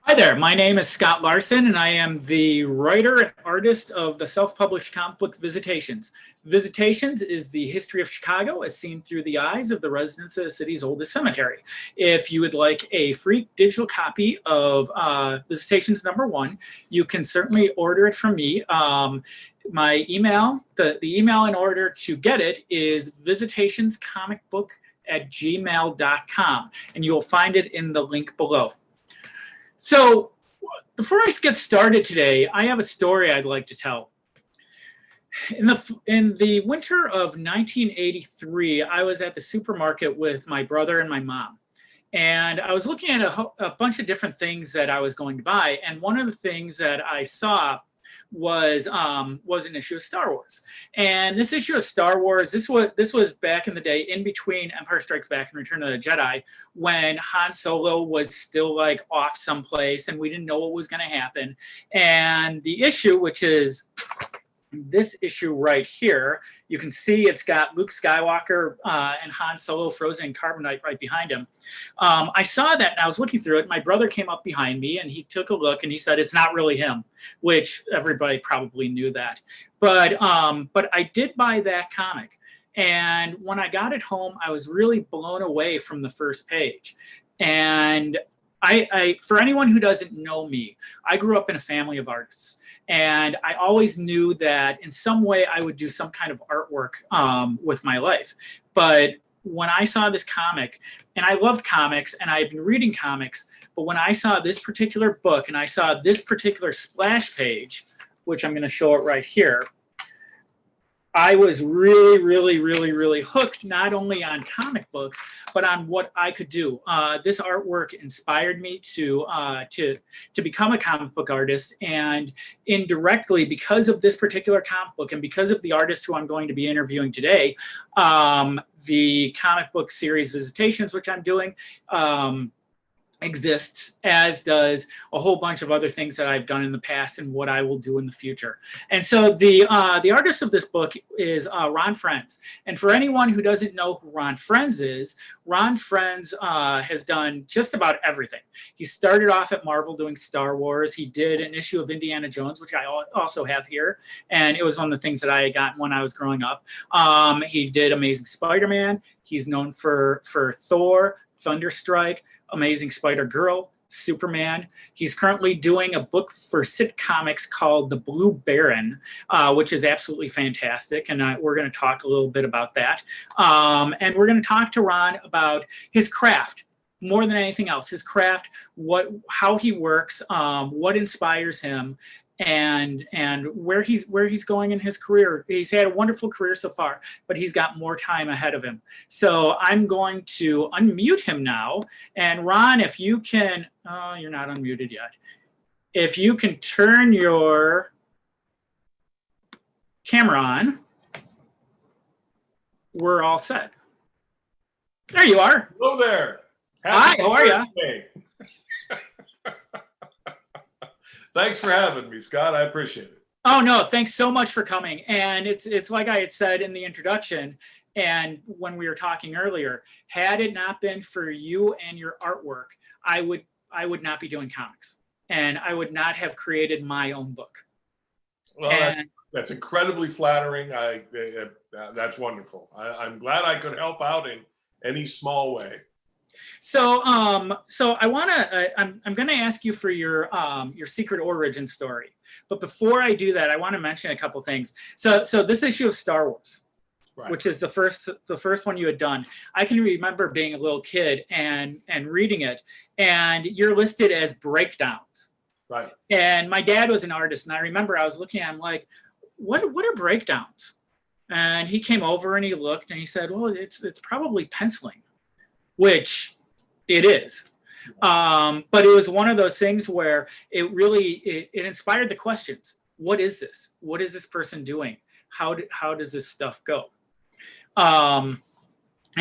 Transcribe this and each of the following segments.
Hi there, my name is Scott Larson, and I am the writer and artist of the self-published comic book Visitations. Visitations is the history of Chicago as seen through the eyes of the residents of the city's oldest cemetery. If you would like a free digital copy of Visitations #1, you can certainly order it from me. My email, the email in order to get it is visitationscomicbook@gmail.com, and you will find it in the link below. So before I get started today, I have a story I'd like to tell. In the winter of 1983, I was at the supermarket with my brother and my mom. And I was looking at a bunch of different things that I was going to buy. And one of the things that I saw was an issue of Star Wars. And this issue of Star Wars, this was back in the day, in between Empire Strikes Back and Return of the Jedi, when Han Solo was still like off someplace and we didn't know what was going to happen. And the issue, which is this issue right here, you can see it's got Luke Skywalker and Han Solo frozen in carbonite right behind him. I saw that and I was looking through it. My brother came up behind me and he took a look and he said, "It's not really him," which everybody probably knew that. But I did buy that comic. And when I got it home, I was really blown away from the first page. And I for anyone who doesn't know me, I grew up in a family of artists. And I always knew that in some way I would do some kind of artwork with my life. But when I saw this comic, and I loved comics and I've been reading comics, but when I saw this particular book and I saw this particular splash page, which I'm going to show it right here, I was really, really, really, really hooked, not only on comic books, but on what I could do. This artwork inspired me to become a comic book artist, and indirectly, because of this particular comic book and because of the artist who I'm going to be interviewing today, the comic book series Visitations, which I'm doing, exists, as does a whole bunch of other things that I've done in the past and what I will do in the future. And so the artist of this book is Ron Frenz. And for anyone who doesn't know who Ron Frenz is, Ron Frenz has done just about everything. He started off at Marvel doing Star Wars. He did an issue of Indiana Jones, which I also have here. And it was one of the things that I had gotten when I was growing up. He did Amazing Spider-Man. He's known for Thor, Thunderstrike, Amazing Spider-Girl, Superman. He's currently doing a book for SitComics called The Blue Baron, which is absolutely fantastic. And we're going to talk a little bit about that. And we're going to talk to Ron about his craft, more than anything else, his craft, how he works, what inspires him, and where he's going in his career. He's had a wonderful career so far, but he's got more time ahead of him. So I'm going to unmute him now. And Ron, if you can, you're not unmuted yet. If you can turn your camera on, we're all set. There you are. Hello there. Hi, how are you? Thanks for having me, Scott. I appreciate it. Oh, no, thanks so much for coming. And it's like I had said in the introduction and when we were talking earlier, had it not been for you and your artwork, I would not be doing comics, and I would not have created my own book. Well, that's incredibly flattering. That's wonderful. I'm glad I could help out in any small way. So I'm going to ask you for your secret origin story. But before I do that, I want to mention a couple things. So this issue of Star Wars, right, which is the first one you had done, I can remember being a little kid and reading it, and you're listed as breakdowns. Right. And my dad was an artist, and I remember I was looking at him like, what are breakdowns? And he came over and he looked and he said, well, it's probably penciling. Which it is. But it was one of those things where it really inspired the questions. What is this? What is this person doing? How does this stuff go? And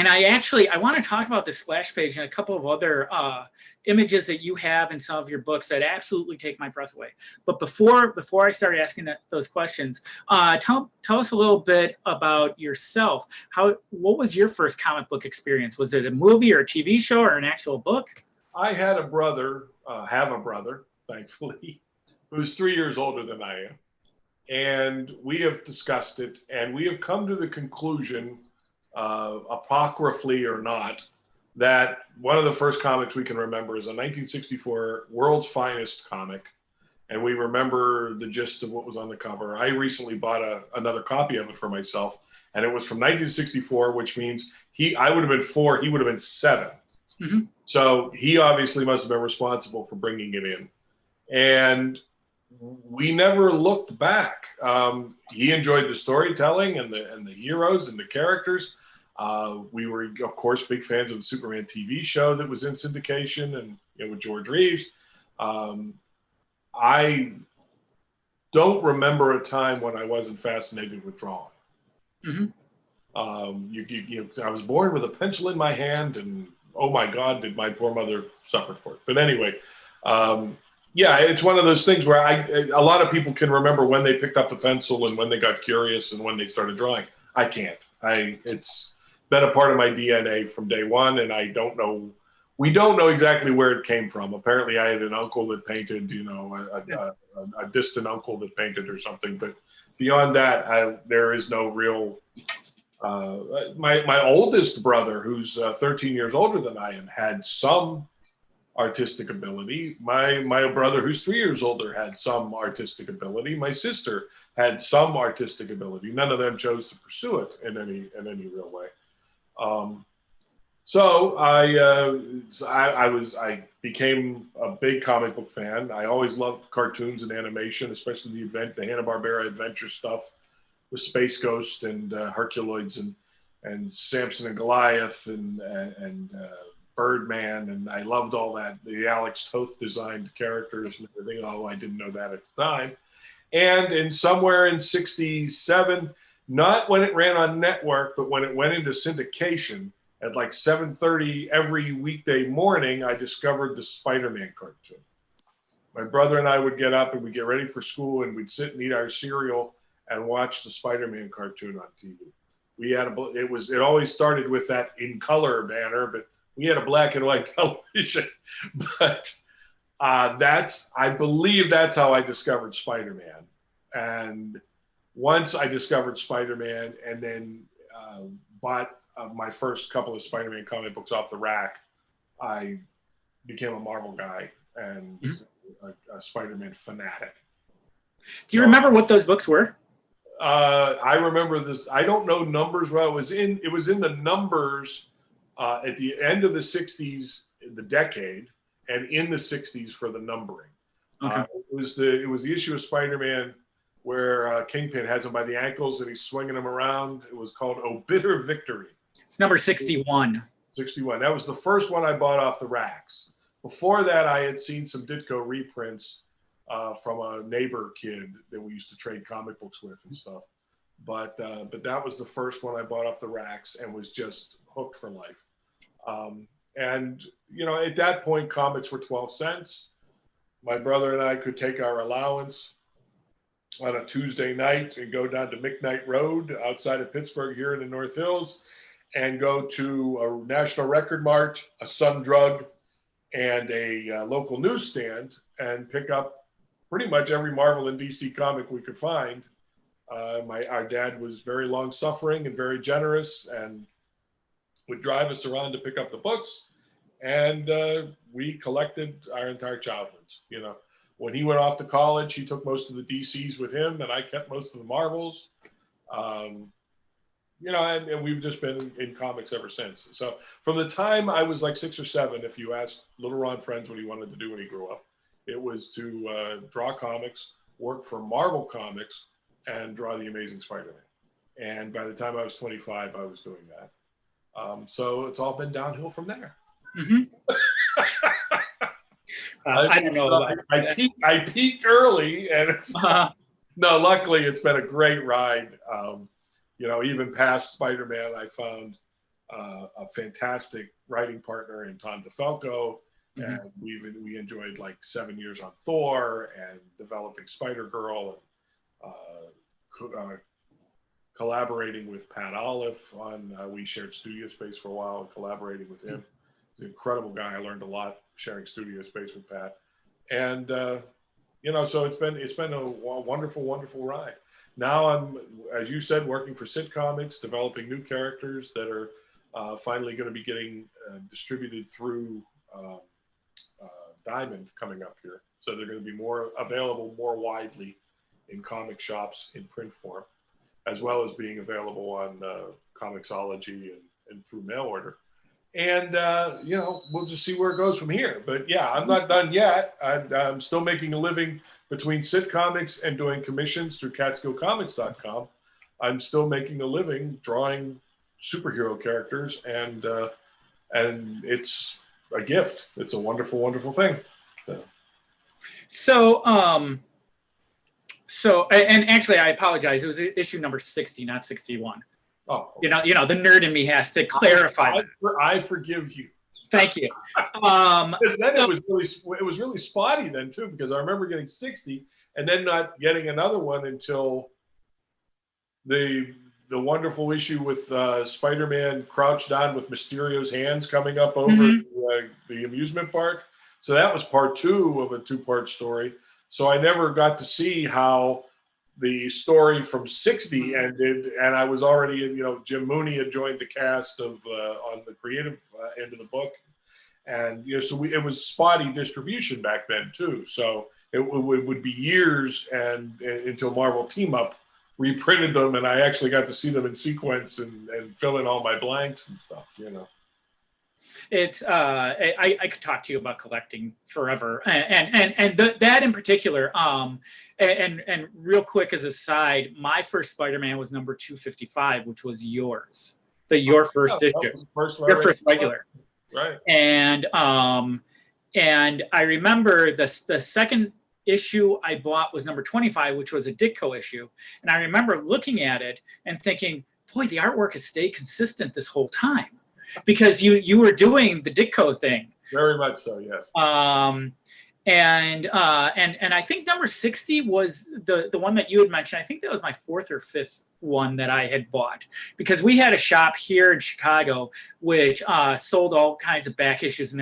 I want to talk about this splash page and a couple of other images that you have in some of your books that absolutely take my breath away. But before I started asking those questions, tell us a little bit about yourself. What was your first comic book experience? Was it a movie or a TV show or an actual book? I had a brother have a brother, thankfully, who's 3 years older than I am. And we have discussed it, and we have come to the conclusion, apocryphally or not, that one of the first comics we can remember is a 1964 World's Finest comic. And we remember the gist of what was on the cover. I recently bought another copy of it for myself, and it was from 1964, which means I would have been 4, he would have been 7. Mm-hmm. So he obviously must have been responsible for bringing it in. And we never looked back. He enjoyed the storytelling and the heroes and the characters. We were, of course, big fans of the Superman TV show that was in syndication, and with George Reeves. I don't remember a time when I wasn't fascinated with drawing. Mm-hmm. I was born with a pencil in my hand, and oh my God, did my poor mother suffer for it. But anyway, yeah, it's one of those things where a lot of people can remember when they picked up the pencil and when they got curious and when they started drawing. I can't. It's been a part of my DNA from day one, and I don't know. We don't know exactly where it came from. Apparently, I had an uncle that painted, a distant uncle that painted or something. But beyond that, there is no real. My oldest brother, who's 13 years older than I am, had some artistic ability. My brother, who's 3 years older, had some artistic ability. My sister had some artistic ability. None of them chose to pursue it in any real way. So I became a big comic book fan. I always loved cartoons and animation, especially the Hanna-Barbera adventure stuff with Space Ghost and Herculoids and Samson and Goliath and Birdman, and I loved all that. The Alex Toth designed characters and everything. Oh, I didn't know that at the time. And somewhere in '67, not when it ran on network, but when it went into syndication, at like 7:30 every weekday morning, I discovered the Spiderman cartoon. My brother and I would get up and we'd get ready for school, and we'd sit and eat our cereal and watch the Spiderman cartoon on TV. It always started with that in color banner, but we had a black and white television. But I believe that's how I discovered Spider-Man. And once I discovered Spider-Man and then bought my first couple of Spider-Man comic books off the rack, I became a Marvel guy and a Spider-Man fanatic. Do you remember what those books were? I remember this. I don't know numbers well. It was in the numbers at the end of the 60s, the decade, and in the 60s for the numbering. Okay. It was the issue of Spider-Man where Kingpin has him by the ankles and he's swinging him around. It was called Oh Bitter Victory. It's number 61. 61. That was the first one I bought off the racks. Before that, I had seen some Ditko reprints from a neighbor kid that we used to trade comic books with and stuff. But that was the first one I bought off the racks and was just hooked for life. And at that point, comics were 12 cents. My brother and I could take our allowance on a Tuesday night and go down to McKnight Road outside of Pittsburgh here in the North Hills and go to a National Record Mart, a Sun Drug, and a local newsstand and pick up pretty much every Marvel and DC comic we could find. Our dad was very long-suffering and very generous and would drive us around to pick up the books. And we collected our entire childhoods. When he went off to college, he took most of the DCs with him, and I kept most of the Marvels. And we've just been in comics ever since. So from the time I was like 6 or 7, if you asked little Ron Frenz what he wanted to do when he grew up, it was to draw comics, work for Marvel Comics, and draw The Amazing Spider-Man. And by the time I was 25, I was doing that. So it's all been downhill from there. Mm-hmm. I don't know. I peaked early, and no, luckily it's been a great ride. Even past Spider-Man, I found a fantastic writing partner in Tom DeFalco, and we enjoyed like 7 years on Thor and developing Spider-Girl and collaborating with Pat Olive on. We shared studio space for a while and collaborating with him. He's an incredible guy. I learned a lot sharing studio space with Pat. And, so it's been a wonderful, wonderful ride. Now I'm, as you said, working for SitComics, developing new characters that are finally going to be getting distributed through Diamond coming up here. So they're going to be more available more widely in comic shops in print form, as well as being available on Comixology and through mail order. And, we'll just see where it goes from here. But yeah, I'm not done yet. I'm still making a living between SitComics and doing commissions through CatskillComics.com. I'm still making a living drawing superhero characters, and it's a gift. It's a wonderful, wonderful thing. So, and actually, I apologize. It was issue number 60, not 61. Oh, okay. The nerd in me has to clarify. I forgive you. Thank you. Because then it was really spotty then too, because I remember getting 60 and then not getting another one until the wonderful issue with Spider-Man crouched down with Mysterio's hands coming up over the amusement park. So that was part 2 of a 2-part story. So I never got to see how the story from 60 ended, and I was already, Jim Mooney had joined the cast of on the creative end of the book, and so it was spotty distribution back then too. So it would be years and until Marvel Team Up reprinted them, and I actually got to see them in sequence and fill in all my blanks and stuff. It's I could talk to you about collecting forever, and that in particular. And real quick as a side, my first Spider-Man was number 255, which was yours. Your first issue. Your first regular. Right. And I remember the second issue I bought was number 25, which was a Ditko issue. And I remember looking at it and thinking, boy, the artwork has stayed consistent this whole time. Because you were doing the Ditko thing. Very much so, yes. And I think number 60 was the one that you had mentioned. I think that was my 4th or 5th one that I had bought, because we had a shop here in Chicago which sold all kinds of back issues, and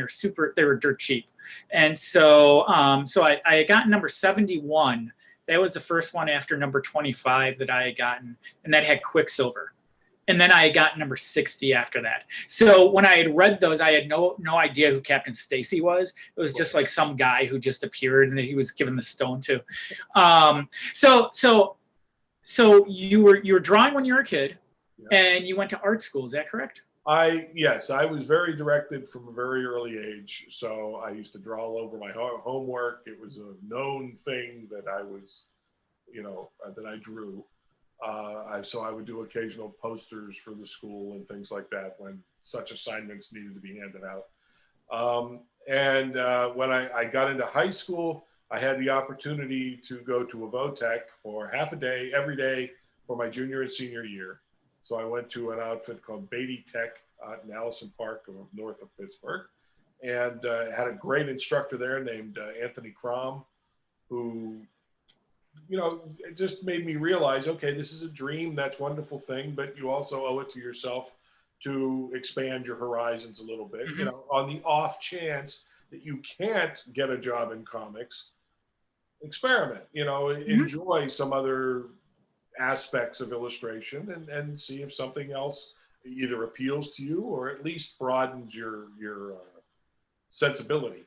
they were dirt cheap. And so I had gotten number 71. That was the first one after number 25 that I had gotten, and that had Quicksilver. And then I had gotten number 60 after that. So when I had read those, I had no idea who Captain Stacy was. It was just like some guy who just appeared and he was given the stone to. So you were drawing when you were a kid, and you went to art school. Is that correct? Yes, I was very directed from a very early age. So I used to draw all over my homework. It was a known thing that I was, that I drew. So I would do occasional posters for the school and things like that when such assignments needed to be handed out. When I got into high school, I had the opportunity to go to a Votech for half a day, every day for my junior and senior year. So I went to an outfit called Beatty Tech in Allison Park, north of Pittsburgh, and had a great instructor there named Anthony Crom, who it just made me realize, okay, this is a dream, that's a wonderful thing, but you also owe it to yourself to expand your horizons a little bit, on the off chance that you can't get a job in comics, experiment, enjoy some other aspects of illustration and see if something else either appeals to you or at least broadens your sensibility.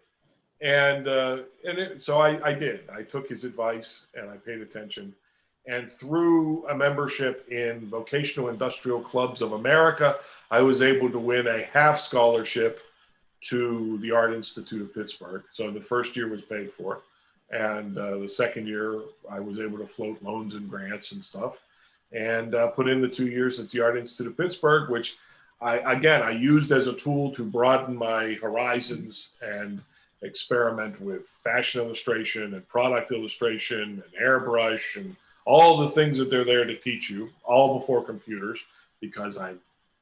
So I did. I took his advice and I paid attention. And through a membership in Vocational Industrial Clubs of America, I was able to win a half scholarship to the Art Institute of Pittsburgh. So the first year was paid for. And the second year, I was able to float loans and grants and stuff. And put in the 2 years at the Art Institute of Pittsburgh, which I used as a tool to broaden my horizons and experiment with fashion illustration and product illustration and airbrush and all the things that they're there to teach you, all before computers, because I'm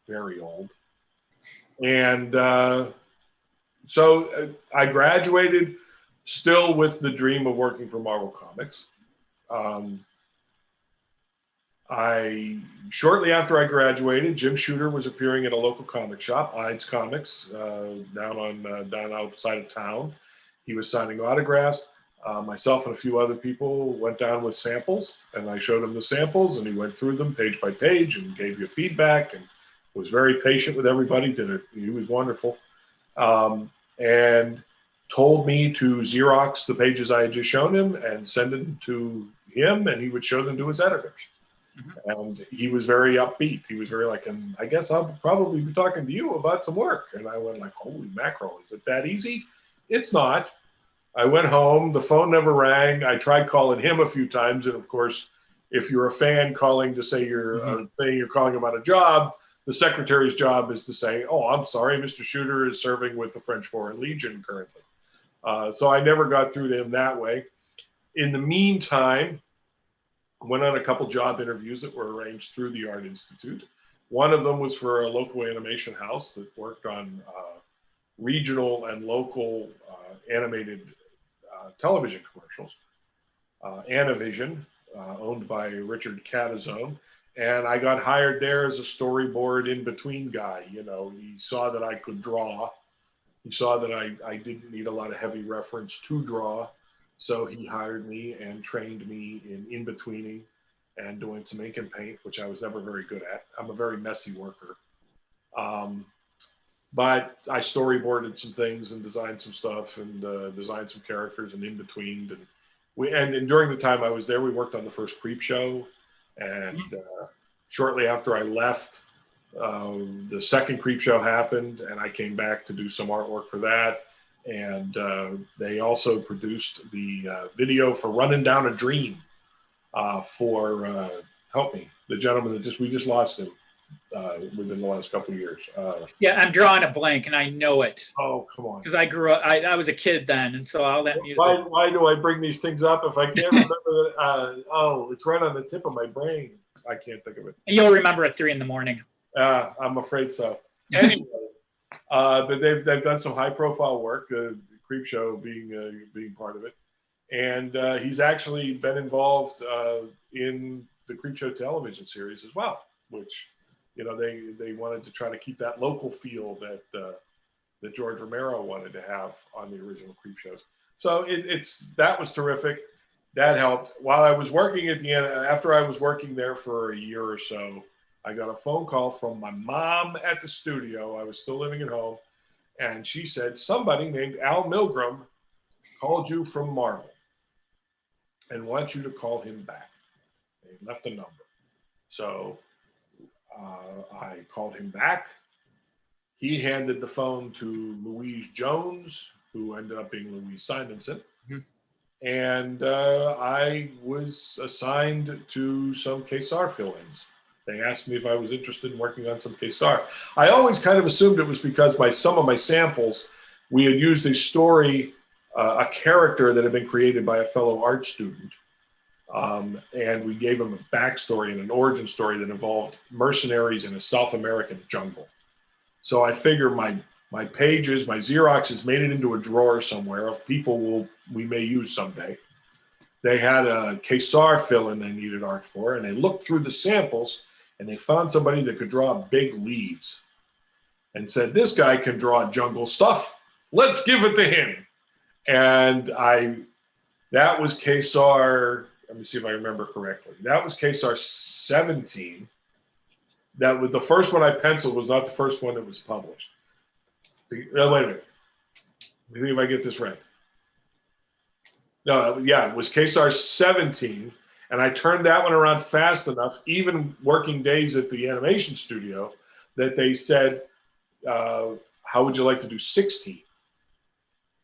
very old. And so I graduated still with the dream of working for Marvel Comics. Shortly after I graduated, Jim Shooter was appearing at a local comic shop, Ides Comics, down outside of town. He was signing autographs. Myself and a few other people went down with samples, and I showed him the samples, and he went through them page by page and gave you feedback and was very patient with everybody. He was wonderful, and told me to Xerox the pages I had just shown him and send them to him, and he would show them to his editors. Mm-hmm. And he was very upbeat. He was very like, and I guess I'll probably be talking to you about some work. And I went like, holy mackerel, is it that easy? It's not. I went home, the phone never rang. I tried calling him a few times. And of course, if you're a fan calling to say saying you're calling about a job, the secretary's job is to say, oh, I'm sorry, Mr. Shooter is serving with the French Foreign Legion currently. So I never got through to him that way. In the meantime, went on a couple job interviews that were arranged through the Art Institute. One of them was for a local animation house that worked on regional and local animated television commercials. Anavision, owned by Richard Catazone. And I got hired there as a storyboard in-between guy. You know, he saw that I could draw. He saw that I didn't need a lot of heavy reference to draw. So he hired me and trained me in in-betweening and doing some ink and paint, which I was never very good at. I'm a very messy worker. But I storyboarded some things and designed some stuff and designed some characters and in-betweened. And during the time I was there, we worked on the first Creep Show. And shortly after I left, the second Creep Show happened, and I came back to do some artwork for that. And they also produced the video for Running Down a Dream for, help me, the gentleman that we just lost him within the last couple of years. Yeah, I'm drawing a blank, and I know it. Oh, come on. Because I grew up, I was a kid then, and so all that music. Why do I bring these things up if I can't remember it? It's right on the tip of my brain. I can't think of it. You'll remember at 3 a.m. I'm afraid so. Anyway, but they've done some high profile work, Creep Show being part of it. And he's actually been involved in the Creep Show television series as well, which, you know, they wanted to try to keep that local feel that George Romero wanted to have on the original Creep Shows. So that was terrific. That helped. While I was working after I was working there for a year or so, I got a phone call from my mom at the studio. I was still living at home. And she said, somebody named Al Milgram called you from Marvel and wants you to call him back. They left a number. So I called him back. He handed the phone to Louise Jones, who ended up being Louise Simonson. Mm-hmm. And I was assigned to some Kazar fill-ins. They asked me if I was interested in working on some Kazar. I always kind of assumed it was because by some of my samples, we had used a story, a character that had been created by a fellow art student. And we gave him a backstory and an origin story that involved mercenaries in a South American jungle. So I figure my pages, my Xeroxes made it into a drawer somewhere of people we may use someday. They had a Kazar fill-in they needed art for, and they looked through the samples and they found somebody that could draw big leaves and said, this guy can draw jungle stuff. Let's give it to him. And that was Kazar, let me see if I remember correctly. That was Kazar 17. That was the first one I penciled, was not the first one that was published. Wait a minute. Let me see if I get this right. No, yeah, it was Kazar 17. And I turned that one around fast enough, even working days at the animation studio, that they said, how would you like to do 16?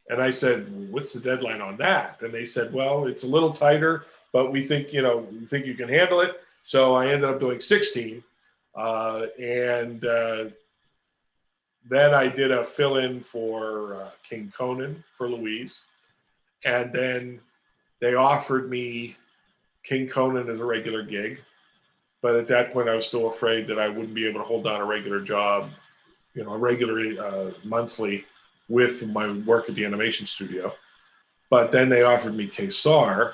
And I said, what's the deadline on that? And they said, well, it's a little tighter, but we think you can handle it. So I ended up doing 16. And then I did a fill-in for King Conan for Louise. And then they offered me King Conan as a regular gig. But at that point, I was still afraid that I wouldn't be able to hold down a regular job, a regular monthly with my work at the animation studio. But then they offered me Kazar.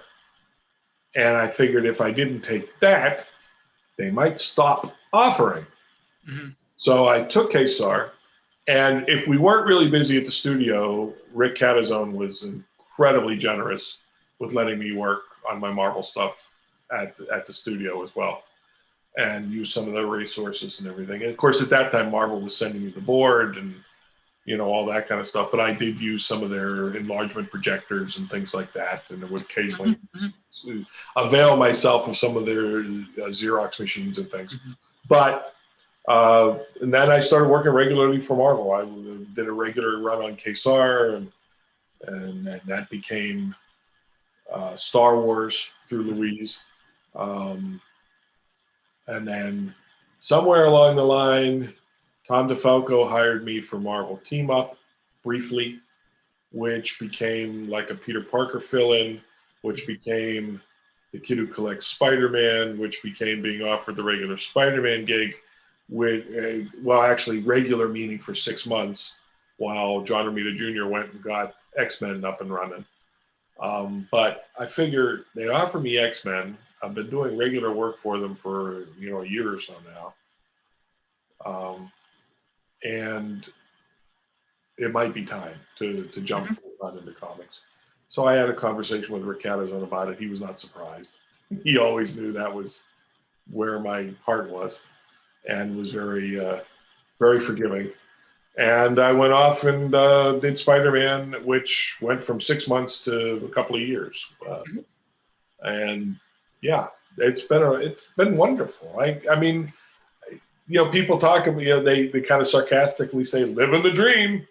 And I figured if I didn't take that, they might stop offering. Mm-hmm. So I took Kazar, and if we weren't really busy at the studio, Rick Catazone was incredibly generous with letting me work on my Marvel stuff at the studio as well, and use some of their resources and everything. And of course, at that time, Marvel was sending me the board and, you know, all that kind of stuff. But I did use some of their enlargement projectors and things like that, and would occasionally avail myself of some of their Xerox machines and things. But and then I started working regularly for Marvel. I did a regular run on Kazar, and that became Star Wars through Louise. And then somewhere along the line, Tom DeFalco hired me for Marvel Team Up briefly, which became like a Peter Parker fill-in, which became the kid who collects Spider-Man, which became being offered the regular Spider-Man gig, with well, actually regular meaning for 6 months, while John Romita Jr. went and got X-Men up and running. But I figured they offer me X-Men. I've been doing regular work for them for, you know, a year or so now. And it might be time to jump full-time into comics. So I had a conversation with Rick Catazone about it. He was not surprised. He always knew that was where my heart was, and was very, very forgiving. And I went off and did Spider-Man, which went from 6 months to a couple of years. And yeah, it's been wonderful. I mean, you know, people talk about, you know, they kind of sarcastically say, living the dream.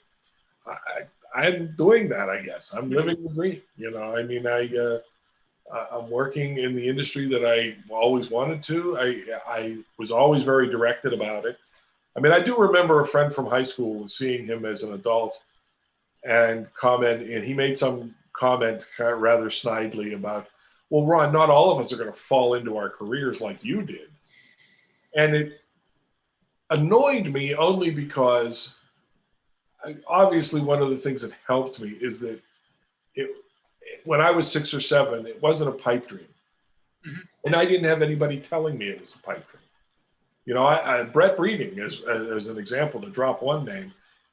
I'm doing that, I guess. I'm living the dream. You know, I mean, I'm working in the industry that I always wanted to. I was always very directed about it. I mean, I do remember a friend from high school seeing him as an adult and he made some comment kind of rather snidely about, well, Ron, not all of us are going to fall into our careers like you did. And it annoyed me only because obviously one of the things that helped me is that when I was 6 or 7, it wasn't a pipe dream. And I didn't have anybody telling me it was a pipe dream. You know, Brett Breeding, as an example, to drop one name,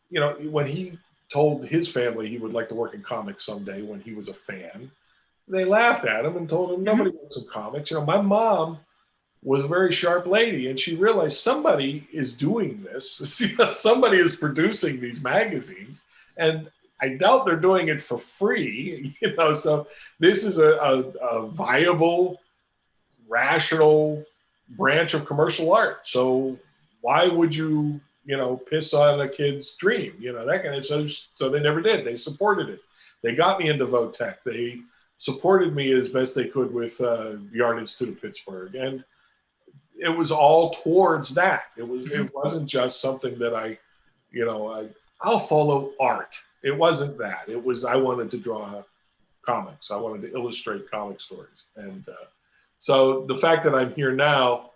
you know, when he told his family he would like to work in comics someday when he was a fan, they laughed at him and told him nobody works in comics. You know, my mom was a very sharp lady, and she realized somebody is doing this. Somebody is producing these magazines, and I doubt they're doing it for free. You know, so this is a viable, rational branch of commercial art. So why would you, you know, piss on a kid's dream? You know, that kind of. So they never did. They supported it. They got me into Votech. They supported me as best they could with Yardage to Pittsburgh, and it was all towards that. It wasn't just something that I'll follow art. It wasn't that. It was, I wanted to draw comics. I wanted to illustrate comic stories. And so the fact that I'm here now,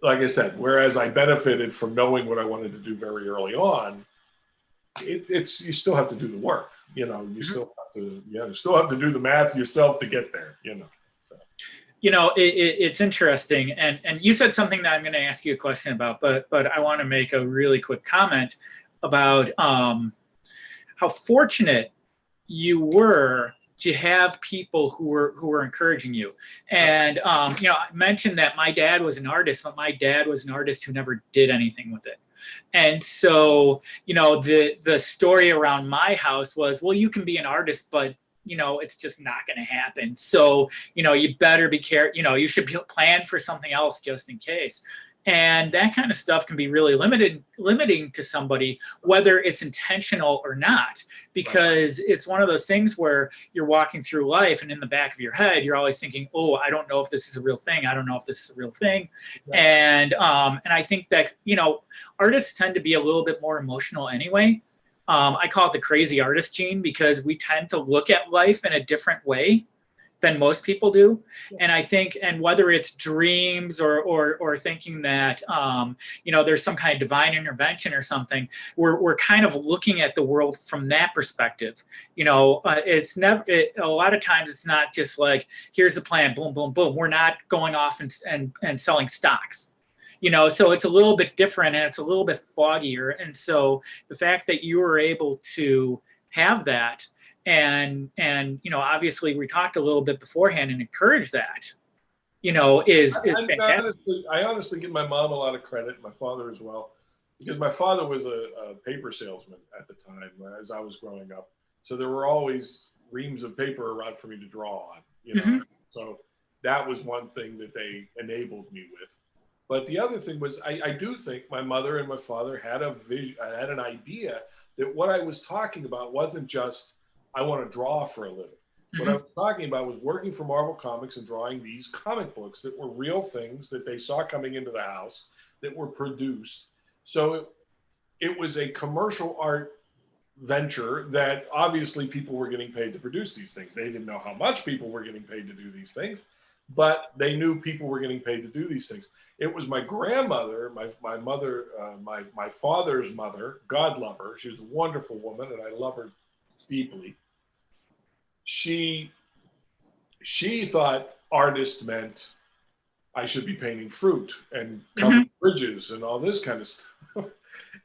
like I said, whereas I benefited from knowing what I wanted to do very early on, you still have to do the work. You know, you still have to do the math yourself to get there, you know. So. You know, it's interesting, and you said something that I'm going to ask you a question about, but I want to make a really quick comment about how fortunate you were to have people who were encouraging you. And you know, I mentioned that my dad was an artist, but my dad was an artist who never did anything with it. And so, you know, the story around my house was, well, you can be an artist, but you know, it's just not going to happen. So, you know, you better be careful. You know, you should plan for something else just in case. And that kind of stuff can be really limiting to somebody, whether it's intentional or not, because it's one of those things where you're walking through life and in the back of your head, you're always thinking, oh, I don't know if this is a real thing. I don't know if this is a real thing. Right. And I think that, you know, artists tend to be a little bit more emotional anyway. I call it the crazy artist gene, because we tend to look at life in a different way than most people do. And I think, and whether it's dreams or thinking that, there's some kind of divine intervention or something, we're kind of looking at the world from that perspective. It's never, a lot of times it's not just like, here's the plan, boom, boom, boom. We're not going off and selling stocks. So it's a little bit different and it's a little bit foggier. And so the fact that you were able to have that, and obviously we talked a little bit beforehand and encourage that, is fantastic. I honestly give my mom a lot of credit, my father as well, because my father was a paper salesman at the time as I was growing up. So there were always reams of paper around for me to draw on, Mm-hmm. So that was one thing that they enabled me with. But the other thing was, I do think my mother and my father had a vision, had an idea that what I was talking about wasn't just, I want to draw for a living. Mm-hmm. What I was talking about was working for Marvel Comics and drawing these comic books that were real things that they saw coming into the house, that were produced. So it was a commercial art venture that obviously people were getting paid to produce these things. They didn't know how much people were getting paid to do these things, but they knew people were getting paid to do these things. It was my grandmother, my mother, my father's mother, God love her. She was a wonderful woman and I love her deeply. She thought artist meant I should be painting fruit and covering bridges and all this kind of stuff,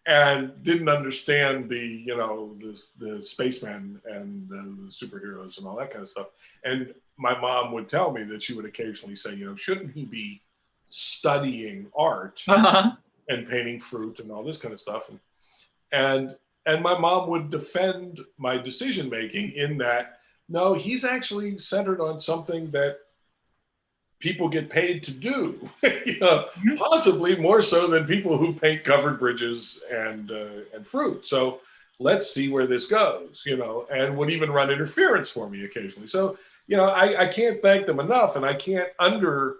and didn't understand the spacemen and the superheroes and all that kind of stuff. And my mom would tell me that she would occasionally say, shouldn't he be studying art and painting fruit and all this kind of stuff? And my mom would defend my decision making in that, no, he's actually centered on something that people get paid to do, possibly more so than people who paint covered bridges and fruit. So let's see where this goes, and would even run interference for me occasionally. So, I can't thank them enough, and I can't underplay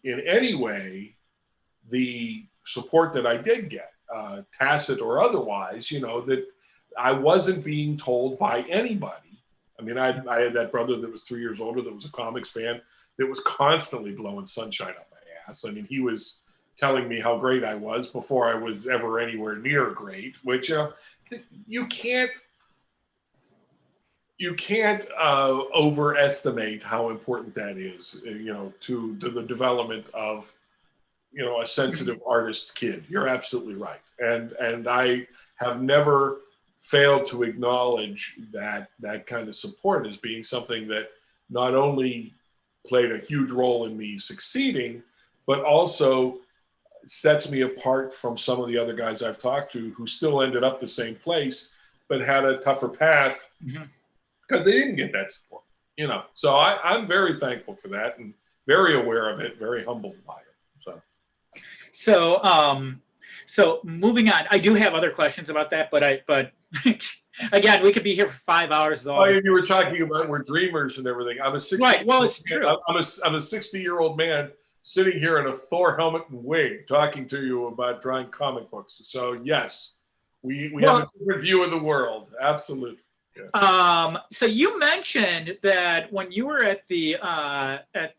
in any way the support that I did get, tacit or otherwise, that I wasn't being told by anybody. I mean, I had that brother that was 3 years older that was a comics fan that was constantly blowing sunshine up my ass. I mean, he was telling me how great I was before I was ever anywhere near great, which, you can't overestimate how important that is, to the development of, a sensitive artist kid. You're absolutely right. And I have never failed to acknowledge that kind of support as being something that not only played a huge role in me succeeding, but also sets me apart from some of the other guys I've talked to who still ended up the same place, but had a tougher path because they didn't get that support, So I'm very thankful for that and very aware of it, very humbled by it. So moving on, I do have other questions about that, but again, we could be here for 5 hours. Oh, you were talking about we're dreamers and everything. I'm a 60. Right. Well, it's true. I'm a 60-year-old man sitting here in a Thor helmet and wig, talking to you about drawing comic books. So yes, we have a different view of the world. Absolutely. Yeah. So you mentioned that when you were at the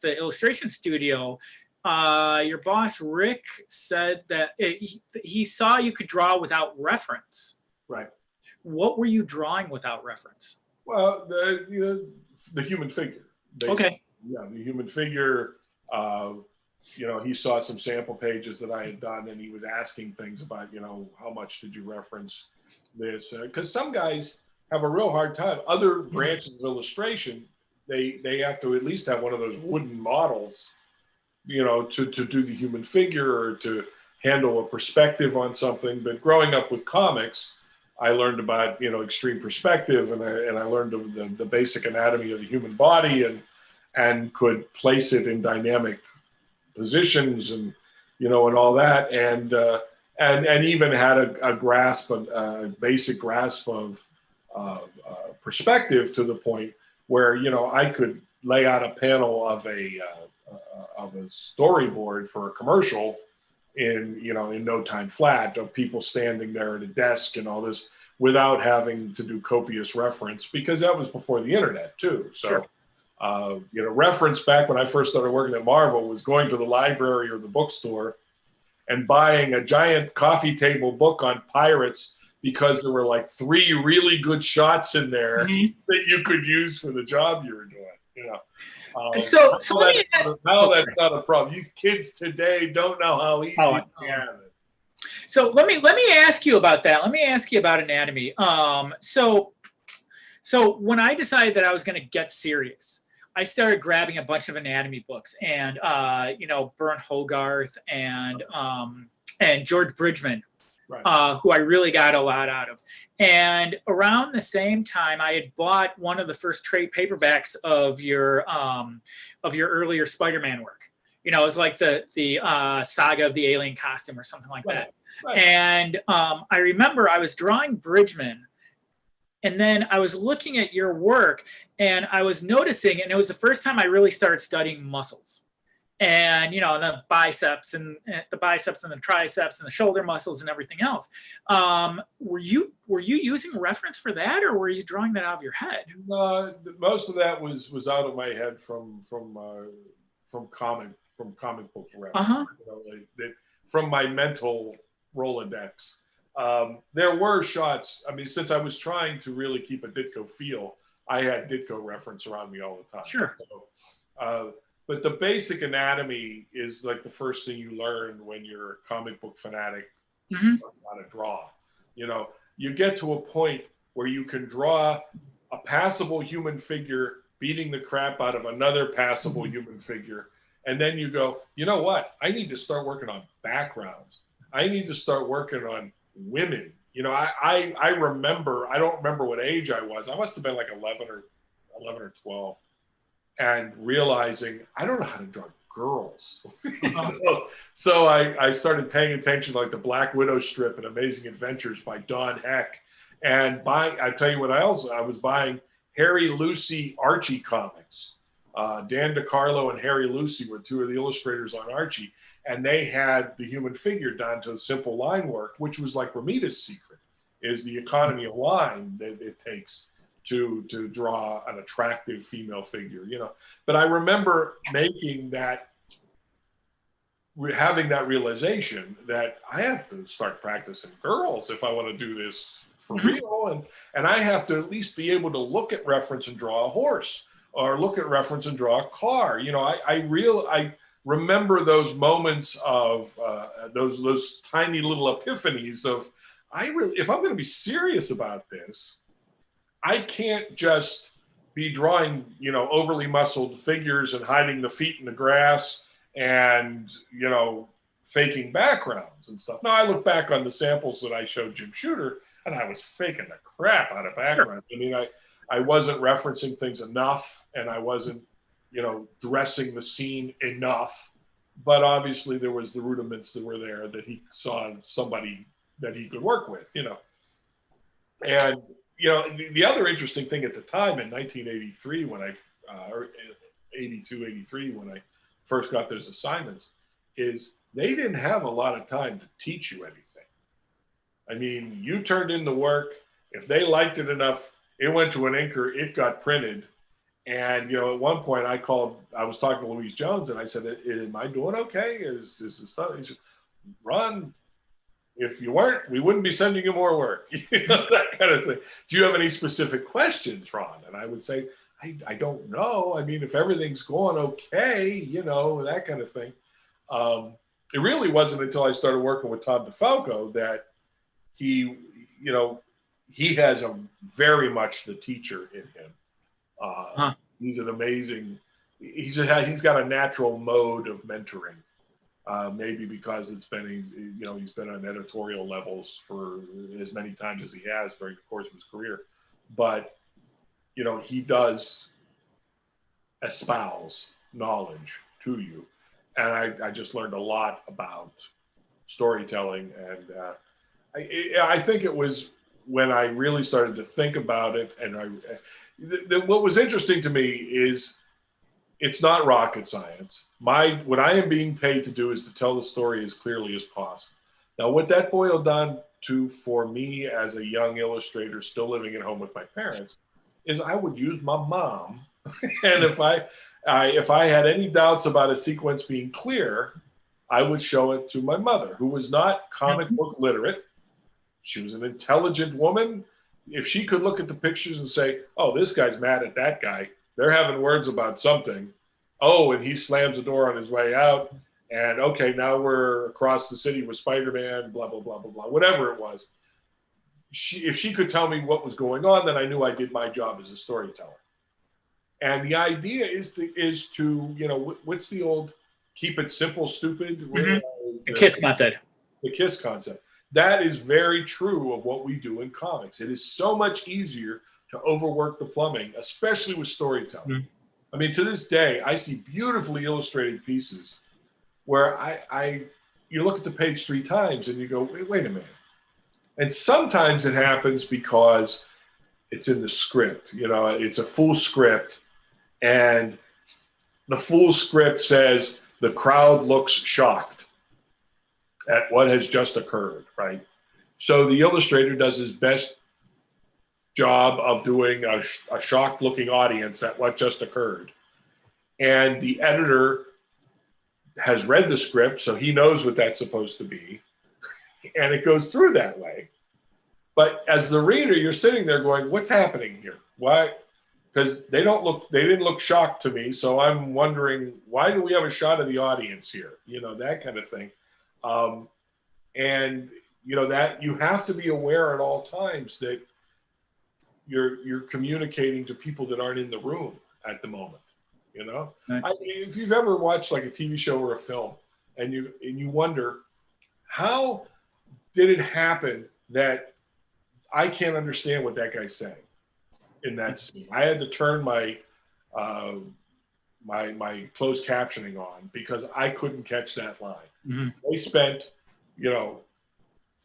illustration studio, your boss Rick said that he saw you could draw without reference. Right. What were you drawing without reference? Well, the human figure. Basically. Okay. Yeah, the human figure. He saw some sample pages that I had done, and he was asking things about, how much did you reference this? Because some guys have a real hard time. Other branches of illustration, they have to at least have one of those wooden models, to do the human figure or to handle a perspective on something. But growing up with comics, I learned about, extreme perspective, and I learned the basic anatomy of the human body and could place it in dynamic positions and, and all that. And even had a basic grasp of perspective to the point where, I could lay out a panel of a storyboard for a commercial in no time flat, of people standing there at a desk and all this, without having to do copious reference, because that was before the internet too. So, Sure. you know, reference back when I first started working at Marvel was going to the library or the bookstore and buying a giant coffee table book on pirates, because there were like 3 really good shots in there that you could use for the job you were doing, you know. So now that's not a problem. These kids today don't know how easy they have it. So let me ask you about that. Let me ask you about anatomy. So when I decided that I was going to get serious, I started grabbing a bunch of anatomy books, and you know, Bern Hogarth and George Bridgman, Right. who I really got a lot out of. And around the same time, I had bought one of the first trade paperbacks of your earlier Spider-Man work. You know, it was like the saga of the alien costume or something like that. Right. And I remember I was drawing Bridgman, and then I was looking at your work, and I was noticing, and it was the first time I really started studying muscles. And, you know, the biceps and the triceps and the shoulder muscles and everything else. Were you using reference for that, or were you drawing that out of your head? Most of that was out of my head from comic book reference. You know, from my mental Rolodex. There were shots. I mean, since I was trying to really keep a Ditko feel, I had Ditko reference around me all the time. Sure. So, but the basic anatomy is like the first thing you learn when you're a comic book fanatic, how to draw. You know, you get to a point where you can draw a passable human figure beating the crap out of another passable human figure. And then you go, you know what? I need to start working on backgrounds. I need to start working on women. You know, I remember, I don't remember what age I was. I must have been like 11 or 12. And realizing I don't know how to draw girls. So I started paying attention to like the Black Widow strip and Amazing Adventures by Don Heck. And I tell you what else, I was buying Harry Lucy Archie comics. Dan DiCarlo and Harry Lucy were 2 of the illustrators on Archie. And they had the human figure down to simple line work, which was like Romita's secret, is the economy of line that it takes to draw an attractive female figure, you know. But I remember making that, having that realization that I have to start practicing girls if I want to do this for real, and I have to at least be able to look at reference and draw a horse, or look at reference and draw a car. You know, I remember those moments of those tiny little epiphanies of, if I'm going to be serious about this, I can't just be drawing, you know, overly muscled figures and hiding the feet in the grass and, you know, faking backgrounds and stuff. Now, I look back on the samples that I showed Jim Shooter, and I was faking the crap out of backgrounds. I mean, I wasn't referencing things enough, and I wasn't, you know, dressing the scene enough. But obviously there was the rudiments that were there that he saw somebody that he could work with, you know. And you know, the other interesting thing at the time in 1983, when or 82, 83, when I first got those assignments, is they didn't have a lot of time to teach you anything. I mean, you turned in the work. If they liked it enough, it went to an inker, it got printed. And, you know, at one point I was talking to Louise Jones, and I said, am I doing okay? Is the stuff? He said, Ron, if you weren't, we wouldn't be sending you more work. You know, that kind of thing. Do you have any specific questions, Ron? And I would say, I don't know. I mean, if everything's going okay, you know, that kind of thing. It really wasn't until I started working with Tom DeFalco that he, you know, he has very much the teacher in him. He's an amazing, he's got a natural mode of mentoring. Maybe because he's been on editorial levels for as many times as he has during the course of his career. But, you know, he does espouse knowledge to you. And I just learned a lot about storytelling. And I think it was when I really started to think about it. And what was interesting to me is, it's not rocket science. What I am being paid to do is to tell the story as clearly as possible. Now, what that boiled down for me as a young illustrator still living at home with my parents is I would use my mom. And if I had any doubts about a sequence being clear, I would show it to my mother, who was not comic book literate. She was an intelligent woman. If she could look at the pictures and say, oh, this guy's mad at that guy, they're having words about something. Oh, and he slams the door on his way out. And okay, now we're across the city with Spider-Man, blah, blah, blah, blah, blah, whatever it was. If she could tell me what was going on, then I knew I did my job as a storyteller. And the idea is to you know, what's the old keep it simple, stupid? The KISS method. The KISS concept. That is very true of what we do in comics. It is so much easier to overwork the plumbing, especially with storytelling. I mean, to this day, I see beautifully illustrated pieces where you look at the page 3 times and you go, wait a minute. And sometimes it happens because it's in the script. You know, it's a full script, and the full script says the crowd looks shocked at what has just occurred, right? So the illustrator does his best job of doing a shocked looking audience at what just occurred. And the editor has read the script, so he knows what that's supposed to be. And it goes through that way. But as the reader, you're sitting there going, what's happening here? Why? Because they didn't look shocked to me. So I'm wondering, why do we have a shot of the audience here? You know, that kind of thing. And you know, that you have to be aware at all times that you're communicating to people that aren't in the room at the moment. You know, right. If you've ever watched like a TV show or a film, and you wonder, how did it happen that I can't understand what that guy's saying in that scene? I had to turn my my closed captioning on because I couldn't catch that line. They spent, you know,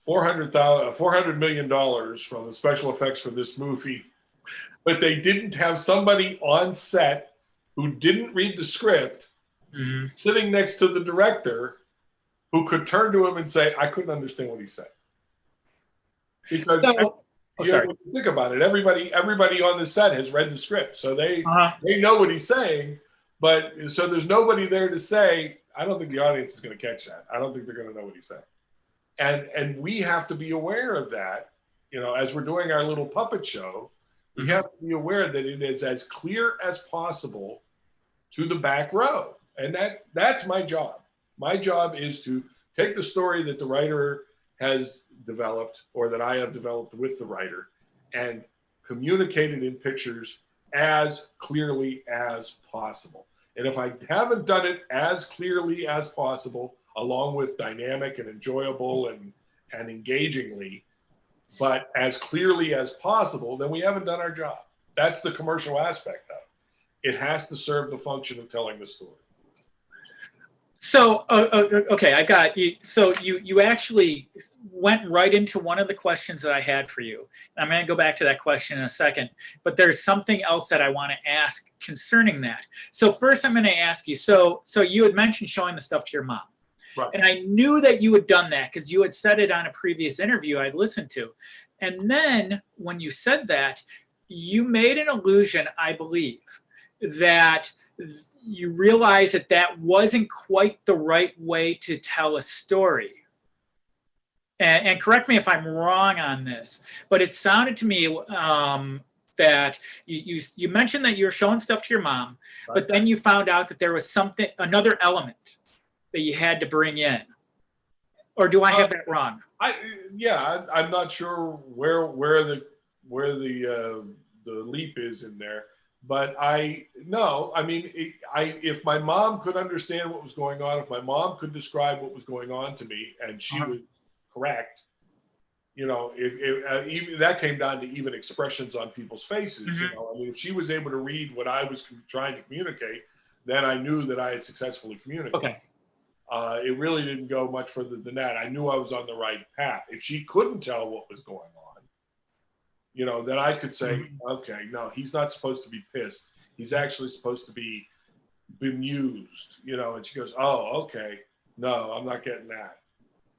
$400 million from the special effects for this movie, but they didn't have somebody on set who didn't read the script sitting next to the director who could turn to him and say, I couldn't understand what he said. Because when you think about it, everybody on the set has read the script, so they know what he's saying. But so there's nobody there to say, I don't think the audience is going to catch that. I don't think they're going to know what he's saying. And we have to be aware of that. You know, as we're doing our little puppet show, we have to be aware that it is as clear as possible to the back row. And that's my job. My job is to take the story that the writer has developed or that I have developed with the writer and communicate it in pictures as clearly as possible. And if I haven't done it as clearly as possible, along with dynamic and enjoyable and engagingly, but as clearly as possible, then we haven't done our job. That's the commercial aspect of it. It has to serve the function of telling the story. So, okay, I got you. So you actually went right into one of the questions that I had for you. I'm going to go back to that question in a second, but there's something else that I want to ask concerning that. So first I'm going to ask you, so you had mentioned showing the stuff to your mom. Right. And I knew that you had done that because you had said it on a previous interview I'd listened to. And then when you said that, you made an allusion, I believe, that you realized that that wasn't quite the right way to tell a story. And correct me if I'm wrong on this, but it sounded to me that you mentioned that you were showing stuff to your mom, right, but then you found out that there was another element that you had to bring in. Or do I have that wrong? I'm not sure where the leap is in there. But if my mom could understand what was going on, if my mom could describe what was going on to me, and she was correct, you know, even that came down to even expressions on people's faces. You know, I mean, if she was able to read what I was trying to communicate, then I knew that I had successfully communicated. Okay. It really didn't go much further than that. I knew I was on the right path. If she couldn't tell what was going on, you know, then I could say, okay, no, he's not supposed to be pissed. He's actually supposed to be bemused, you know. And she goes, oh, okay, no, I'm not getting that.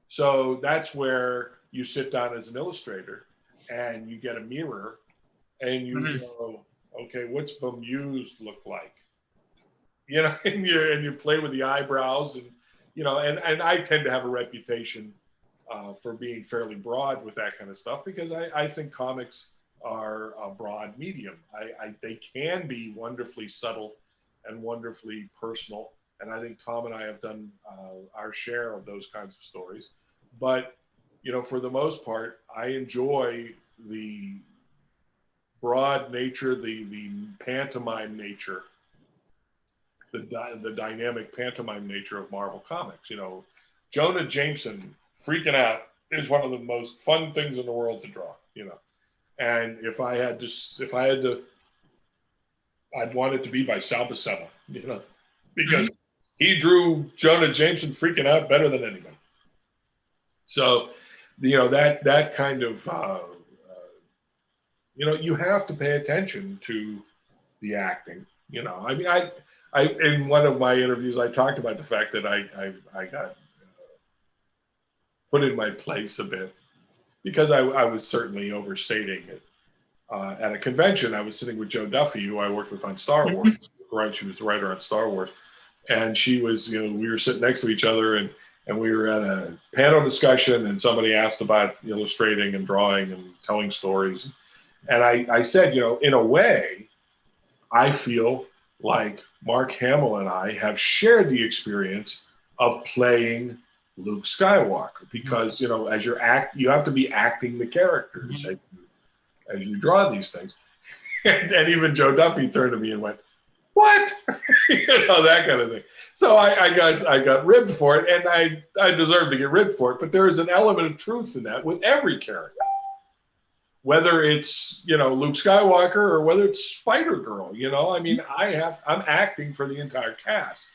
So that's where you sit down as an illustrator and you get a mirror and you go, okay, what's bemused look like? You know, and you play with the eyebrows, and you know, and I tend to have a reputation for being fairly broad with that kind of stuff, because I think comics are a broad medium. They can be wonderfully subtle and wonderfully personal, and I think Tom and I have done our share of those kinds of stories. But you know, for the most part, I enjoy the broad nature, the pantomime nature, the dynamic pantomime nature of Marvel Comics. You know, Jonah Jameson freaking out is one of the most fun things in the world to draw. You know, and if I had to, I'd want it to be by Sal Buscema. You know, because he drew Jonah Jameson freaking out better than anybody. So, you know, that kind of you know, you have to pay attention to the acting. You know, I mean, I in one of my interviews, I talked about the fact that I got put in my place a bit because I was certainly overstating it. At a convention, I was sitting with Jo Duffy, who I worked with on Star Wars. Right, she was the writer on Star Wars, and she was, you know, we were sitting next to each other, and we were at a panel discussion, and somebody asked about illustrating and drawing and telling stories. And I said, you know, in a way, I feel like Mark Hamill and I have shared the experience of playing Luke Skywalker, because, you know, as you have to be acting the characters as you draw these things. And even Jo Duffy turned to me and went, "What?" You know, that kind of thing. So I got ribbed for it, and I deserve to get ribbed for it. But there is an element of truth in that with every character. Whether it's, you know, Luke Skywalker or whether it's Spider-Girl, you know, I mean, I'm acting for the entire cast.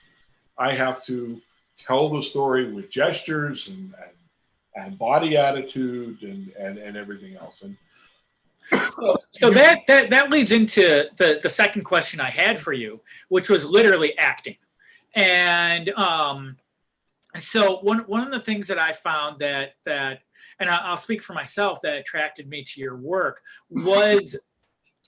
I have to tell the story with gestures and body attitude and everything else. And so that leads into the second question I had for you, which was literally acting. And so one of the things that I found that and I'll speak for myself, that attracted me to your work was,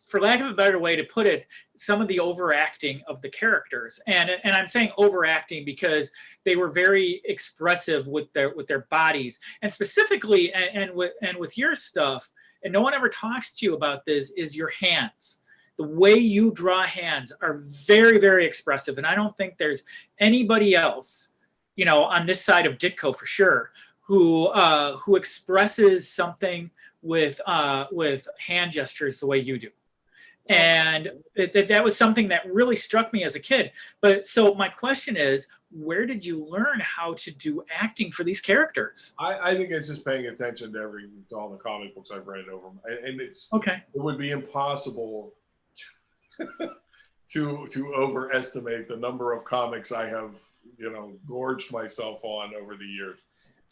for lack of a better way to put it, some of the overacting of the characters. And I'm saying overacting because they were very expressive with their bodies, and specifically, and with your stuff, and no one ever talks to you about this, is your hands. The way you draw hands are very, very expressive, and I don't think there's anybody else, you know, on this side of Ditko for sure, who expresses something with hand gestures the way you do. And that was something that really struck me as a kid. But so my question is, where did you learn how to do acting for these characters? I think it's just paying attention to all the comic books I've read over them. And it's okay. It would be impossible to overestimate the number of comics I have, you know, gorged myself on over the years.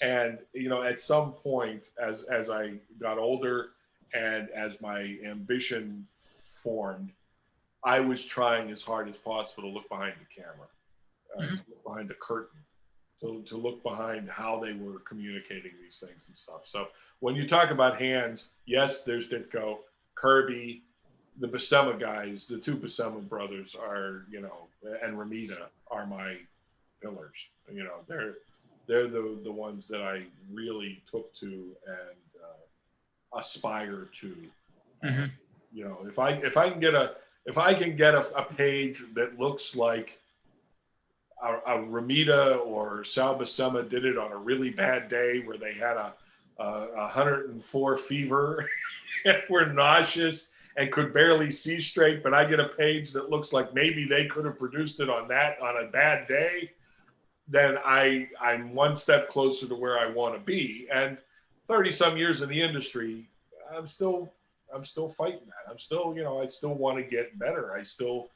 And, you know, at some point, as I got older and as my ambition formed, I was trying as hard as possible to look behind the camera, to look behind the curtain, to look behind how they were communicating these things and stuff. So when you talk about hands, yes, there's Ditko, Kirby, the Buscema guys, the two Buscema brothers are, you know, and Ramita are my pillars. You know, they're the ones that I really took to and aspire to. You know, if I can get a page that looks like a Ramita or Sal Buscema did it on a really bad day where they had a 104 fever and were nauseous and could barely see straight, but I get a page that looks like maybe they could have produced it on a bad day, then I'm one step closer to where I want to be. And 30 some years in the industry, I'm still fighting that. I'm still, you know, I still want to get better. I still,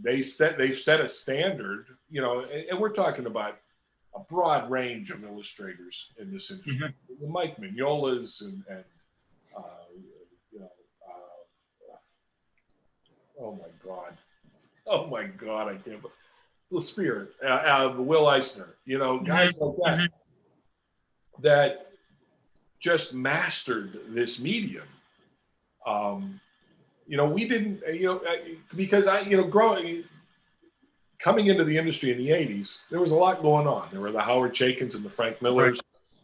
they've set a standard, you know, and we're talking about a broad range of illustrators in this industry. The Mike Mignolas and you know, oh my God, I can't. The Spirit, Will Eisner, you know, guys like that. that just mastered this medium. We didn't, because coming into the industry in the 80s, there was a lot going on. There were the Howard Chaykins and the Frank Millers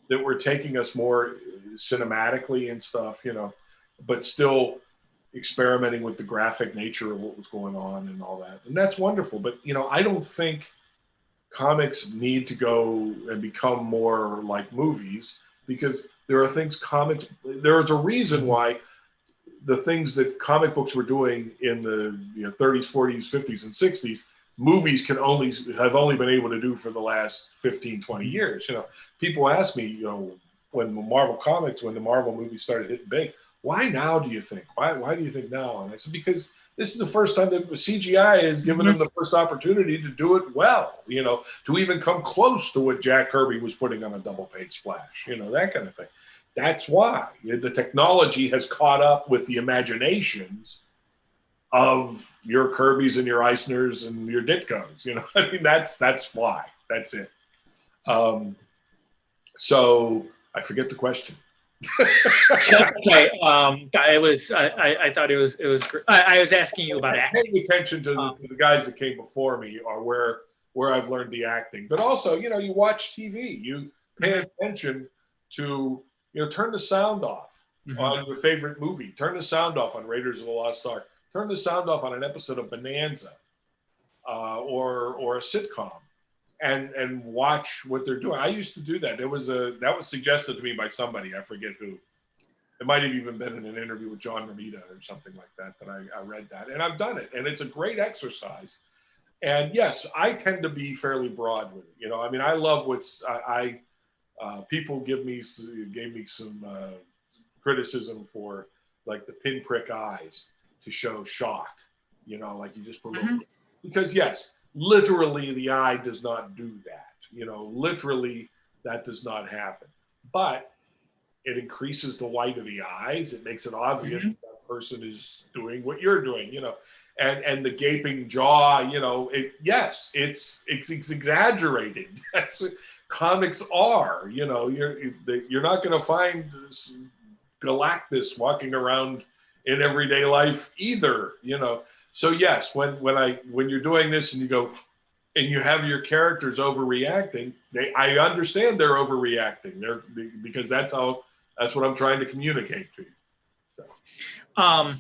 that were taking us more cinematically and stuff, but still experimenting with the graphic nature of what was going on and all that. And that's wonderful. But, I don't think comics need to go and become more like movies, because there are things there is a reason why the things that comic books were doing in the 30s, 40s, 50s, and 60s, movies have only been able to do for the last 15, 20 years. People ask me, when the Marvel movies started hitting big, why now do you think? Why do you think now? And I said, because this is the first time that CGI has given them the first opportunity to do it well, to even come close to what Jack Kirby was putting on a double page splash, that kind of thing. That's why the technology has caught up with the imaginations of your Kirbys and your Eisners and your Ditkos. That's why. That's it. So I forget the question. Okay. I thought it was. I was asking you about acting. Paying attention to the guys that came before me are where I've learned the acting. But also, you watch TV. You pay attention to. Turn the sound off on your favorite movie. Turn the sound off on Raiders of the Lost Ark. Turn the sound off on an episode of Bonanza or a sitcom, and watch what they're doing. I used to do that. That was suggested to me by somebody. I forget who. It might have even been in an interview with John Romita or something like that. But I read that, and I've done it, and it's a great exercise. And yes, I tend to be fairly broad with it. I love people gave me some criticism for like the pinprick eyes to show shock, like you just put because yes, literally the eye does not do that, literally that does not happen, but it increases the white of the eyes. It makes it obvious that person is doing what you're doing, and the gaping jaw, it's exaggerated. That's what comics are. You're not going to find Galactus walking around in everyday life either. So yes, when you're doing this and you go and you have your characters overreacting, I understand they're overreacting. Because that's what I'm trying to communicate to you. So.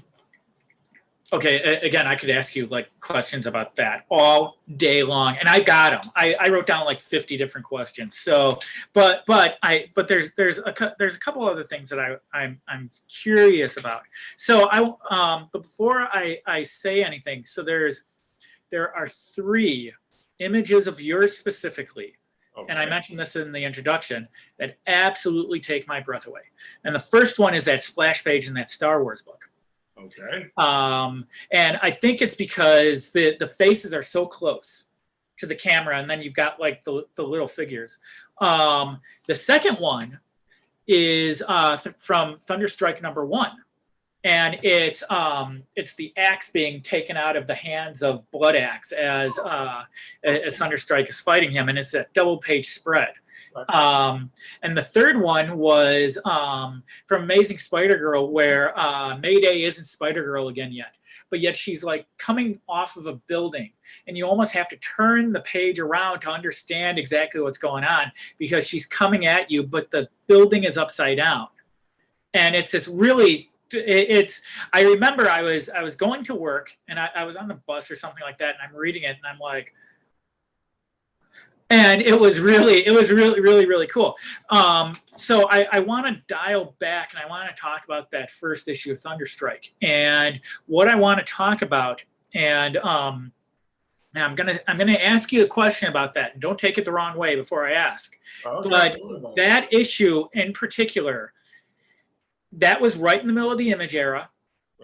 Okay, again, I could ask you like questions about that all day long, and I got them. I wrote down like 50 different questions. So, but there's a couple other things that I'm curious about. So but before I say anything, so there are 3 images of yours specifically, and I mentioned this in the introduction, that absolutely take my breath away. And the first one is that splash page in that Star Wars book. Okay. And I think it's because the faces are so close to the camera, and then you've got like the little figures. The second one is from Thunderstrike #1, and it's the axe being taken out of the hands of Blood Axe as Thunderstrike is fighting him, and it's a double page spread. And the third one was from Amazing Spider-Girl, where Mayday isn't Spider-Girl again yet, but yet she's like coming off of a building, and you almost have to turn the page around to understand exactly what's going on, because she's coming at you, but the building is upside down. And it's this really, I remember I was going to work, and I was on the bus or something like that, and I'm reading it, and I'm like, and it was really, really cool. So I want to dial back, and I want to talk about that first issue of Thunderstrike, and what I want to talk about. And I'm gonna ask you a question about that. Don't take it the wrong way before I ask. Okay. But that issue in particular, that was right in the middle of the Image era.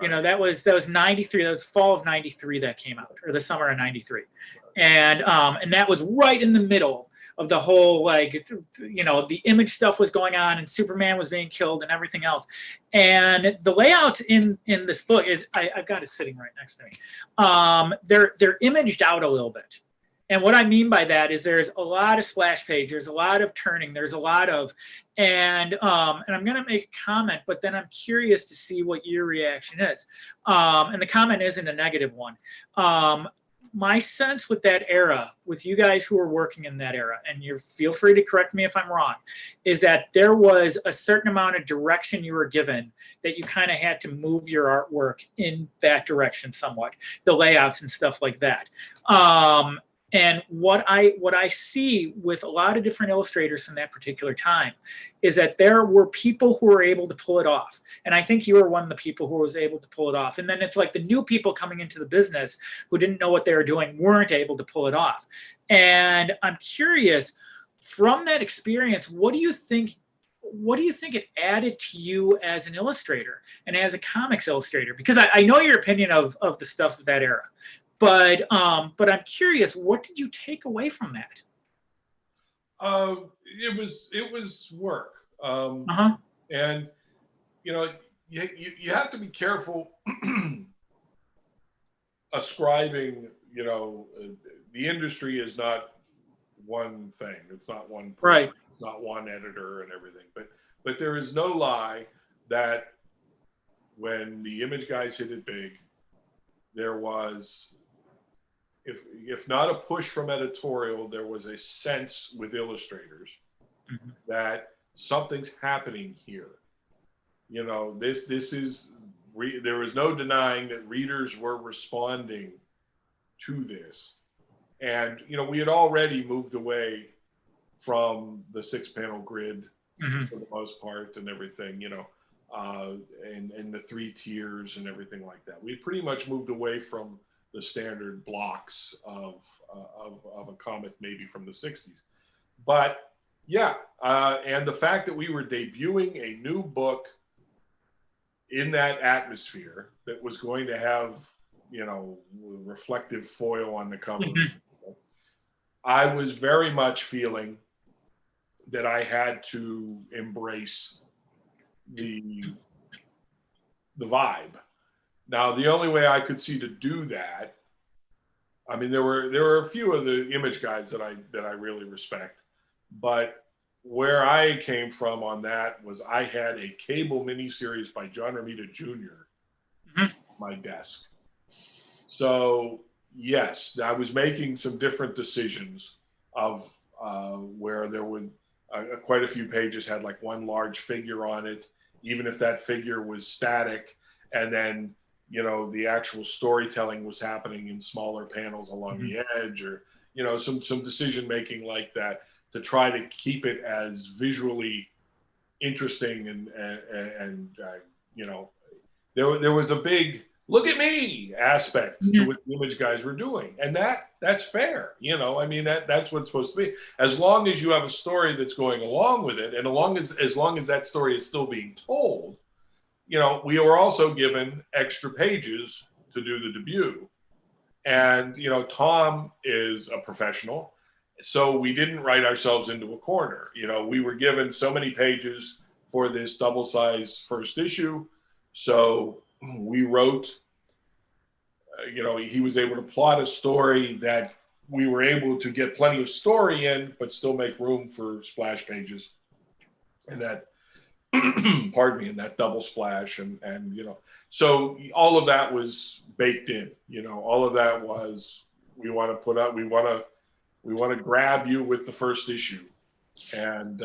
Right. That was 93. That was fall of 93 that came out, or the summer of 93. And that was right in the middle of the whole, the Image stuff was going on, and Superman was being killed and everything else. And the layouts in this book is, I've got it sitting right next to me. They're imaged out a little bit. And what I mean by that is there's a lot of splash page, there's a lot of turning, there's a lot of, and I'm going to make a comment, but then I'm curious to see what your reaction is. And the comment isn't a negative one. My sense with that era, with you guys who are working in that era, and you feel free to correct me if I'm wrong, is that there was a certain amount of direction you were given that you kind of had to move your artwork in that direction somewhat, the layouts and stuff like that. And what I see with a lot of different illustrators in that particular time is that there were people who were able to pull it off. And I think you were one of the people who was able to pull it off. And then it's like the new people coming into the business who didn't know what they were doing weren't able to pull it off. And I'm curious, from that experience, what do you think it added to you as an illustrator and as a comics illustrator? Because I know your opinion of the stuff of that era. But I'm curious, what did you take away from that? It was work, and you have to be careful ascribing. The industry is not one thing. It's not one person. Right. It's not one editor and everything. But there is no lie that when the image guys hit it big, there was, if not a push from editorial, there was a sense with illustrators that something's happening here. This is, there was no denying that readers were responding to this. And, we had already moved away from the 6-panel grid for the most part and everything, and the 3 tiers and everything like that. We pretty much moved away from the standard blocks of a comic, maybe from the 60s. But yeah, and the fact that we were debuting a new book in that atmosphere that was going to have, reflective foil on the cover, I was very much feeling that I had to embrace the vibe. Now, the only way I could see to do that, I mean, there were a few of the image guys that I really respect, but where I came from on that was I had a cable miniseries by John Romita Jr. on my desk. So yes, I was making some different decisions of where there would quite a few pages had like one large figure on it, even if that figure was static, and then the actual storytelling was happening in smaller panels along the edge, or some decision making like that, to try to keep it as visually interesting and there was a big look at me aspect to what the image guys were doing, and that's fair. I mean, that's what it's supposed to be, as long as you have a story that's going along with it, and as long as that story is still being told. We were also given extra pages to do the debut. And, Tom is a professional, so we didn't write ourselves into a corner. We were given so many pages for this double-sized first issue. So we wrote, he was able to plot a story that we were able to get plenty of story in, but still make room for splash pages. And that, pardon me, and that double splash and so all of that was baked in. All of that was, we want to grab you with the first issue, and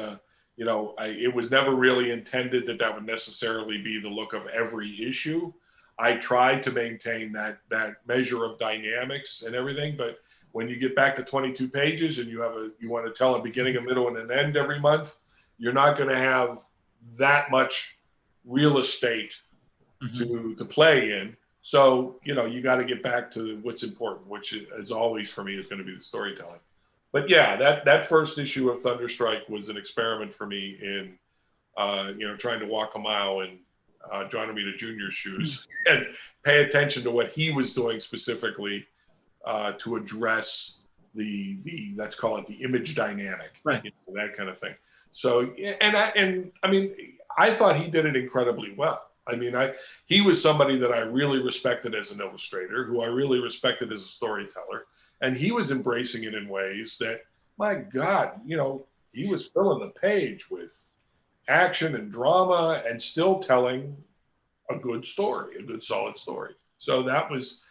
it was never really intended that would necessarily be the look of every issue. I tried to maintain that measure of dynamics and everything, but when you get back to 22 pages and you want to tell a beginning, a middle, and an end every month, you're not going to have that much real estate to play in. So, you got to get back to what's important, which is always for me is going to be the storytelling. But yeah, that first issue of Thunderstrike was an experiment for me in, trying to walk a mile in John Romita Jr.'s shoes and pay attention to what he was doing specifically to address the let's call it the image dynamic, right? That kind of thing. So, and I mean, I thought he did it incredibly well. I mean, he was somebody that I really respected as an illustrator, who I really respected as a storyteller. And he was embracing it in ways that, my God, you know, he was filling the page with action and drama and still telling a good story, a good solid story. So that was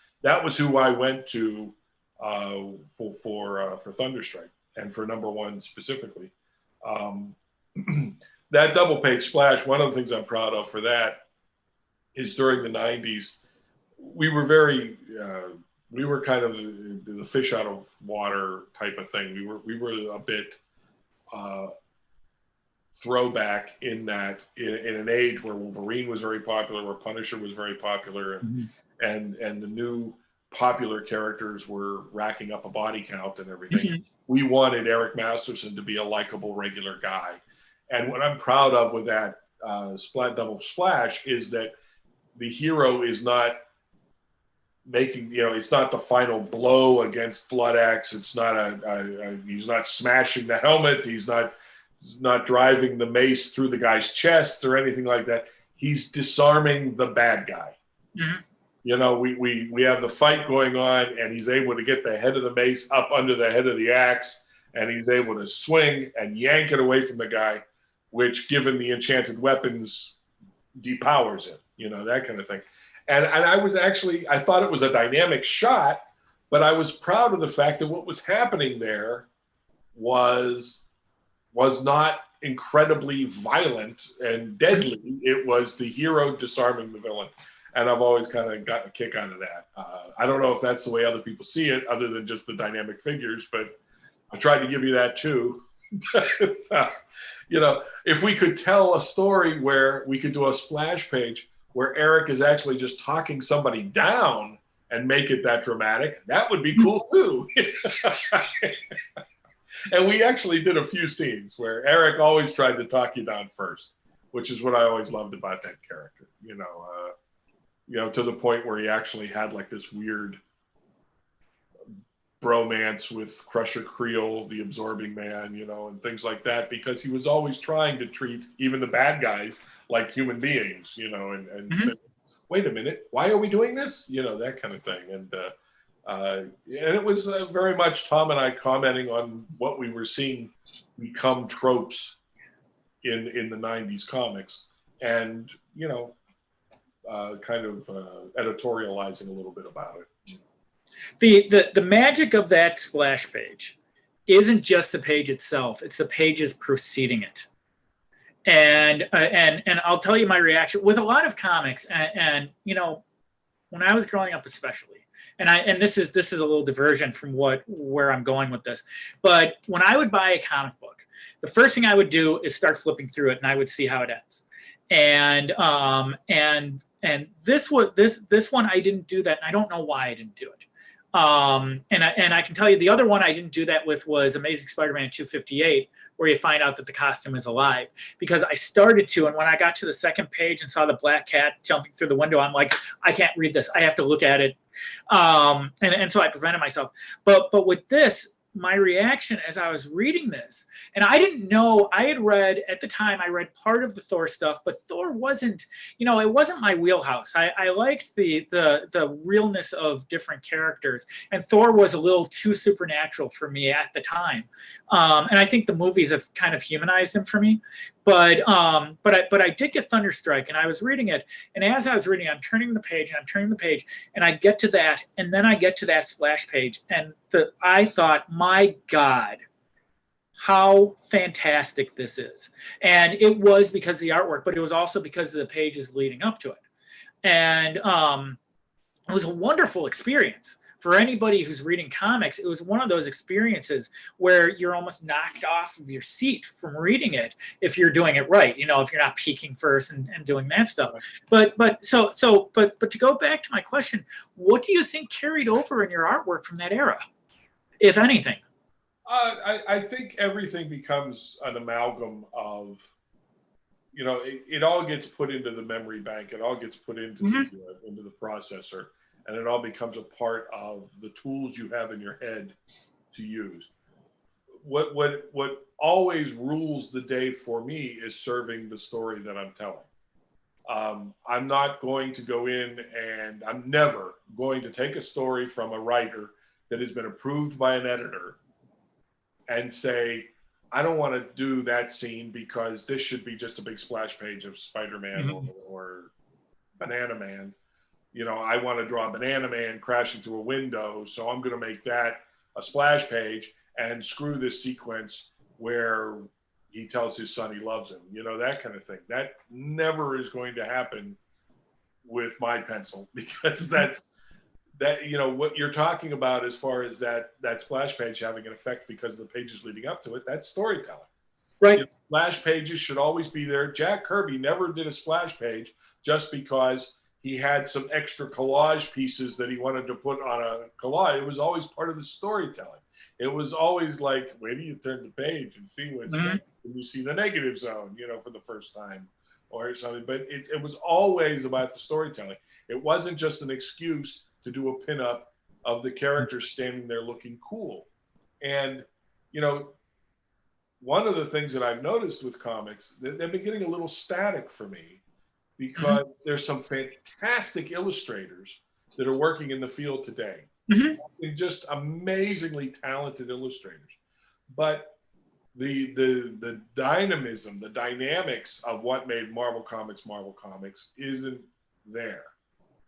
who I went to for Thunderstrike and for #1 specifically. That double page splash, one of the things I'm proud of for that is during the 90s, we were very, we were kind of the fish out of water type of thing. We were a bit throwback in that in an age where Wolverine was very popular, where Punisher was very popular, and the new popular characters were racking up a body count and everything. We wanted Eric Masterson to be a likable, regular guy. And what I'm proud of with that double splash is that the hero is not making, you know, it's not the final blow against Blood Axe. It's not he's not smashing the helmet. He's not driving the mace through the guy's chest or anything like that. He's disarming the bad guy. You know, we have the fight going on, and he's able to get the head of the mace up under the head of the axe, and he's able to swing and yank it away from the guy, which, given the enchanted weapons, depowers him, you know, that kind of thing. And I thought it was a dynamic shot, but I was proud of the fact that what was happening there was not incredibly violent and deadly. It was the hero disarming the villain. And I've always kind of gotten a kick out of that. I don't know if that's the way other people see it, other than just the dynamic figures, but I tried to give you that too. You know, if we could tell a story where we could do a splash page where Eric is actually just talking somebody down and make it that dramatic, that would be cool too. And we actually did a few scenes where Eric always tried to talk you down first, which is what I always loved about that character. You know, to the point where he actually had like this weird bromance with Crusher Creel, the Absorbing Man, you know, and things like that, because he was always trying to treat even the bad guys like human beings, you know, and say, wait a minute, why are we doing this? You know, that kind of thing. And it was very much Tom and I commenting on what we were seeing become tropes in the 90s comics, and, you know, kind of editorializing a little bit about it. The magic of that splash page isn't just the page itself; it's the pages preceding it. And I'll tell you my reaction with a lot of comics, and you know, when I was growing up, especially, and this is a little diversion from where I'm going with this, but when I would buy a comic book, the first thing I would do is start flipping through it, and I would see how it ends. And this one I didn't do that, and I don't know why I didn't do it. And I can tell you the other one I didn't do that with was Amazing Spider-Man 258, where you find out that the costume is alive. Because I started to, and when I got to the second page and saw the black cat jumping through the window, I'm like, I can't read this. I have to look at it. And so I prevented myself. But with this, my reaction as I was reading this, and I didn't know, I had read, at the time, I read part of the Thor stuff, but Thor wasn't, you know, it wasn't my wheelhouse. I liked the realness of different characters, and Thor was a little too supernatural for me at the time. And I think the movies have kind of humanized him for me. But I did get Thunderstrike, and I was reading it, and as I was reading, I'm turning the page, and I get to that, and then I get to that splash page, and I thought, my God, how fantastic this is. And it was because of the artwork, but it was also because of the pages leading up to it. And it was a wonderful experience. For anybody who's reading comics, it was one of those experiences where you're almost knocked off of your seat from reading it if you're doing it right, you know, if you're not peeking first and doing that stuff. But to go back to my question, what do you think carried over in your artwork from that era, if anything? I think everything becomes an amalgam of, you know, it all gets put into the memory bank. It all gets put into the processor. And it all becomes a part of the tools you have in your head to use. What always rules the day for me is serving the story that I'm telling. I'm not going to go in, and I'm never going to take a story from a writer that has been approved by an editor and say, I don't want to do that scene because this should be just a big splash page of Spider-Man or Banana Man. You know, I want to draw Banana Man crashing through a window, so I'm going to make that a splash page and screw this sequence where he tells his son he loves him. You know, that kind of thing. That never is going to happen with my pencil, because that, you know, what you're talking about as far as that splash page having an effect because of the pages leading up to it, that's storytelling. Right. You know, splash pages should always be there. Jack Kirby never did a splash page just because he had some extra collage pieces that he wanted to put on a collage. It was always part of the storytelling. It was always like, wait till you turn the page and see what's next. And you see the negative zone, you know, for the first time or something. But it was always about the storytelling. It wasn't just an excuse to do a pinup of the characters standing there looking cool. And, you know, one of the things that I've noticed with comics, they've been getting a little static for me, because there's some fantastic illustrators that are working in the field today. Just amazingly talented illustrators. But the dynamism, the dynamics of what made Marvel Comics isn't there.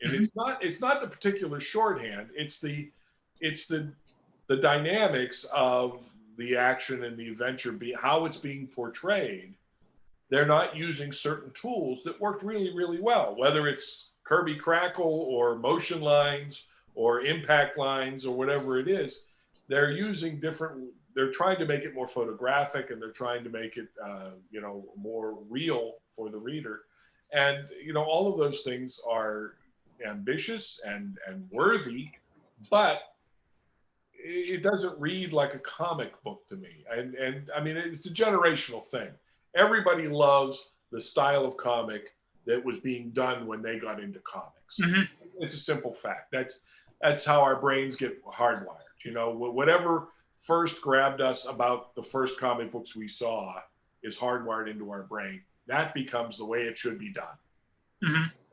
And it's not the particular shorthand, it's the dynamics of the action and the adventure, how it's being portrayed. They're not using certain tools that worked really, really well, whether it's Kirby Crackle or motion lines or impact lines or whatever it is. They're using they're trying to make it more photographic, and they're trying to make it, you know, more real for the reader. And, you know, all of those things are ambitious and worthy, but it doesn't read like a comic book to me. And I mean, it's a generational thing. Everybody loves the style of comic that was being done when they got into comics. It's a simple fact. That's how our brains get hardwired. You know, whatever first grabbed us about the first comic books we saw is hardwired into our brain. That becomes the way it should be done.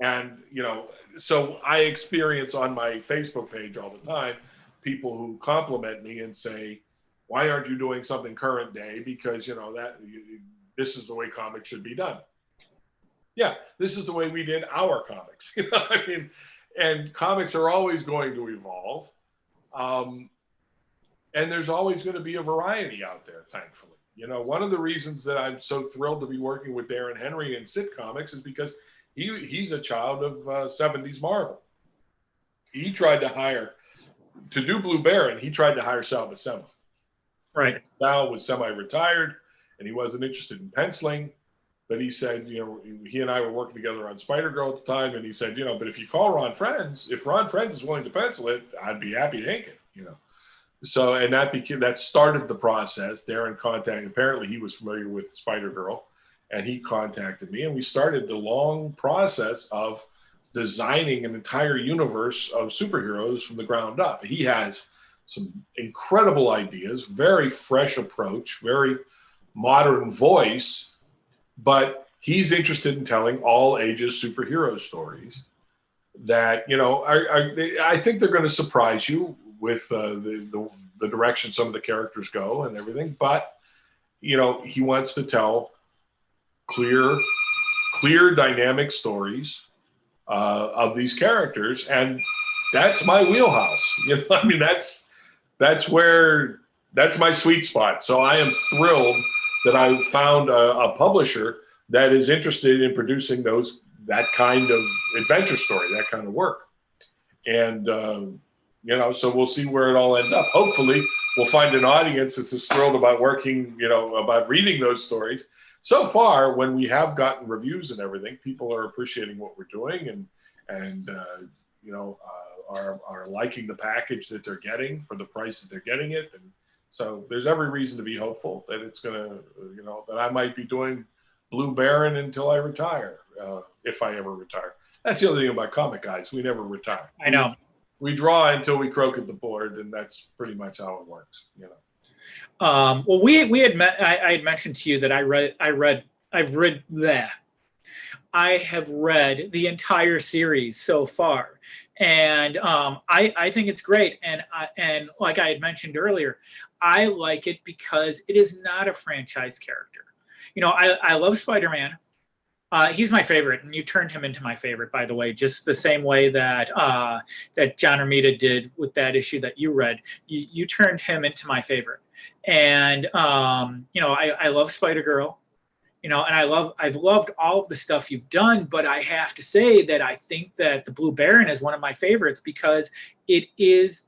And, you know, so I experience on my Facebook page all the time people who compliment me and say, why aren't you doing something current day? Because, you know, this is the way comics should be done. Yeah, this is the way we did our comics. You know, I mean, and comics are always going to evolve. And there's always going to be a variety out there, thankfully. You know, one of the reasons that I'm so thrilled to be working with Darren Henry in SitComics is because he's a child of 70s Marvel. He tried to hire, to do Blue Baron, he tried to hire Sal Buscema. Right. Sal was semi-retired, and he wasn't interested in penciling. But he said, you know, he and I were working together on Spider-Girl at the time, and he said, you know, but if you call Ron Frenz, if Ron Frenz is willing to pencil it, I'd be happy to ink it, you know. So, and that started the process. Darren contacted, apparently he was familiar with Spider-Girl, and he contacted me, and we started the long process of designing an entire universe of superheroes from the ground up. He has some incredible ideas, very fresh approach, very modern voice, but he's interested in telling all ages superhero stories that, you know, I think they're going to surprise you with the direction some of the characters go and everything. But, you know, he wants to tell clear dynamic stories of these characters, and that's my wheelhouse. You know, I mean, that's my sweet spot. So I am thrilled that I found a publisher that is interested in producing that kind of adventure story, that kind of work. And you know, so we'll see where it all ends up. Hopefully we'll find an audience that's as thrilled about working, you know, about reading those stories. So far, when we have gotten reviews and everything, people are appreciating what we're doing and you know, are liking the package that they're getting for the price that they're getting it. And so there's every reason to be hopeful that it's going to, you know, that I might be doing Blue Baron until I retire, if I ever retire. That's the other thing about comic guys. We never retire. I know. We draw until we croak at the board, and that's pretty much how it works, you know. Well, we had I had mentioned to you that I have read the entire series so far, And I think it's great. And like I had mentioned earlier, I like it because it is not a franchise character. I love Spider-Man. He's my favorite, and you turned him into my favorite, by the way, just the same way that that John Romita did with that issue that you read. You turned him into my favorite, and I love Spider-Girl, and I've loved all of the stuff you've done, but I have to say that I think that the Blue Baron is one of my favorites because it's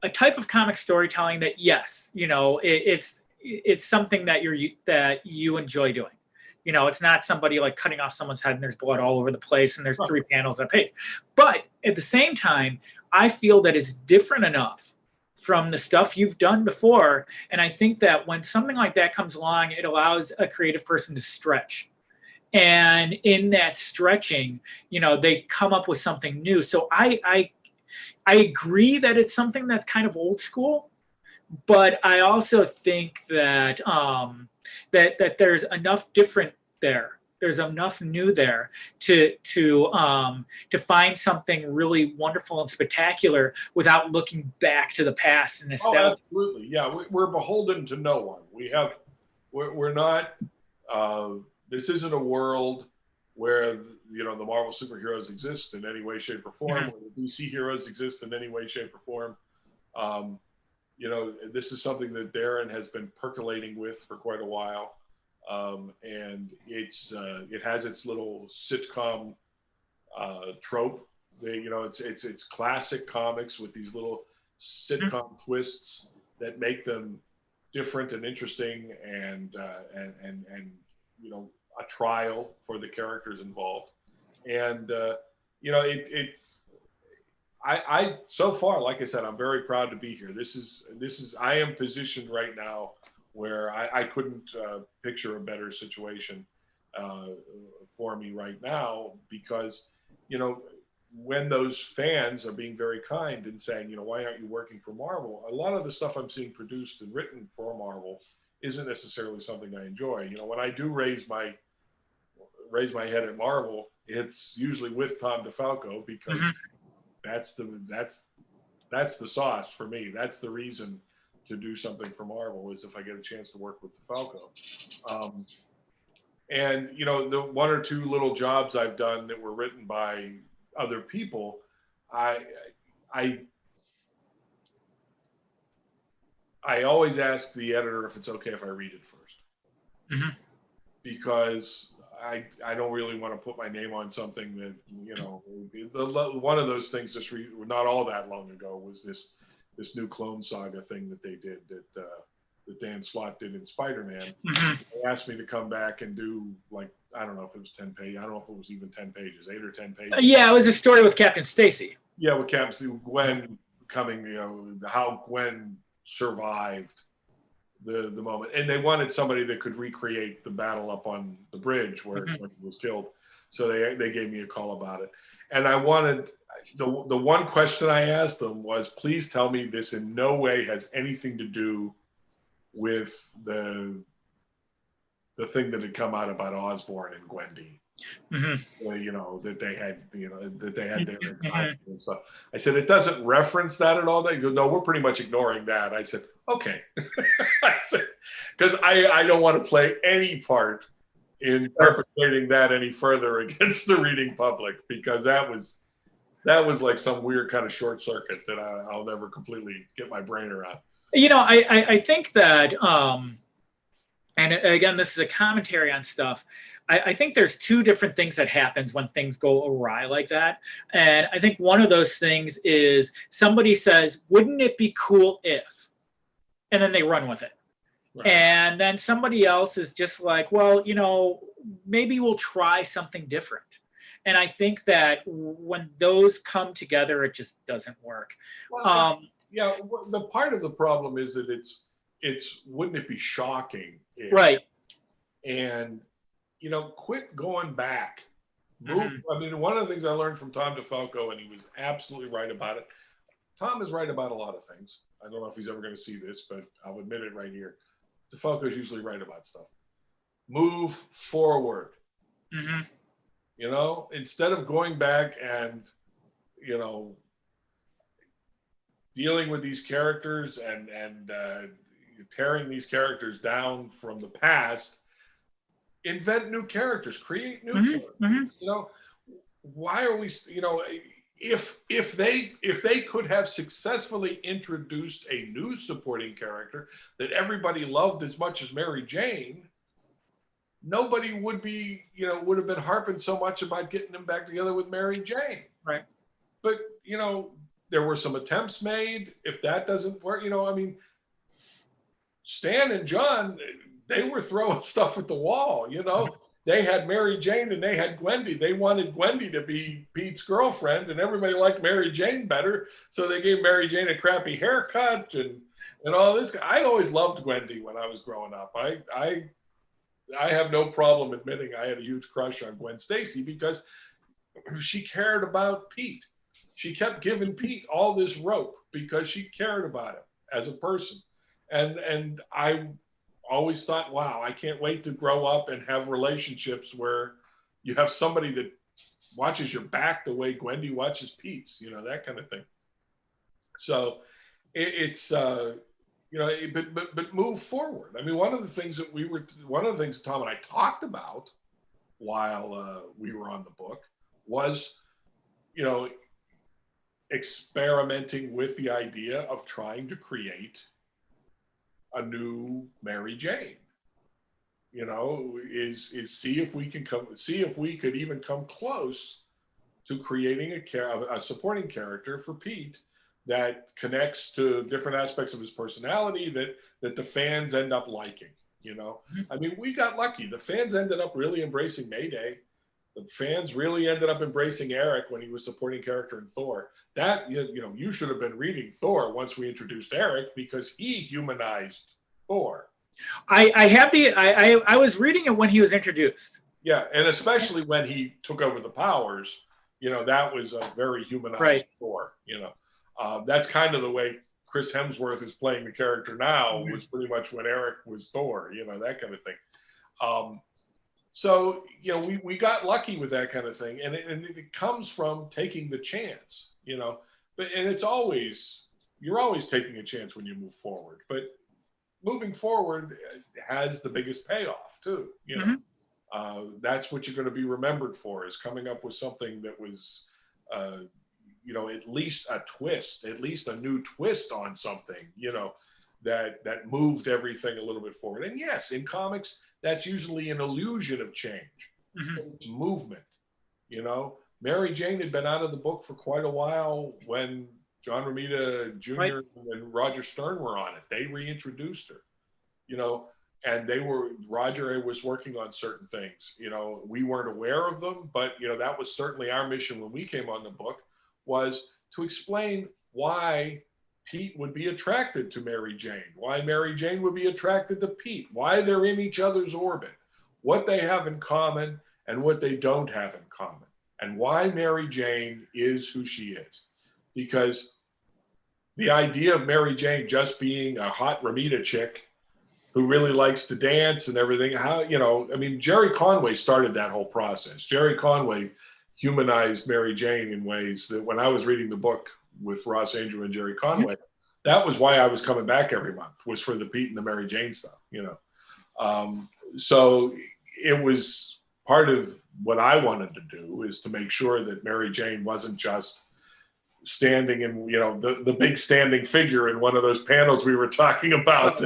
a type of comic storytelling that, yes, it's something that you enjoy doing. It's not somebody like cutting off someone's head and there's blood all over the place and there's 3 panels a page. But at the same time, I feel that it's different enough from the stuff you've done before. And I think that when something like that comes along, it allows a creative person to stretch. And in that stretching, they come up with something new. So I agree that it's something that's kind of old school, but I also think that that there's enough different there. There's enough new there to find something really wonderful and spectacular without looking back to the past and nostalgia. Oh, absolutely, yeah. We're beholden to no one. We're not. This isn't a world where the Marvel superheroes exist in any way, shape, or form, or the DC heroes exist in any way, shape, or form. This is something that Darren has been percolating with for quite a while, and it has its little sitcom trope. It's classic comics with these little sitcom twists that make them different and interesting, and a trial for the characters involved, and I so far, like I said, I'm very proud to be here. I am positioned right now where I couldn't picture a better situation for me right now, because when those fans are being very kind and saying, why aren't you working for Marvel? A lot of the stuff I'm seeing produced and written for Marvel isn't necessarily something I enjoy. When I do raise my head at Marvel, it's usually with Tom DeFalco, because that's the sauce for me. That's the reason to do something for Marvel, is if I get a chance to work with DeFalco. And the 1 or 2 little jobs I've done that were written by other people, I always ask the editor if it's okay if I read it first, because I don't really want to put my name on something that, one of those things not all that long ago was this new Clone Saga thing that they did, that Dan Slott did in Spider-Man. They asked me to come back and do, like, I don't know if it was 10 pages. I don't know if it was even 10 pages, 8 or 10 pages. Yeah, it was a story with Captain Stacy. Yeah, with Captain Gwen coming, how Gwen survived the moment, and they wanted somebody that could recreate the battle up on the bridge where he was killed. So they gave me a call about it, and I wanted the one question I asked them was, please tell me this in no way has anything to do with the thing that had come out about Osborn and Gwendy. That they had their and stuff. I said, it doesn't reference that at all. They go, no, we're pretty much ignoring that. I said, okay. I said, because I don't want to play any part in perpetrating that any further against the reading public, because that was like some weird kind of short circuit that I'll never completely get my brain around. I think that, and again, this is a commentary on stuff. I think there's 2 different things that happens when things go awry like that. And I think one of those things is somebody says, wouldn't it be cool if? And then they run with it. Right. And then somebody else is just like, well, maybe we'll try something different. And I think that when those come together, it just doesn't work. Well, yeah, the part of the problem is that it's wouldn't it be shocking if, right? And quit going back. Move. I mean, one of the things I learned from Tom DeFalco, and he was absolutely right about it. Tom is right about a lot of things. I don't know if he's ever going to see this, but I'll admit it right here. DeFalco is usually right about stuff. Move forward. Instead of going back and you know, dealing with these characters and tearing these characters down from the past, invent new characters, create new characters. You know, why are we, you know, if they could have successfully introduced a new supporting character that everybody loved as much as Mary Jane, nobody would be, you know, would have been harping so much about getting them back together with Mary Jane. Right. But, you know, there were some attempts made. If that doesn't work, you know, I mean, Stan and John, they were throwing stuff at the wall, you know. They had Mary Jane and they had Gwendy. They wanted Gwendy to be Pete's girlfriend, and everybody liked Mary Jane better. So they gave Mary Jane a crappy haircut and all this. I always loved Gwendy when I was growing up. I have no problem admitting I had a huge crush on Gwen Stacy because she cared about Pete. She kept giving Pete all this rope because she cared about him as a person. And I always thought, wow, I can't wait to grow up and have relationships where you have somebody that watches your back the way Gwendy watches Pete's, you know, that kind of thing. So it's, you know, but move forward. I mean, one of the things Tom and I talked about while we were on the book was, you know, experimenting with the idea of trying to create a new Mary Jane. You know, is see if we could even come close to creating a supporting character for Pete that connects to different aspects of his personality that the fans end up liking. You know, I mean, we got lucky. The fans ended up really embracing Mayday. The fans really ended up embracing Eric when he was supporting character in Thor. That, you know, you should have been reading Thor once we introduced Eric because he humanized Thor. I was reading it when he was introduced. Yeah, and especially when he took over the powers, you know, that was a very humanized Thor. You know, that's kind of the way Chris Hemsworth is playing the character now. Was pretty much when Eric was Thor. You know, that kind of thing. So, you know, we got lucky with that kind of thing. And it comes from taking the chance, you know. And you're always taking a chance when you move forward. But moving forward has the biggest payoff, too, you know. That's what you're going to be remembered for, is coming up with something that was, you know, at least a twist, at least a new twist on something, you know, that moved everything a little bit forward. And yes, in comics, that's usually an illusion of change. It's movement, you know. Mary Jane had been out of the book for quite a while when John Romita Jr. and Roger Stern were on it. They reintroduced her, you know, and Roger was working on certain things. You know, we weren't aware of them, but, you know, that was certainly our mission when we came on the book, was to explain why Pete would be attracted to Mary Jane, why Mary Jane would be attracted to Pete, why they're in each other's orbit, what they have in common and what they don't have in common, and why Mary Jane is who she is. Because the idea of Mary Jane just being a hot Romita chick who really likes to dance and everything, how, you know, I mean, Jerry Conway started that whole process. Jerry Conway humanized Mary Jane in ways that when I was reading the book with Ross Angel and Jerry Conway, that was why I was coming back every month, was for the Pete and the Mary Jane stuff, you know. So it was part of what I wanted to do, is to make sure that Mary Jane wasn't just standing in, you know, the big standing figure in one of those panels we were talking about.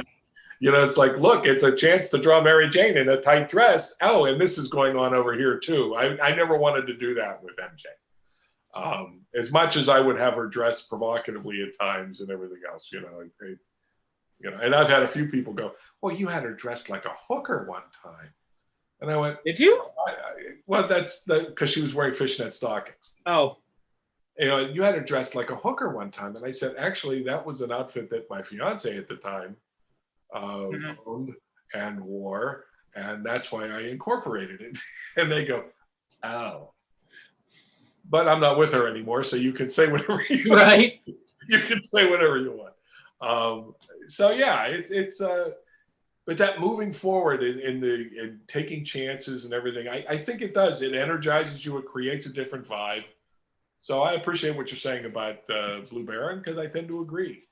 You know, it's like, look, it's a chance to draw Mary Jane in a tight dress. Oh, and this is going on over here too. I never wanted to do that with MJ. As much as I would have her dressed provocatively at times and everything else, you know, you know, and I've had a few people go, well, you had her dressed like a hooker one time. And I went, did you? Well, that's because she was wearing fishnet stockings. Oh. You know, you had her dressed like a hooker one time. And I said, actually, that was an outfit that my fiance at the time owned and wore. And that's why I incorporated it. And they go, oh. But I'm not with her anymore, so you can say whatever you want. Right. You can say whatever you want. So yeah, it's but that moving forward in taking chances and everything, I think it does. It energizes you. It creates a different vibe. So I appreciate what you're saying about Blue Baron, because I tend to agree.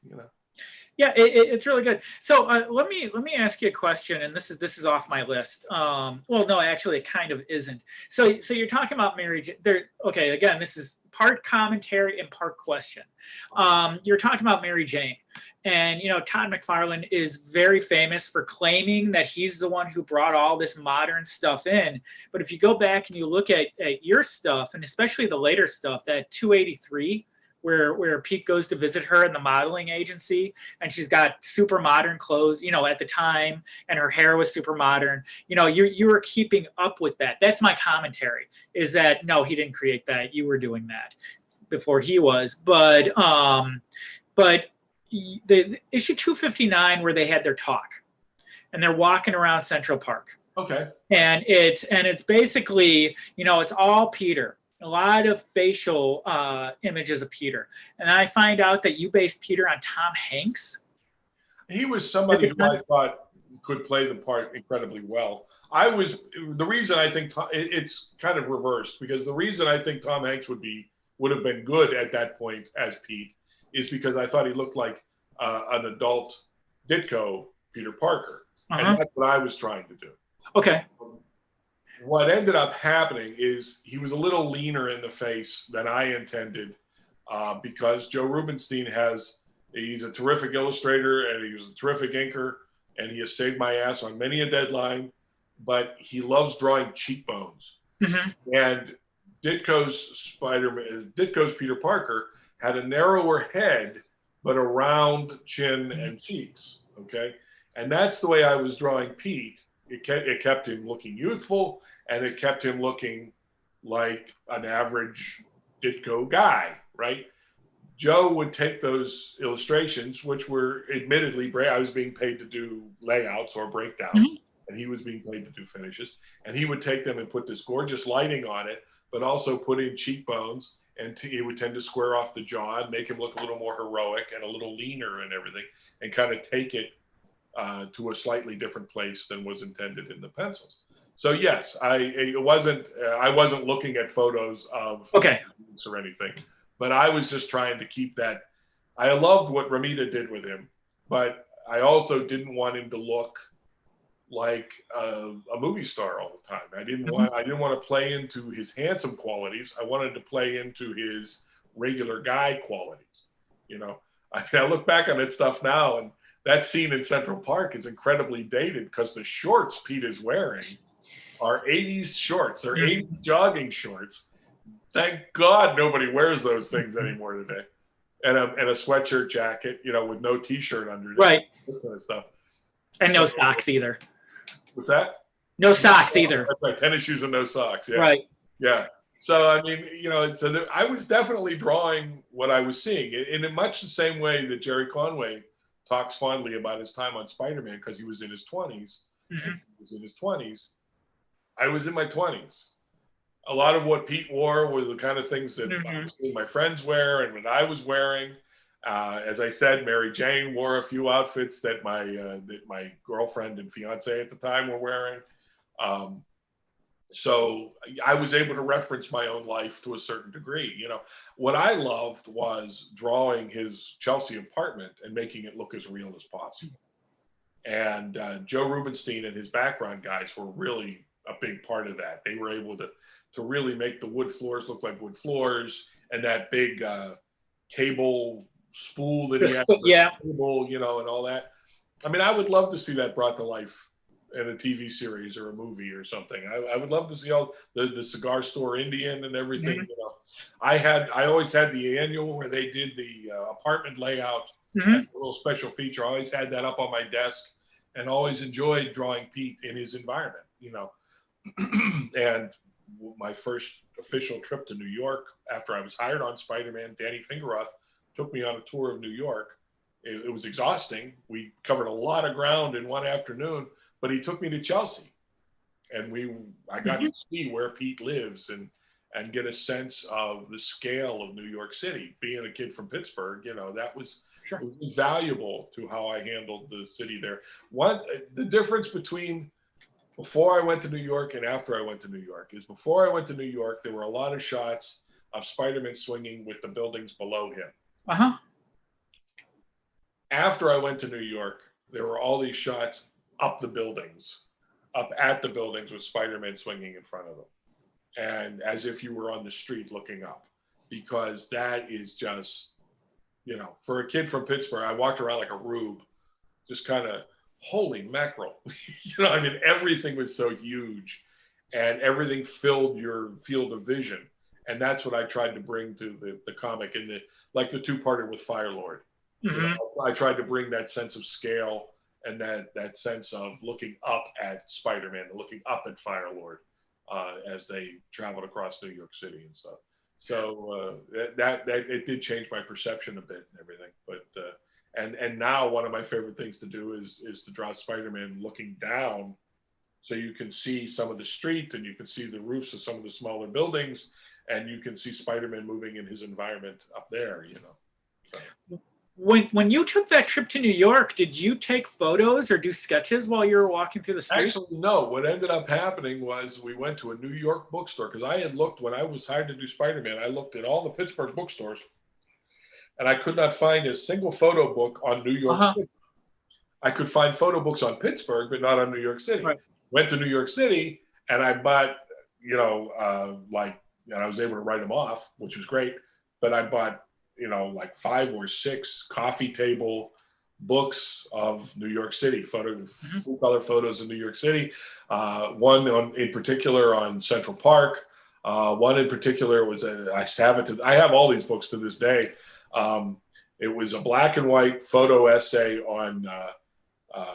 Yeah, it's really good. So let me ask you a question, and this is off my list. Well, no, actually, it kind of isn't. So you're talking about Mary Jane. There, okay. Again, this is part commentary and part question. You're talking about Mary Jane, and Todd McFarlane is very famous for claiming that he's the one who brought all this modern stuff in. But if you go back and you look at your stuff, and especially the later stuff, that 283. Where Pete goes to visit her in the modeling agency, and she's got super modern clothes, at the time, and her hair was super modern. You were keeping up with that. That's my commentary. Is that no, he didn't create that. You were doing that before he was. But the issue 259 where they had their talk, and they're walking around Central Park. Okay. And it's basically it's all Peter. A lot of facial images of Peter. And I find out that you based Peter on Tom Hanks. He was somebody who I thought could play the part incredibly well. The reason I think it's kind of reversed, because the reason I think Tom Hanks would have been good at that point as Pete is because I thought he looked like an adult Ditko Peter Parker. And that's what I was trying to do. Okay. What ended up happening is he was a little leaner in the face than I intended, because Joe Rubinstein he's a terrific illustrator, and he was a terrific inker, and he has saved my ass on many a deadline, but he loves drawing cheekbones. And Ditko's Peter Parker had a narrower head, but a round chin and cheeks, okay? And that's the way I was drawing Pete. It kept him looking youthful, and it kept him looking like an average Ditko guy, right? Joe would take those illustrations, which were admittedly, I was being paid to do layouts or breakdowns, and he was being paid to do finishes. And he would take them and put this gorgeous lighting on it, but also put in cheekbones, and he would tend to square off the jaw and make him look a little more heroic and a little leaner and everything, and kind of take it to a slightly different place than was intended in the pencils. So yes, I wasn't looking at photos of or anything, but I was just trying to keep that. I loved what Ramita did with him, but I also didn't want him to look like a movie star all the time. I didn't want to play into his handsome qualities. I wanted to play into his regular guy qualities. I look back on that stuff now, and that scene in Central Park is incredibly dated because the shorts Pete is wearing are 80s shorts. They're 80s jogging shorts. Thank God nobody wears those things anymore today. And a sweatshirt jacket, with no t-shirt underneath. Right. This kind of stuff. And no socks either. What's that? No socks either. That's right. Tennis shoes and no socks. Yeah. Right. Yeah. So, I mean, so I was definitely drawing what I was seeing in much the same way that Jerry Conway talks fondly about his time on Spider-Man, because he was in his 20s. He was in his 20s. I was in my 20s. A lot of what Pete wore was the kind of things that I was seeing my friends wear and what I was wearing. As I said, Mary Jane wore a few outfits that my girlfriend and fiance at the time were wearing. So I was able to reference my own life to a certain degree. What I loved was drawing his Chelsea apartment and making it look as real as possible. And Joe Rubinstein and his background guys were really a big part of that. They were able to really make the wood floors look like wood floors, and that big cable spool that he had for the table, and all that. I mean, I would love to see that brought to life in a TV series or a movie or something. I would love to see all the cigar store Indian and everything. I always had the annual where they did the apartment layout, a little special feature. I always had that up on my desk, and always enjoyed drawing Pete in his environment. And my first official trip to New York after I was hired on Spider-Man, Danny Fingeroth took me on a tour of New York. It was exhausting. We covered a lot of ground in one afternoon, but he took me to Chelsea, and I got to see where Pete lives and get a sense of the scale of New York City. Being a kid from Pittsburgh, that was, it was invaluable to how I handled the city there. The difference between before I went to New York and after I went to New York is before I went to New York, there were a lot of shots of Spider-Man swinging with the buildings below him. Uh-huh. After I went to New York, there were all these shots up the buildings, up at the buildings with Spider-Man swinging in front of them. And as if you were on the street looking up, because that is just, you know, for a kid from Pittsburgh, I walked around like a rube, just kind of, holy mackerel. You know, I mean, everything was so huge and everything filled your field of vision. And that's what I tried to bring to the comic, and like the two-parter with Firelord. Mm-hmm. You know, I tried to bring that sense of scale and that sense of looking up at Spider-Man, looking up at Firelord as they traveled across New York City and stuff. So that it did change my perception a bit and everything. But and now one of my favorite things to do is to draw Spider-Man looking down, so you can see some of the street and you can see the roofs of some of the smaller buildings, and you can see Spider-Man moving in his environment up there. You know. So. When you took that trip to New York, did you take photos or do sketches while you were walking through the street? Actually, no. What ended up happening was we went to a New York bookstore, because I had looked, when I was hired to do Spider-Man, I looked at all the Pittsburgh bookstores, and I could not find a single photo book on New York City. I could find photo books on Pittsburgh, but not on New York City. Right. Went to New York City, and I bought, you know, I was able to write them off, which was great, but I bought, you know, like 5 or 6 coffee table books of New York City, full color photos of New York City. One in particular on Central Park. One in particular was I have all these books to this day. It was a black and white photo essay on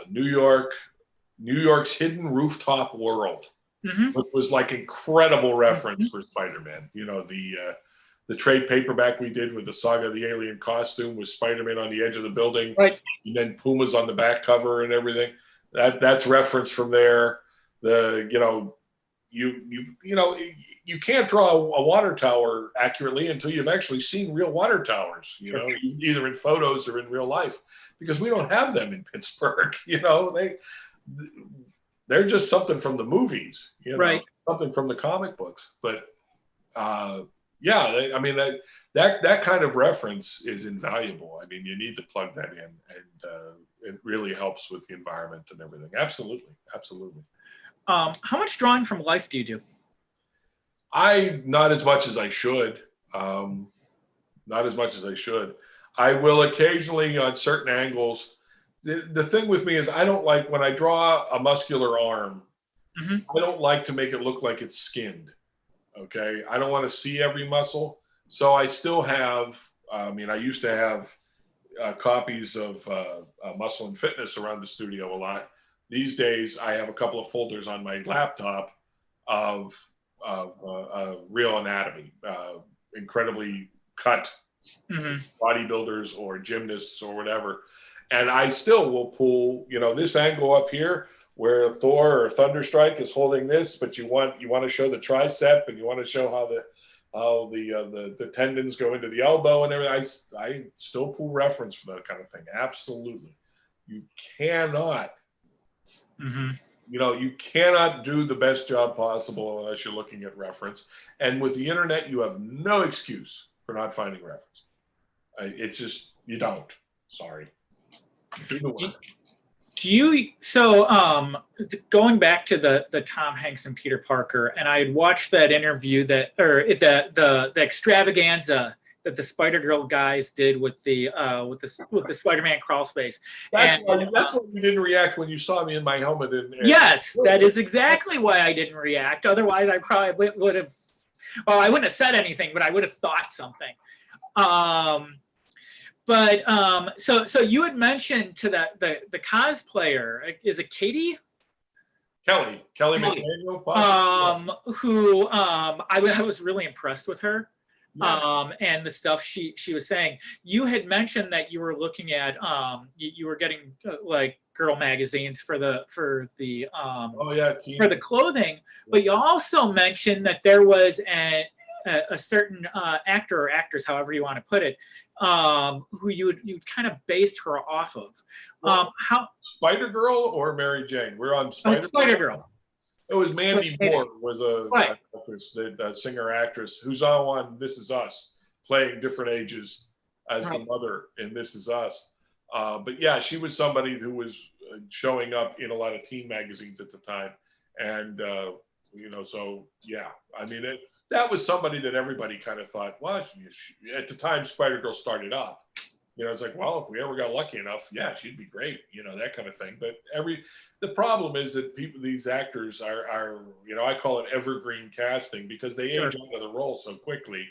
New York's hidden rooftop world, which was like incredible reference for Spider-Man. You know, the trade paperback we did with the Saga of the Alien costume with Spider-Man on the edge of the building, right, and then Puma's on the back cover and everything. That's reference from there. You can't draw a water tower accurately until you've actually seen real water towers, you know, either in photos or in real life, because we don't have them in Pittsburgh. You know, they're just something from the movies, you know, right, something from the comic books. But yeah, I mean, that kind of reference is invaluable. I mean, you need to plug that in, and it really helps with the environment and everything. Absolutely. Absolutely. How much drawing from life do you do? Not as much as I should. Not as much as I should. I will occasionally on certain angles. The thing with me is I don't like, when I draw a muscular arm, I don't like to make it look like it's skinned. Okay. I don't want to see every muscle. So I still have, I used to have copies of Muscle and Fitness around the studio a lot. These days I have a couple of folders on my laptop of real anatomy, incredibly cut bodybuilders or gymnasts or whatever. And I still will pull, you know, this angle up here where Thor or Thunderstrike is holding this, but you want to show the tricep, and you want to show how the tendons go into the elbow and everything. I still pull reference for that kind of thing. Absolutely. You cannot, you know, you cannot do the best job possible unless you're looking at reference. And with the internet, you have no excuse for not finding reference. It's just, you don't. Sorry. Do the work. Going back to the Tom Hanks and Peter Parker, and I had watched that interview the extravaganza that the Spider-Girl guys did with the Spider-Man crawl space. That's why you didn't react when you saw me in my helmet. Yes, that is exactly why I didn't react. Otherwise, I probably would have. Well, I wouldn't have said anything, but I would have thought something. So you had mentioned to the cosplayer, is it Katie? Kelly McDaniel, who I was really impressed with her, and the stuff she was saying. You had mentioned that you were looking at you were getting like girl magazines for the clothing, but you also mentioned that there was a certain actor or actress, however you want to put it, who you kind of based her off of. How Spider-Girl or Mary Jane? We're on Spider-Girl. It was Mandy Moore was Right. a singer actress who's on This Is Us, playing different ages as the Right. mother in This Is Us. But yeah, she was somebody who was showing up in a lot of teen magazines at the time, and so yeah, I mean that was somebody that everybody kind of thought, well, at the time Spider-Girl started up. It's like, well, if we ever got lucky enough, yeah, she'd be great, that kind of thing. But the problem is that these actors are, I call it evergreen casting, because they age into the role so quickly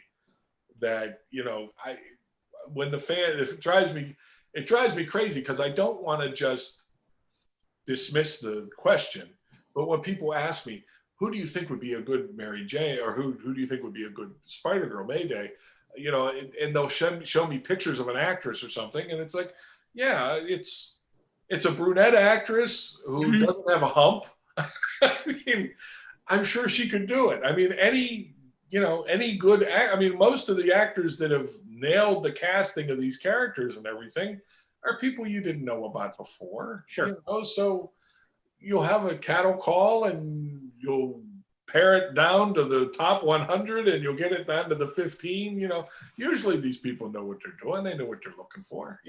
that, if it drives me crazy, because I don't want to just dismiss the question. But when people ask me, who do you think would be a good Mary Jane, or who do you think would be a good Spider-Girl Mayday? And they'll show me pictures of an actress or something, and it's like, yeah, it's a brunette actress who doesn't have a hump. I mean, I'm sure she could do it. I mean, any good most of the actors that have nailed the casting of these characters and everything are people you didn't know about before. Sure. So you'll have a cattle call, and you'll pare it down to the top 100, and you'll get it down to the 15. Usually these people know what they're doing. They know what they're looking for.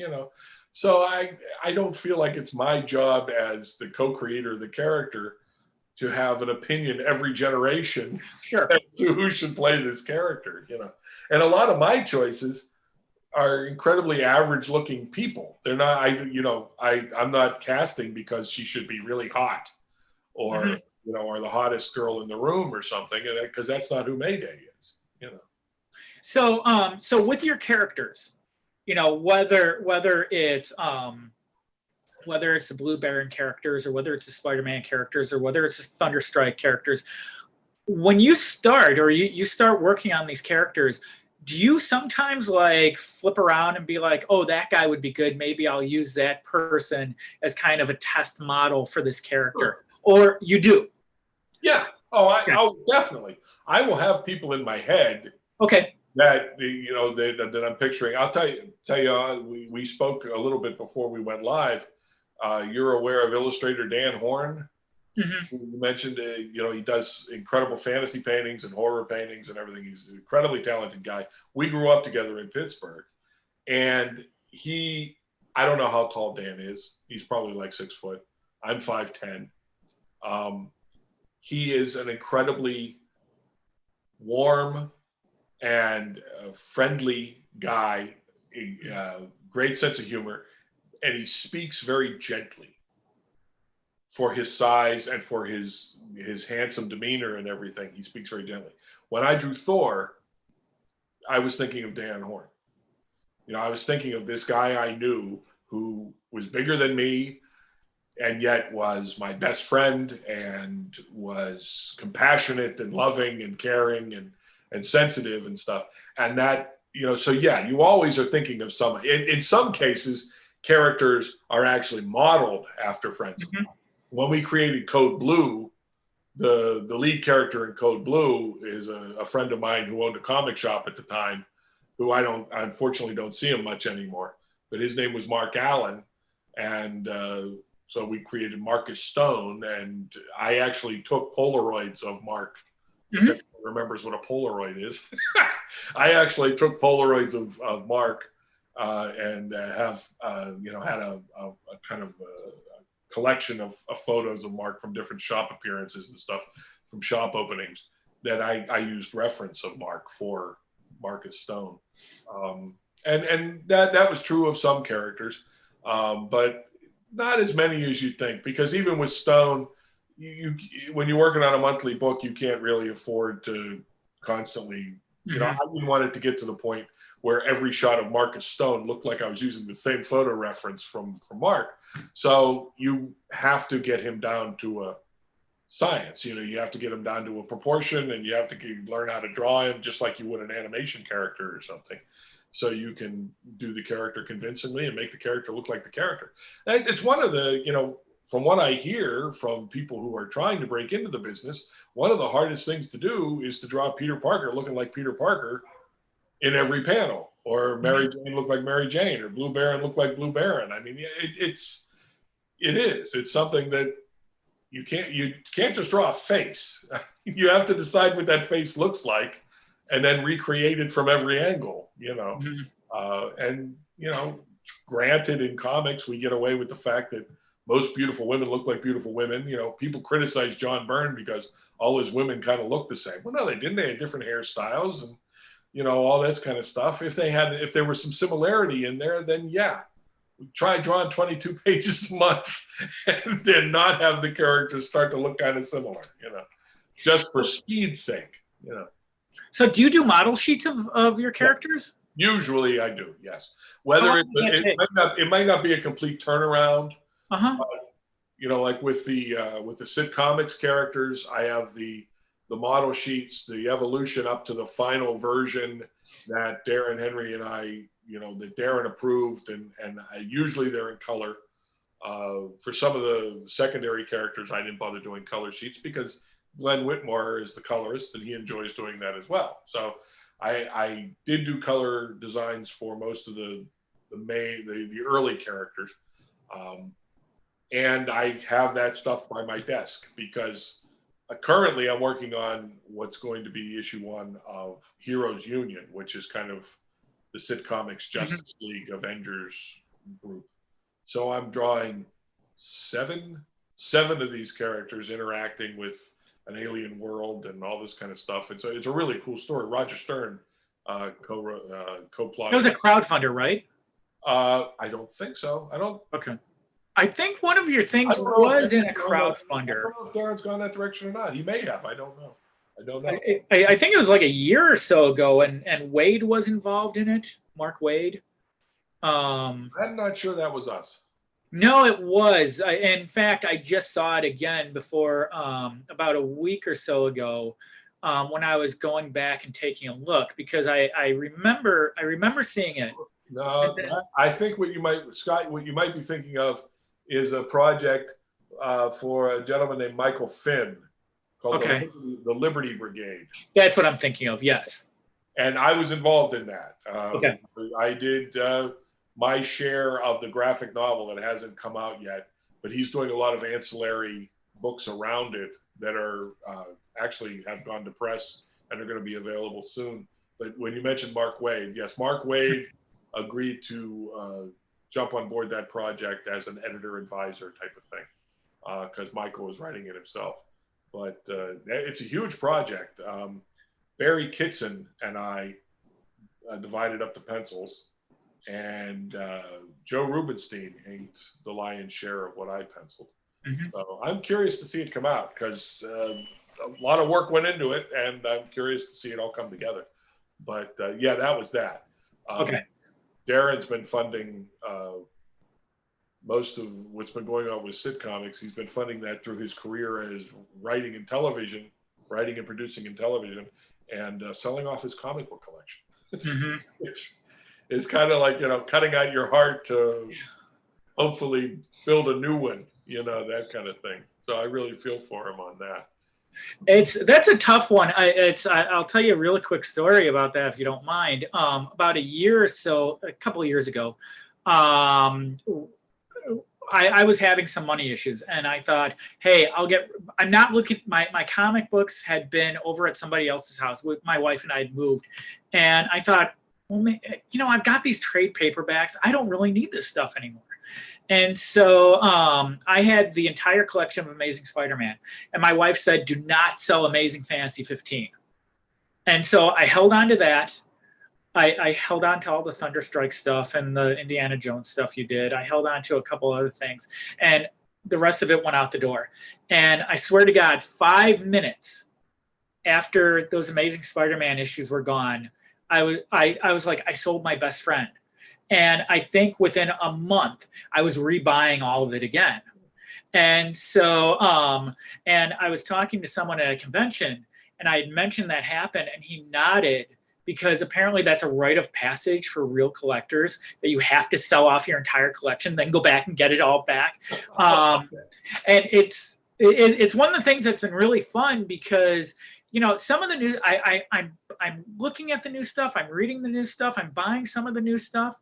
So I don't feel like it's my job as the co-creator of the character to have an opinion every generation as to who should play this character. And a lot of my choices are incredibly average looking people. They're not, I'm not casting because she should be really hot, or or the hottest girl in the room or something, because that's not who Mayday is. So with your characters, whether it's the Blue Baron characters, or whether it's the Spider-Man characters, or whether it's the Thunderstrike characters, when you start, or you start working on these characters, do you sometimes like flip around and be like, oh, that guy would be good, maybe I'll use that person as kind of a test model for this character? Or you do? Yeah. Oh, definitely. I will have people in my head. Okay. That that I'm picturing. I'll tell you. We spoke a little bit before we went live. You're aware of illustrator Dan Horn? You mentioned, he does incredible fantasy paintings and horror paintings and everything. He's an incredibly talented guy. We grew up together in Pittsburgh, and I don't know how tall Dan is. He's probably like 6 foot. I'm 5'10". He is an incredibly warm and friendly guy, a great sense of humor, and he speaks very gently for his size and for his handsome demeanor and everything. He speaks very gently. When I drew Thor, I was thinking of Dan Horn. I was thinking of this guy I knew who was bigger than me, and yet was my best friend, and was compassionate and loving and caring and sensitive and stuff. And that, so yeah, you always are thinking of someone. In some cases, characters are actually modeled after friends. When we created Code Blue, the lead character in Code Blue is a friend of mine who owned a comic shop at the time, who I unfortunately don't see him much anymore, but his name was Mark Allen. And so we created Marcus Stone, and I actually took Polaroids of Mark. If anyone remembers what a Polaroid is. I actually took Polaroids of Mark and had a kind of a collection of photos of Mark from different shop appearances and stuff, from shop openings, that I used reference of Mark for Marcus Stone. And that was true of some characters, but not as many as you'd think, because even with Stone, when you're working on a monthly book, you can't really afford to constantly, I didn't want it to get to the point where every shot of Marcus Stone looked like I was using the same photo reference from Mark. So you have to get him down to a science. You have to get him down to a proportion, and you have to learn how to draw him just like you would an animation character or something, so you can do the character convincingly and make the character look like the character. It's one of the, from what I hear from people who are trying to break into the business, one of the hardest things to do is to draw Peter Parker looking like Peter Parker in every panel, or Mary Jane look like Mary Jane, or Blue Baron look like Blue Baron. I mean, it's something that you can't just draw a face. You have to decide what that face looks like, and then recreate it from every angle. And granted, in comics, we get away with the fact that most beautiful women look like beautiful women. People criticize John Byrne because all his women kind of look the same. Well, no, they didn't. They had different hairstyles and all that kind of stuff. If there was some similarity in there, then yeah, we try drawing 22 pages a month and then not have the characters start to look kind of similar, just for speed's sake, So do you do model sheets of your characters? Usually I do, yes. Whether it might not be a complete turnaround. Like with the SitComics characters, I have the model sheets, the evolution up to the final version that Darren Henry and I, that Darren approved, and usually they're in color. For some of the secondary characters, I didn't bother doing color sheets because Glenn Whitmore is the colorist and he enjoys doing that as well. So I did do color designs for most of the early characters. And I have that stuff by my desk because currently I'm working on what's going to be issue 1 of Heroes Union, which is kind of the SitComics Justice League Avengers group. So I'm drawing seven of these characters interacting with an alien world and all this kind of stuff. It's a really cool story. Roger Stern co-plotted. It was a crowdfunder, right? I don't think so. Okay. I think one of your things was in a crowdfunder. I don't know if Darren's gone that direction or not. He may have. I don't know. I think it was like a year or so ago, and Wade was involved in it. Mark Wade. I'm not sure that was us. No, it was. In fact, I just saw it again before about a week or so ago when I was going back and taking a look because I remember seeing it. No, I think what you might be thinking of is a project for a gentleman named Michael Finn called the Liberty Brigade. That's what I'm thinking of, yes. And I was involved in that. Okay. I did my share of the graphic novel that hasn't come out yet, but he's doing a lot of ancillary books around it that are actually have gone to press and are going to be available soon. But when you mentioned Mark Wade, yes, Mark Wade agreed to jump on board that project as an editor advisor type of thing because Michael was writing it himself. But it's a huge project. Barry Kitson and I divided up the pencils, and Joe Rubenstein inked the lion's share of what I penciled. So I'm curious to see it come out because a lot of work went into it, and I'm curious to see it all come together. But yeah, that was that. Darren's been funding most of what's been going on with SitComics. He's been funding that through his career as writing and producing in television, and selling off his comic book collection. It's kind of like, cutting out your heart to hopefully build a new one, that kind of thing. So I really feel for him on that. That's a tough one. I'll tell you a really quick story about that if you don't mind. About a couple of years ago, I was having some money issues, and I thought, hey, I'm not looking. My comic books had been over at somebody else's house. My wife and I had moved, and I thought, well, I've got these trade paperbacks. I don't really need this stuff anymore. And so I had the entire collection of Amazing Spider-Man, and my wife said, do not sell Amazing Fantasy 15. And so I held on to that. I held on to all the Thunderstrike stuff and the Indiana Jones stuff you did. I held on to a couple other things, and the rest of it went out the door. And I swear to God, 5 minutes after those Amazing Spider-Man issues were gone, I was like, I sold my best friend. And I think within a month, I was rebuying all of it again. And so, and I was talking to someone at a convention, and I had mentioned that happened, and he nodded, because apparently that's a rite of passage for real collectors, that you have to sell off your entire collection, then go back and get it all back. And it's one of the things that's been really fun because, some of the new, I'm looking at the new stuff, I'm reading the new stuff, I'm buying some of the new stuff,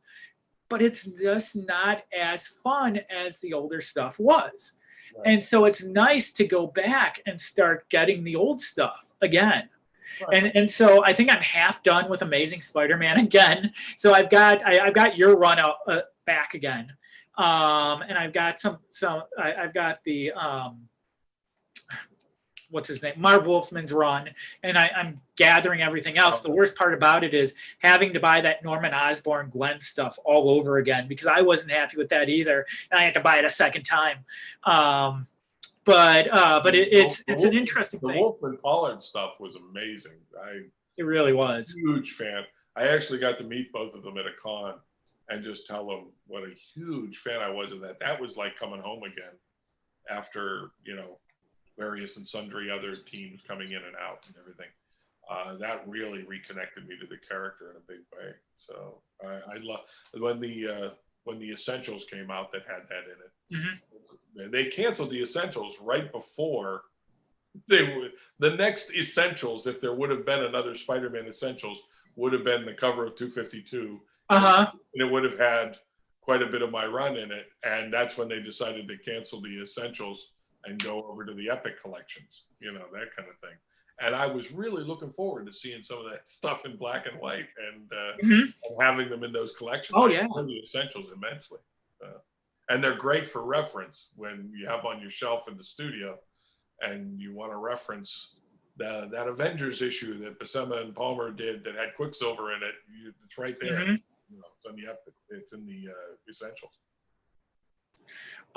but it's just not as fun as the older stuff was. Right. And so it's nice to go back and start getting the old stuff again. Right. And so I think I'm half done with Amazing Spider-Man again. So I've got your run out back again, and I've got I've got the what's his name, Marv Wolfman's run, and I'm gathering everything else. The worst part about it is having to buy that Norman Osborn Gwen stuff all over again, because I wasn't happy with that either, and I had to buy it a second time. But it's an interesting thing. The Wolfman Pollard stuff was amazing. It really was. Huge fan. I actually got to meet both of them at a con and just tell them what a huge fan I was of that. That was like coming home again after, various and sundry other teams coming in and out and everything. That really reconnected me to the character in a big way. So I love when the Essentials came out that had that in it. Mm-hmm. They canceled the Essentials right before the next Essentials. If there would have been another Spider-Man Essentials, would have been the cover of 252. And it would have had quite a bit of my run in it. And that's when they decided to cancel the Essentials and go over to the Epic collections, that kind of thing. And I was really looking forward to seeing some of that stuff in black and white and having them in those collections. Oh, yeah. I love the Essentials immensely. And they're great for reference when you have on your shelf in the studio and you want to reference that Avengers issue that Buscema and Palmer did that had Quicksilver in it. It's right there. It's on the Epic. It's in the Essentials.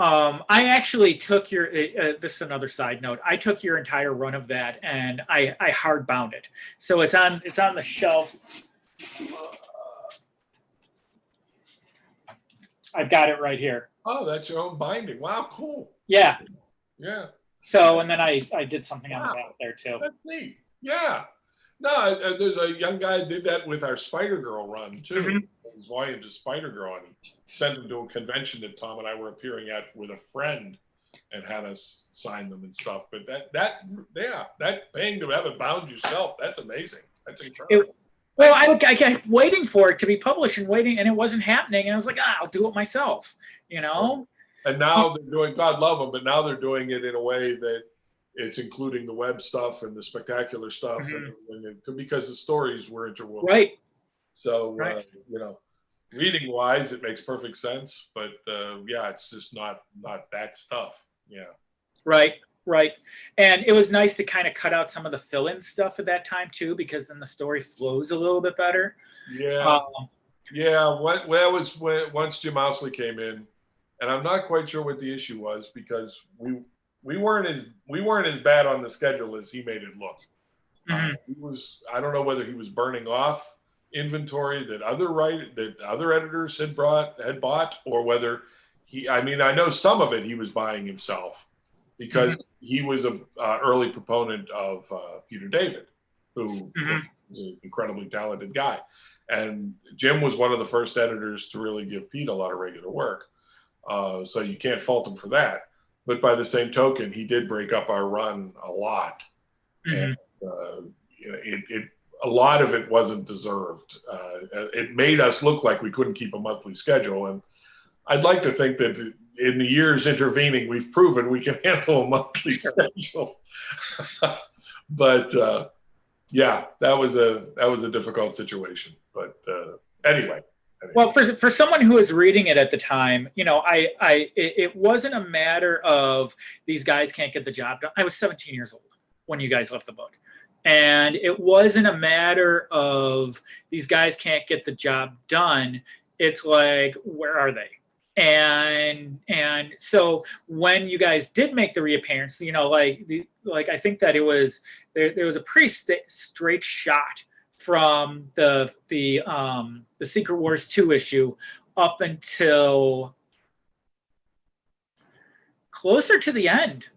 I actually took your, this is another side note. I took your entire run of that and I hardbound it. So it's on the shelf. I've got it right here. Oh, that's your own binding. Wow, cool. Yeah. Yeah. So, and then I did something on the back there too. That's neat. Yeah. No, there's a young guy who did that with our Spider-Girl run too. His voyage to Spider-Girl, and he sent him to a convention that Tom and I were appearing at with a friend and had us sign them and stuff. But that paying to have it bound yourself, that's amazing. That's incredible. Well, I kept waiting for it to be published and waiting, and it wasn't happening. And I was like, I'll do it myself, And now they're doing, God love them, but now they're doing it in a way that it's including the web stuff and the spectacular stuff, because the stories were interwoven. Right. So, reading wise, it makes perfect sense, but it's just not that stuff. Yeah. Right. And it was nice to kind of cut out some of the fill-in stuff at that time too, because then the story flows a little bit better. Yeah. Once Jim Owsley came in, and I'm not quite sure what the issue was, because we weren't as bad on the schedule as he made it look. I don't know whether he was burning off inventory that other editors had bought, or whether I know some of it he was buying himself, because he was an early proponent of Peter David, who was an incredibly talented guy. And Jim was one of the first editors to really give Pete a lot of regular work. So you can't fault him for that. But by the same token, he did break up our run a lot. And a lot of it wasn't deserved. It made us look like we couldn't keep a monthly schedule. And I'd like to think that in the years intervening, we've proven we can handle a monthly schedule. But that was a difficult situation. But anyway. Well, for someone who was reading it at the time, it wasn't a matter of these guys can't get the job done. I was 17 years old when you guys left the book. And it wasn't a matter of these guys can't get the job done. It's like, where are they? And so when you guys did make the reappearance, I think that it was there was a pretty straight shot from the Secret Wars 2 issue up until closer to the end.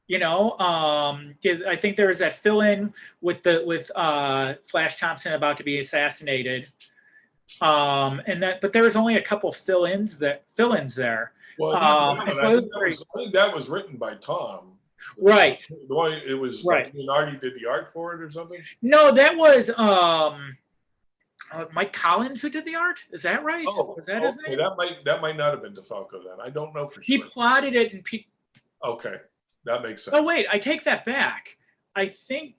I think there was that fill-in with Flash Thompson about to be assassinated, but there was only a couple fill-ins there. Well, I think that was written by Tom. Right. It was right. Artie did the art for it or something. No, that was Mike Collins who did the art. Is that right? Oh, was that his name? That might not have been DeFalco then. I don't know for sure. He plotted it and Okay, that makes sense. Oh wait, I take that back. I think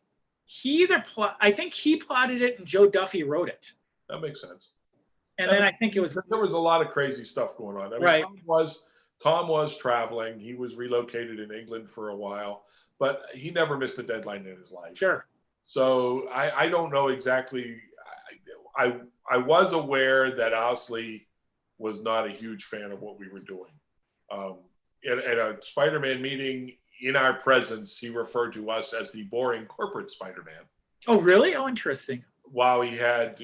I think he plotted it and Joe Duffy wrote it. That makes sense. And then I think it was there was a lot of crazy stuff going on. I mean, right. Tom was traveling. He was relocated in England for a while, but he never missed a deadline in his life. Sure. So I don't know exactly. I was aware that Owsley was not a huge fan of what we were doing. At a Spider-Man meeting in our presence, he referred to us as the boring corporate Spider-Man. Oh, really? Oh, interesting. While he had,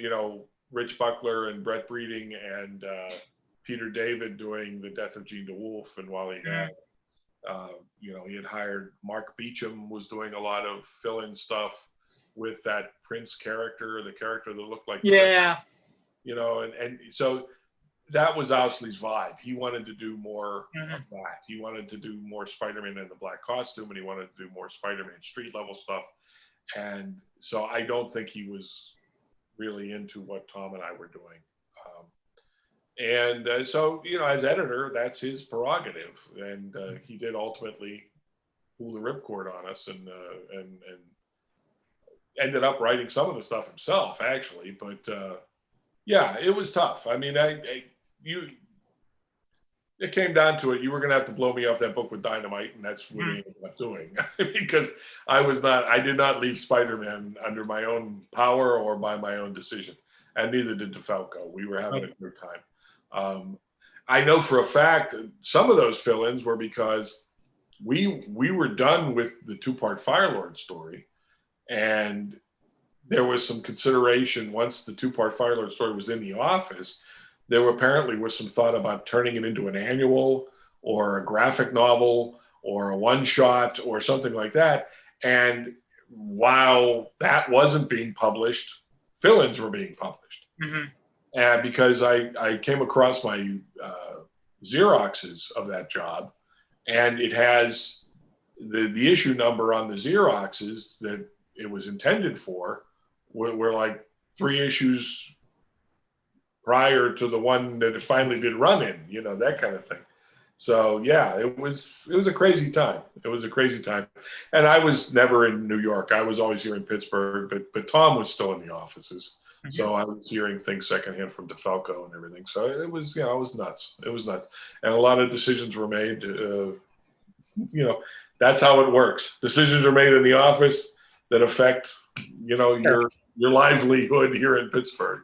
Rich Buckler and Brett Breeding and Peter David doing The Death of Gene DeWolf, and while he had, he had hired Mark Beecham, was doing a lot of fill-in stuff with that Prince character, the character that looked like yeah, Prince, and so that was Owsley's vibe. He wanted to do more of that. He wanted to do more Spider-Man in the black costume, and he wanted to do more Spider-Man street level stuff. And so I don't think he was really into what Tom and I were doing. So, as editor, that's his prerogative. And he did ultimately pull the ripcord on us and ended up writing some of the stuff himself, actually. But yeah, it was tough. I mean, it came down to it. You were going to have to blow me off that book with dynamite, and that's what we ended up doing. Because I did not leave Spider-Man under my own power or by my own decision, and neither did DeFalco. We were having a good time. I know for a fact some of those fill-ins were because we were done with the two-part Firelord story, and there was some consideration once the two-part Firelord story was in the office. There apparently was some thought about turning it into an annual or a graphic novel or a one-shot or something like that. And while that wasn't being published, fill-ins were being published. And because I came across my Xeroxes of that job, and it has the issue number on the Xeroxes that it was intended for were like 3 issues prior to the one that it finally did run in, that kind of thing. So yeah, it was a crazy time. It was a crazy time. And I was never in New York. I was always here in Pittsburgh, but Tom was still in the offices. So I was hearing things secondhand from DeFalco and everything. So it was, it was nuts. It was nuts. And a lot of decisions were made, that's how it works. Decisions are made in the office that affect, your livelihood here in Pittsburgh,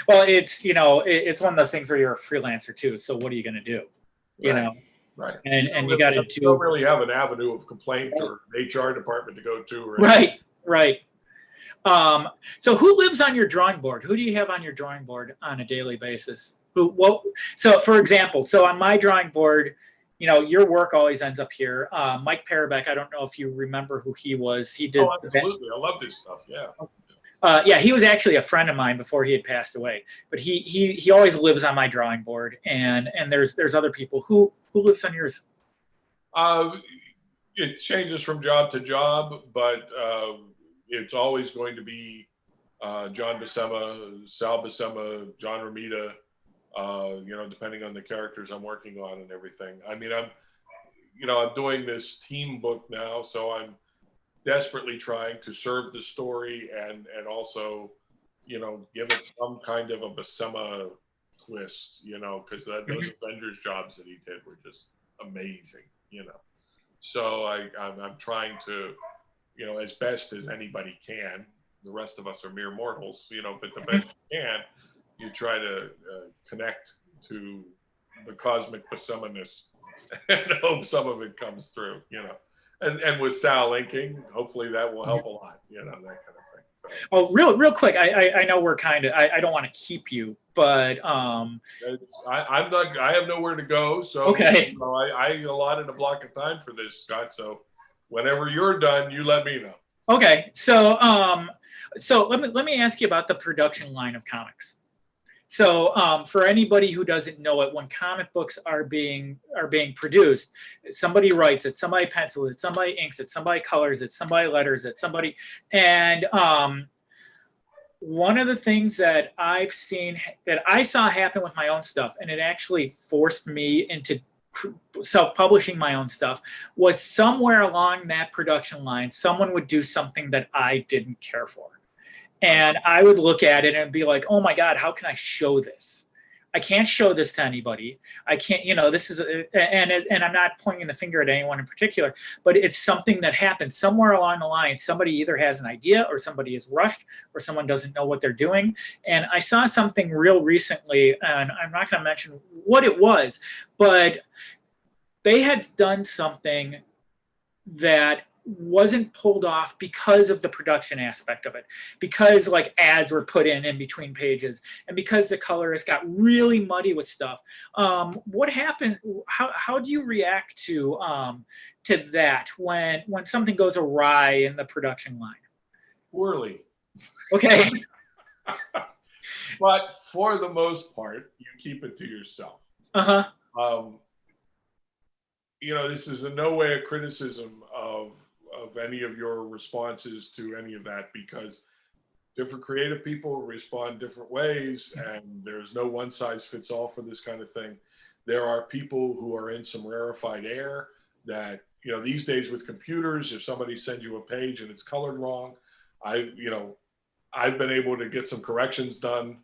Well, it's it's one of those things where you're a freelancer too. So what are you going to do? Right. And you got to you don't really have an avenue of complaint or an HR department to go to. Right. So who lives on your drawing board? Who do you have on your drawing board on a daily basis? So for example, on my drawing board, your work always ends up here. Mike Parabeck, I don't know if you remember who he was. He did. Oh, absolutely. I love this stuff. Yeah. Yeah, he was actually a friend of mine before he had passed away. But he always lives on my drawing board, and there's other people who lives on yours. It changes from job to job, but it's always going to be John Buscema, Sal Buscema, John Romita. Depending on the characters I'm working on and everything. I mean, I'm doing this team book now, so I'm desperately trying to serve the story and also, give it some kind of a Buscema twist, because those Avengers jobs that he did were just amazing, So I'm trying to, as best as anybody can. The rest of us are mere mortals, but the best you can, you try to connect to the cosmic Buscema-ness and hope some of it comes through, And with Sal inking, hopefully that will help a lot, that kind of thing. So. Oh, real quick, I know we're kind of, I don't want to keep you, but I'm not. I have nowhere to go, so okay. I allotted a block of time for this, Scott. So whenever you're done, you let me know. Okay, so let me ask you about the production line of comics. So for anybody who doesn't know it, when comic books are being produced, somebody writes it, somebody pencils it, somebody inks it, somebody colors it, somebody letters it, somebody, and one of the things that I've seen that I saw happen with my own stuff, and it actually forced me into self-publishing my own stuff, was somewhere along that production line, someone would do something that I didn't care for. And I would look at it and be like, oh my God, how can I show this? I can't show this to anybody. I can't, this is, and I'm not pointing the finger at anyone in particular, but it's something that happens somewhere along the line. Somebody either has an idea, or somebody is rushed, or someone doesn't know what they're doing. And I saw something real recently, and I'm not going to mention what it was, but they had done something that wasn't pulled off because of the production aspect of it, because like ads were put in between pages, and because the colorist got really muddy with stuff. What happened? How do you react to that when something goes awry in the production line? Poorly. Okay. But for the most part, you keep it to yourself. This is in no way a criticism of any of your responses to any of that, because different creative people respond different ways, and there's no one size fits all for this kind of thing. There are people who are in some rarefied air that, these days with computers, if somebody sends you a page and it's colored wrong, I've been able to get some corrections done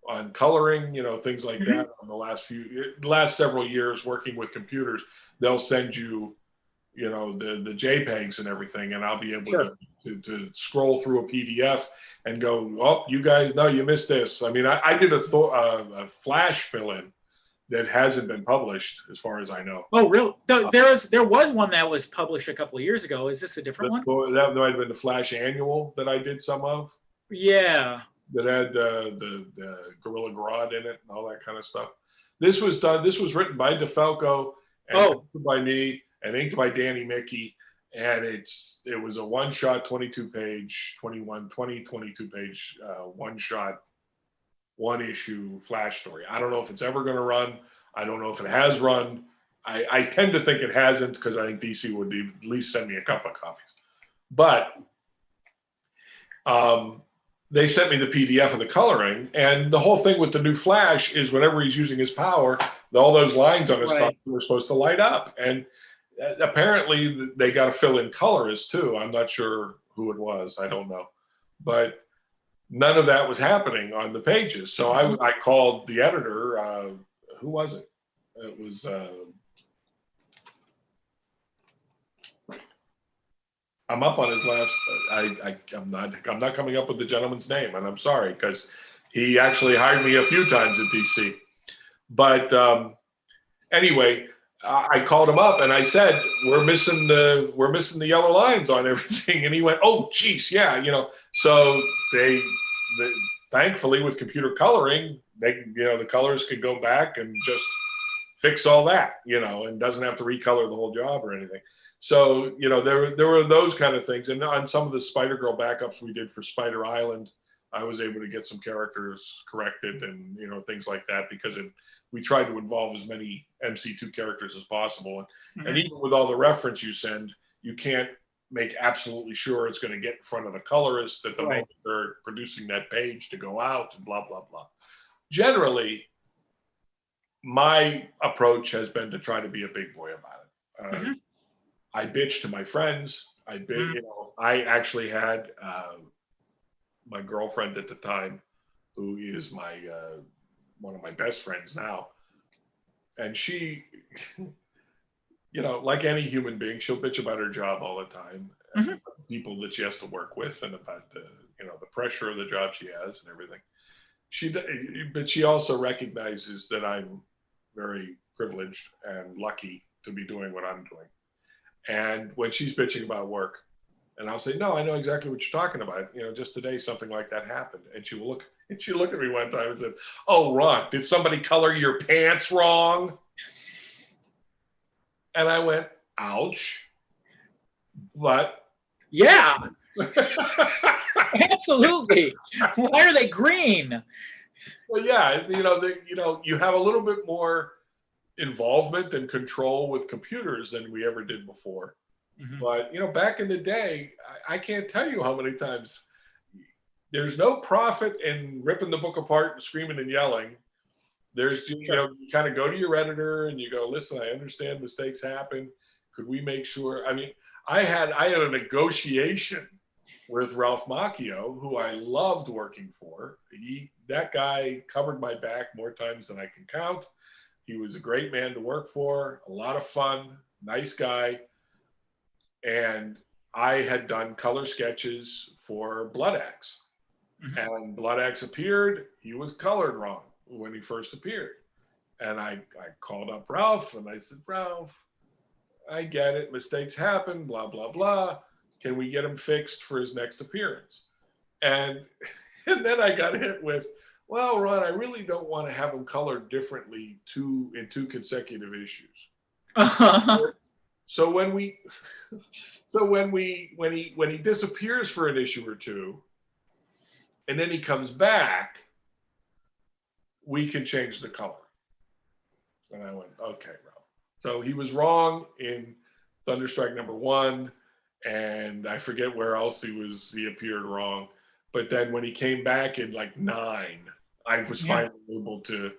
on coloring, things like that. On the last several years working with computers, they'll send you, the JPEGs and everything, and I'll be able to scroll through a PDF and go, oh, you guys, no, you missed this. I mean, I did a Flash fill-in that hasn't been published, as far as I know. Oh, really? There was one that was published a couple of years ago. Is this a different one? That might have been the Flash Annual that I did some of. Yeah. That had the Gorilla Grodd in it and all that kind of stuff. This was written by DeFalco and by me and inked by Danny Mickey. And it was a one-shot 22-page, 22-page one-shot, one-issue Flash story. I don't know if it's ever going to run. I don't know if it has run. I tend to think it hasn't, because I think DC would at least send me a couple of copies. But they sent me the PDF of the coloring, and the whole thing with the new Flash is whenever he's using his power, all those lines on his costume were supposed to light up. And apparently they got to fill in colorists too. I'm not sure who it was. I don't know. But none of that was happening on the pages. So I called the editor. Who was it? It was... I'm up on his last. I'm not coming up with the gentleman's name, and I'm sorry, because he actually hired me a few times at DC. But anyway, I called him up and I said, we're missing the yellow lines on everything, and he went, oh geez, yeah, So they thankfully with computer coloring, the colors could go back and just fix all that, and doesn't have to recolor the whole job or anything. So, there were those kind of things. And on some of the Spider-Girl backups we did for Spider Island, I was able to get some characters corrected and, things like that, because we tried to involve as many MC2 characters as possible. And even with all the reference you send, you can't make absolutely sure it's going to get in front of the colorist at the moment they're producing that page to go out, and blah, blah, blah. Generally, my approach has been to try to be a big boy about it. I bitch to my friends. I actually had my girlfriend at the time, who is my one of my best friends now, and she, like any human being, she'll bitch about her job all the time, and people that she has to work with, and about the pressure of the job she has and everything. But she also recognizes that I'm very privileged and lucky to be doing what I'm doing. And when she's bitching about work, and I'll say, no, I know exactly what you're talking about. Just today, something like that happened. And she looked at me one time and said, oh, Ron, did somebody color your pants wrong? And I went, ouch. But yeah, absolutely. Why are they green? Well, yeah, you have a little bit more involvement and control with computers than we ever did before. But back in the day, I can't tell you how many times there's no profit in ripping the book apart and screaming and yelling, There's, you know, you kind of go to your editor and you go, listen, I understand mistakes happen. Could we make sure? I mean, I had a negotiation with Ralph Macchio, who I loved working for. That guy covered my back more times than I can count. He was a great man to work for, a lot of fun, nice guy. And I had done color sketches for Blood Axe. And Blood Axe appeared, he was colored wrong when he first appeared. And I called up Ralph and I said, Ralph, I get it, mistakes happen, blah, blah, blah. Can we get him fixed for his next appearance? And then I got hit with, well, Ron, I really don't want to have him colored differently in two consecutive issues. So when he disappears for an issue or two, and then he comes back, we can change the color. And I went, okay, Ralph. So he was wrong in Thunderstrike #1, and I forget where else he appeared wrong. But then when he came back in like 9, I was finally able to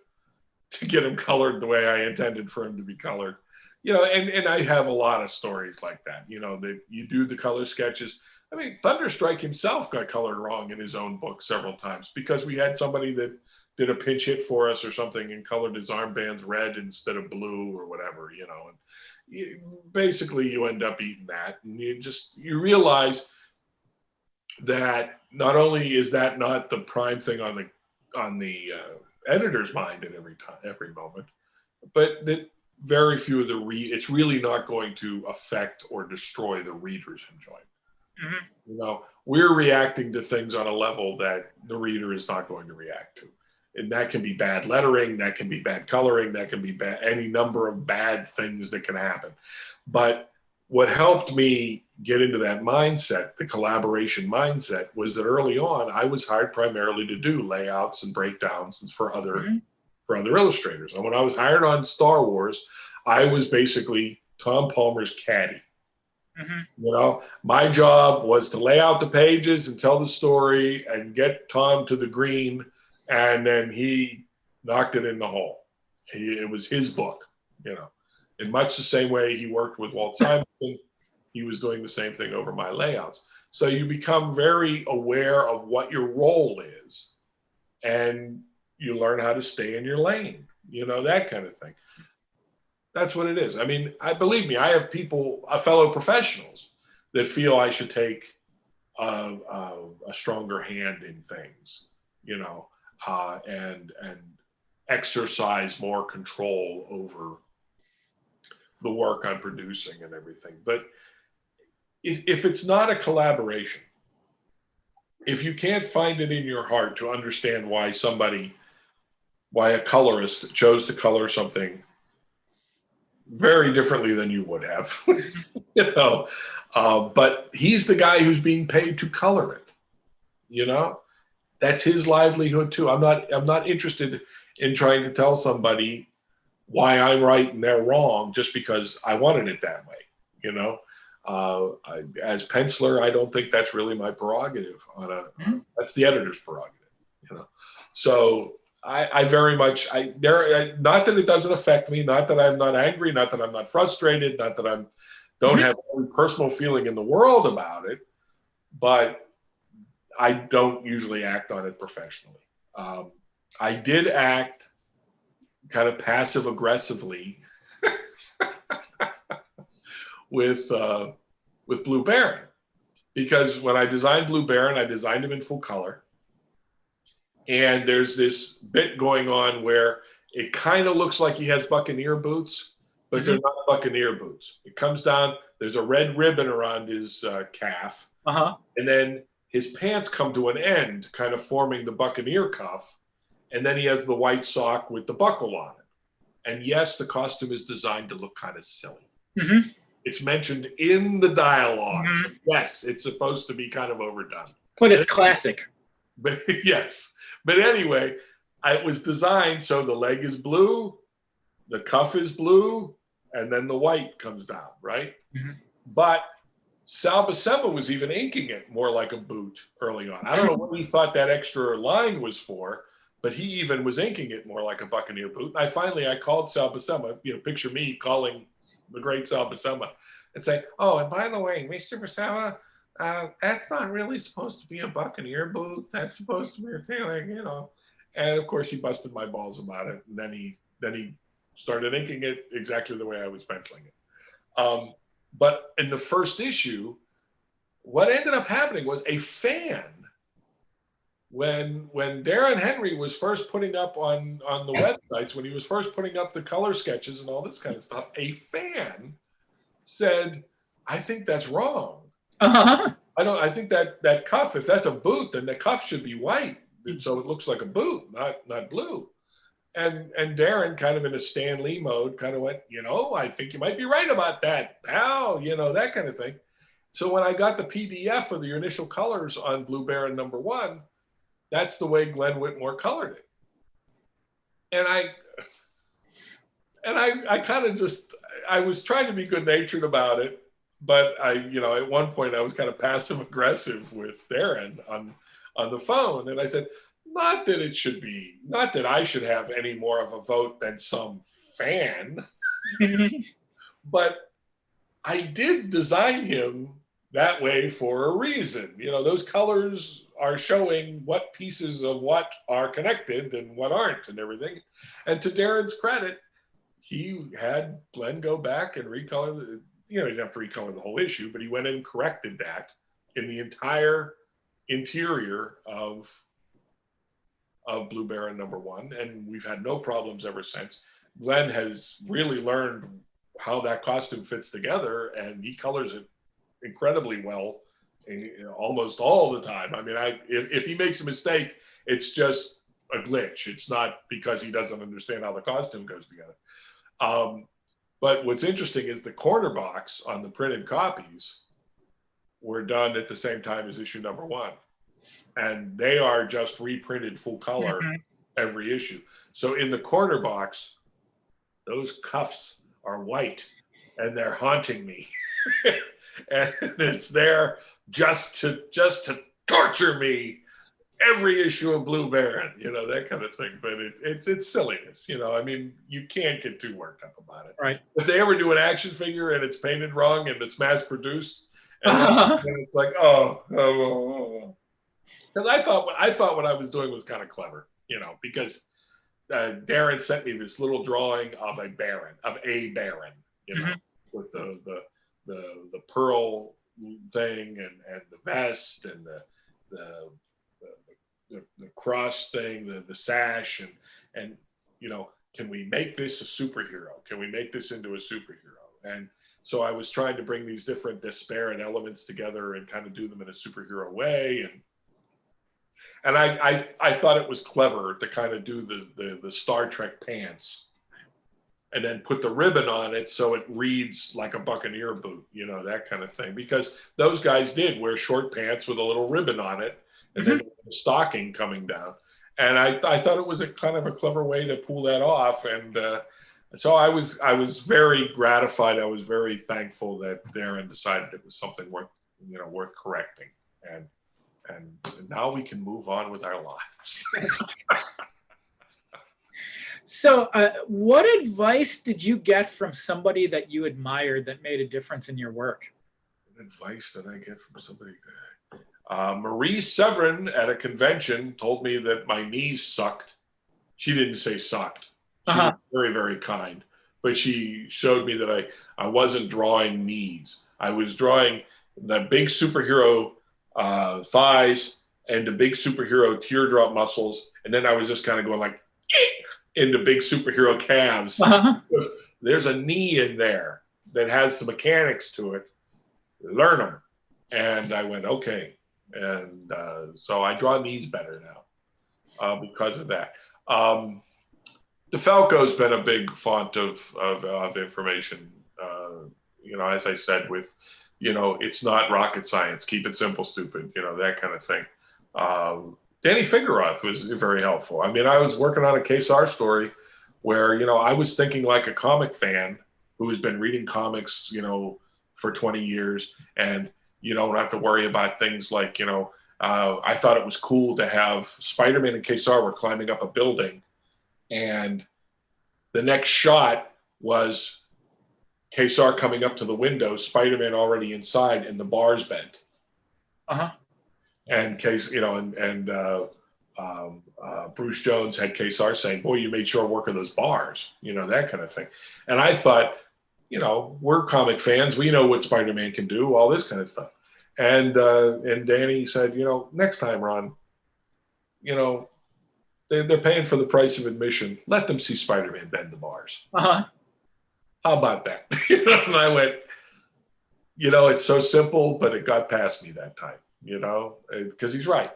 get him colored the way I intended for him to be colored. You know, and I have a lot of stories like that, you know, that you do the color sketches. I mean, Thunderstrike himself got colored wrong in his own book several times because we had somebody that did a pinch hit for us or something and colored his armbands red instead of blue or whatever, you know. And basically you end up eating that, and you realize that not only is that not the prime thing on the editor's mind at every moment, but that very few of it's really not going to affect or destroy the reader's enjoyment. You know, we're reacting to things on a level that the reader is not going to react to. And that can be bad lettering, that can be bad coloring, that can be any number of bad things that can happen. But what helped me get into that mindset, the collaboration mindset, was that early on, I was hired primarily to do layouts and breakdowns for other illustrators. And when I was hired on Star Wars, I was basically Tom Palmer's caddy. You know, my job was to lay out the pages and tell the story and get Tom to the green, and then he knocked it in the hole. It was his book, you know. In much the same way he worked with Walt Simonson, he was doing the same thing over my layouts. So you become very aware of what your role is, and you learn how to stay in your lane, you know, that kind of thing. That's what it is. I mean, believe me, I have fellow professionals that feel I should take a stronger hand in things, you know, and exercise more control over the work I'm producing and everything. But if it's not a collaboration, if you can't find it in your heart to understand why a colorist chose to color something very differently than you would have, you know, but he's the guy who's being paid to color it, you know, that's his livelihood too. I'm not interested in trying to tell somebody why I'm right and they're wrong just because I wanted it that way, you know. As penciler, I don't think that's really my prerogative. That's the editor's prerogative, you know. So I very much, not that it doesn't affect me, not that I'm not angry, not that I'm not frustrated, not that I don't have any personal feeling in the world about it, but I don't usually act on it professionally. I did act kind of passive aggressively with Blue Baron, because when I designed Blue Baron, I designed him in full color. And there's this bit going on where it kind of looks like he has Buccaneer boots, but they're not Buccaneer boots. It comes down, there's a red ribbon around his calf, and then his pants come to an end, kind of forming the Buccaneer cuff, and then he has the white sock with the buckle on it. And yes, the costume is designed to look kind of silly. It's mentioned in the dialogue. Yes, it's supposed to be kind of overdone. But it's classic. But yes. But anyway, it was designed so the leg is blue, the cuff is blue, and then the white comes down, right? But Sal Buscema was even inking it more like a boot early on. I don't know what he thought that extra line was for, but he even was inking it more like a Buccaneer boot. And I called Sal Buscema, picture me calling the great Sal Buscema and say, oh, and by the way, Mr. Buscema, that's not really supposed to be a Buccaneer boot. That's supposed to be a tailor, And of course, he busted my balls about it. And then he started inking it exactly the way I was penciling it. But in the first issue, what ended up happening was a fan, when Darren Henry was first putting up on the websites, when he was first putting up the color sketches and all this kind of stuff, a fan said, I think that's wrong. Uh-huh. I think that cuff, if that's a boot, then the cuff should be white, so it looks like a boot, not blue. And Darren, kind of in a Stan Lee mode, kind of went, I think you might be right about that, pal, that kind of thing. So when I got the PDF of the initial colors on Blue Baron #1, that's the way Glenn Whitmore colored it. And I kind of I was trying to be good natured about it, but at one point I was kind of passive aggressive with Darren on the phone. And I said, not that I should have any more of a vote than some fan, but I did design him that way for a reason. Those colors are showing what pieces of what are connected and what aren't and everything. And to Darren's credit, he had Glenn go back and recolor, he didn't have to recolor the whole issue, but he went in and corrected that in the entire interior of Blue Baron #1. And we've had no problems ever since. Glenn has really learned how that costume fits together, and he colors it incredibly well, almost all the time. I mean, if he makes a mistake, it's just a glitch. It's not because he doesn't understand how the costume goes together. But what's interesting is the corner box on the printed copies were done at the same time as issue #1. And they are just reprinted full color every issue. So in the corner box, those cuffs are white and they're haunting me. And it's there just to torture me every issue of Blue Baron, that kind of thing. But it's silliness, I mean, you can't get too worked up about it. Right. If they ever do an action figure and it's painted wrong and it's mass produced, and it's like, oh. Because I thought what I was doing was kind of clever, because Darren sent me this little drawing of a baron, with the pearl thing and the vest and the cross thing, the sash, and can we make this a superhero? Can we make this into a superhero? And so I was trying to bring these different disparate elements together and kind of do them in a superhero way. And I thought it was clever to kind of do the Star Trek pants and then put the ribbon on it so it reads like a Buccaneer boot, that kind of thing. Because those guys did wear short pants with a little ribbon on it and then the stocking coming down. And I thought it was a kind of a clever way to pull that off. And so I was very gratified. I was very thankful that Darren decided it was something worth correcting. And now we can move on with our lives. So what advice did you get from somebody that you admired that made a difference in your work? What advice did I get from somebody? Marie Severin at a convention told me that my knees sucked. She didn't say sucked. She was very, very kind. But she showed me that I wasn't drawing knees. I was drawing the big superhero thighs and the big superhero teardrop muscles, and then I was just kind of going like into big superhero calves. There's a knee in there that has some mechanics to it. Learn them. And I went, okay. And so I draw knees better now because of that. DeFalco's been a big font of information. As I said, with it's not rocket science. Keep it simple, stupid. That kind of thing. Danny Figueroth was very helpful. I mean, I was working on a Kazar story where I was thinking like a comic fan who has been reading comics for 20 years, and you don't have to worry about things like I thought it was cool to have Spider-Man and Kazar were climbing up a building, and the next shot was Kazar coming up to the window, Spider-Man already inside, and the bars bent. And Bruce Jones had Kazar saying, "Boy, you made short work of those bars," that kind of thing. And I thought, we're comic fans, we know what Spider-Man can do, all this kind of stuff. And Danny said, next time, Ron, they're paying for the price of admission. Let them see Spider-Man bend the bars. How about that? And I went, it's so simple, but it got past me that time, because he's right.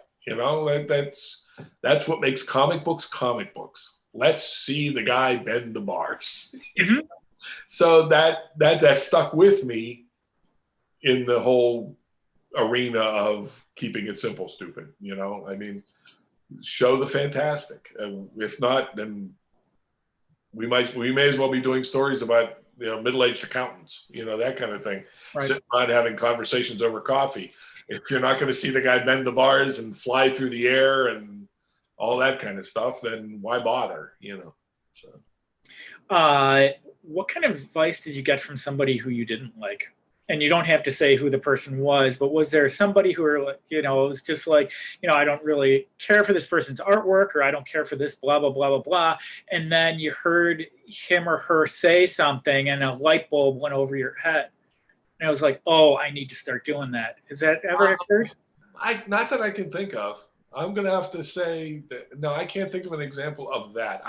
That's what makes comic books. Let's see the guy bend the bars. So that stuck with me in the whole arena of keeping it simple, stupid. Show the fantastic. If not, then we may as well be doing stories about middle-aged accountants, that kind of thing. Right. Sitting around having conversations over coffee. If you're not going to see the guy bend the bars and fly through the air and all that kind of stuff, then why bother? So. What kind of advice did you get from somebody who you didn't like? And you don't have to say who the person was, but was there somebody who were, it was just like, I don't really care for this person's artwork, or I don't care for this, blah, blah, blah, blah, blah. And then you heard him or her say something and a light bulb went over your head. And I was like, oh, I need to start doing that. Has that ever occurred? Not that I can think of. I'm going to have to say that, no, I can't think of an example of that.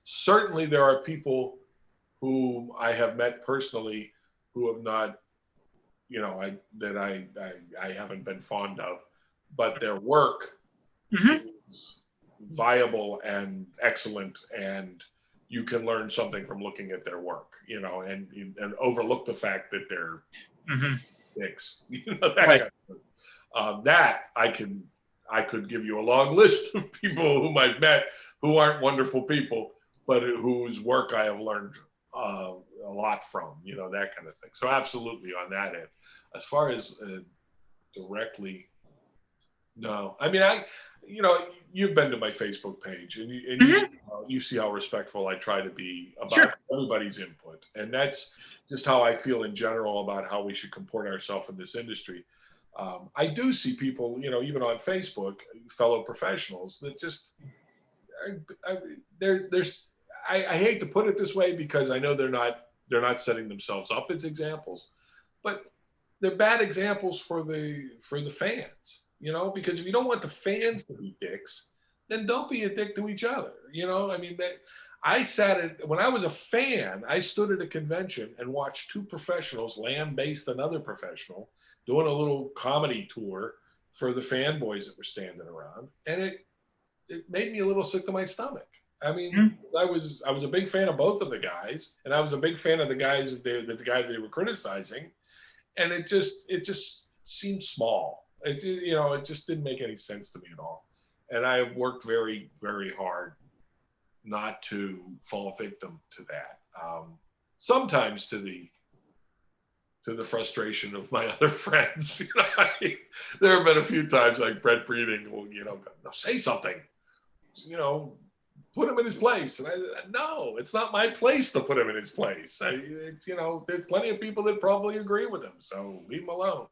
Certainly there are people whom I have met personally who have not, I haven't been fond of, but their work is viable and excellent, and you can learn something from looking at their work, and overlook the fact that they're dicks, that right. kind of that I could give you a long list of people whom I've met who aren't wonderful people, but whose work I have learned a lot from, that kind of thing. So absolutely on that end. As far as directly, no. I mean, you've been to my Facebook page, and you see how respectful I try to be about everybody's input. And that's just how I feel in general about how we should comport ourselves in this industry. I do see people, even on Facebook, fellow professionals that just, I hate to put it this way because I know they're not setting themselves up as examples, but they're bad examples for the fans, because if you don't want the fans to be dicks, then don't be a dick to each other. When I was a fan, I stood at a convention and watched two professionals land-based another professional doing a little comedy tour for the fanboys that were standing around. And it made me a little sick to my stomach. I mean, I was a big fan of both of the guys, and I was a big fan of the guys the guy they were criticizing. And it just seemed small. It just didn't make any sense to me at all. And I have worked very, very hard not to fall victim to that. Sometimes to the frustration of my other friends. There have been a few times like Brett Breeding will, say something, put him in his place. And no, it's not my place to put him in his place. There's plenty of people that probably agree with him, so leave him alone.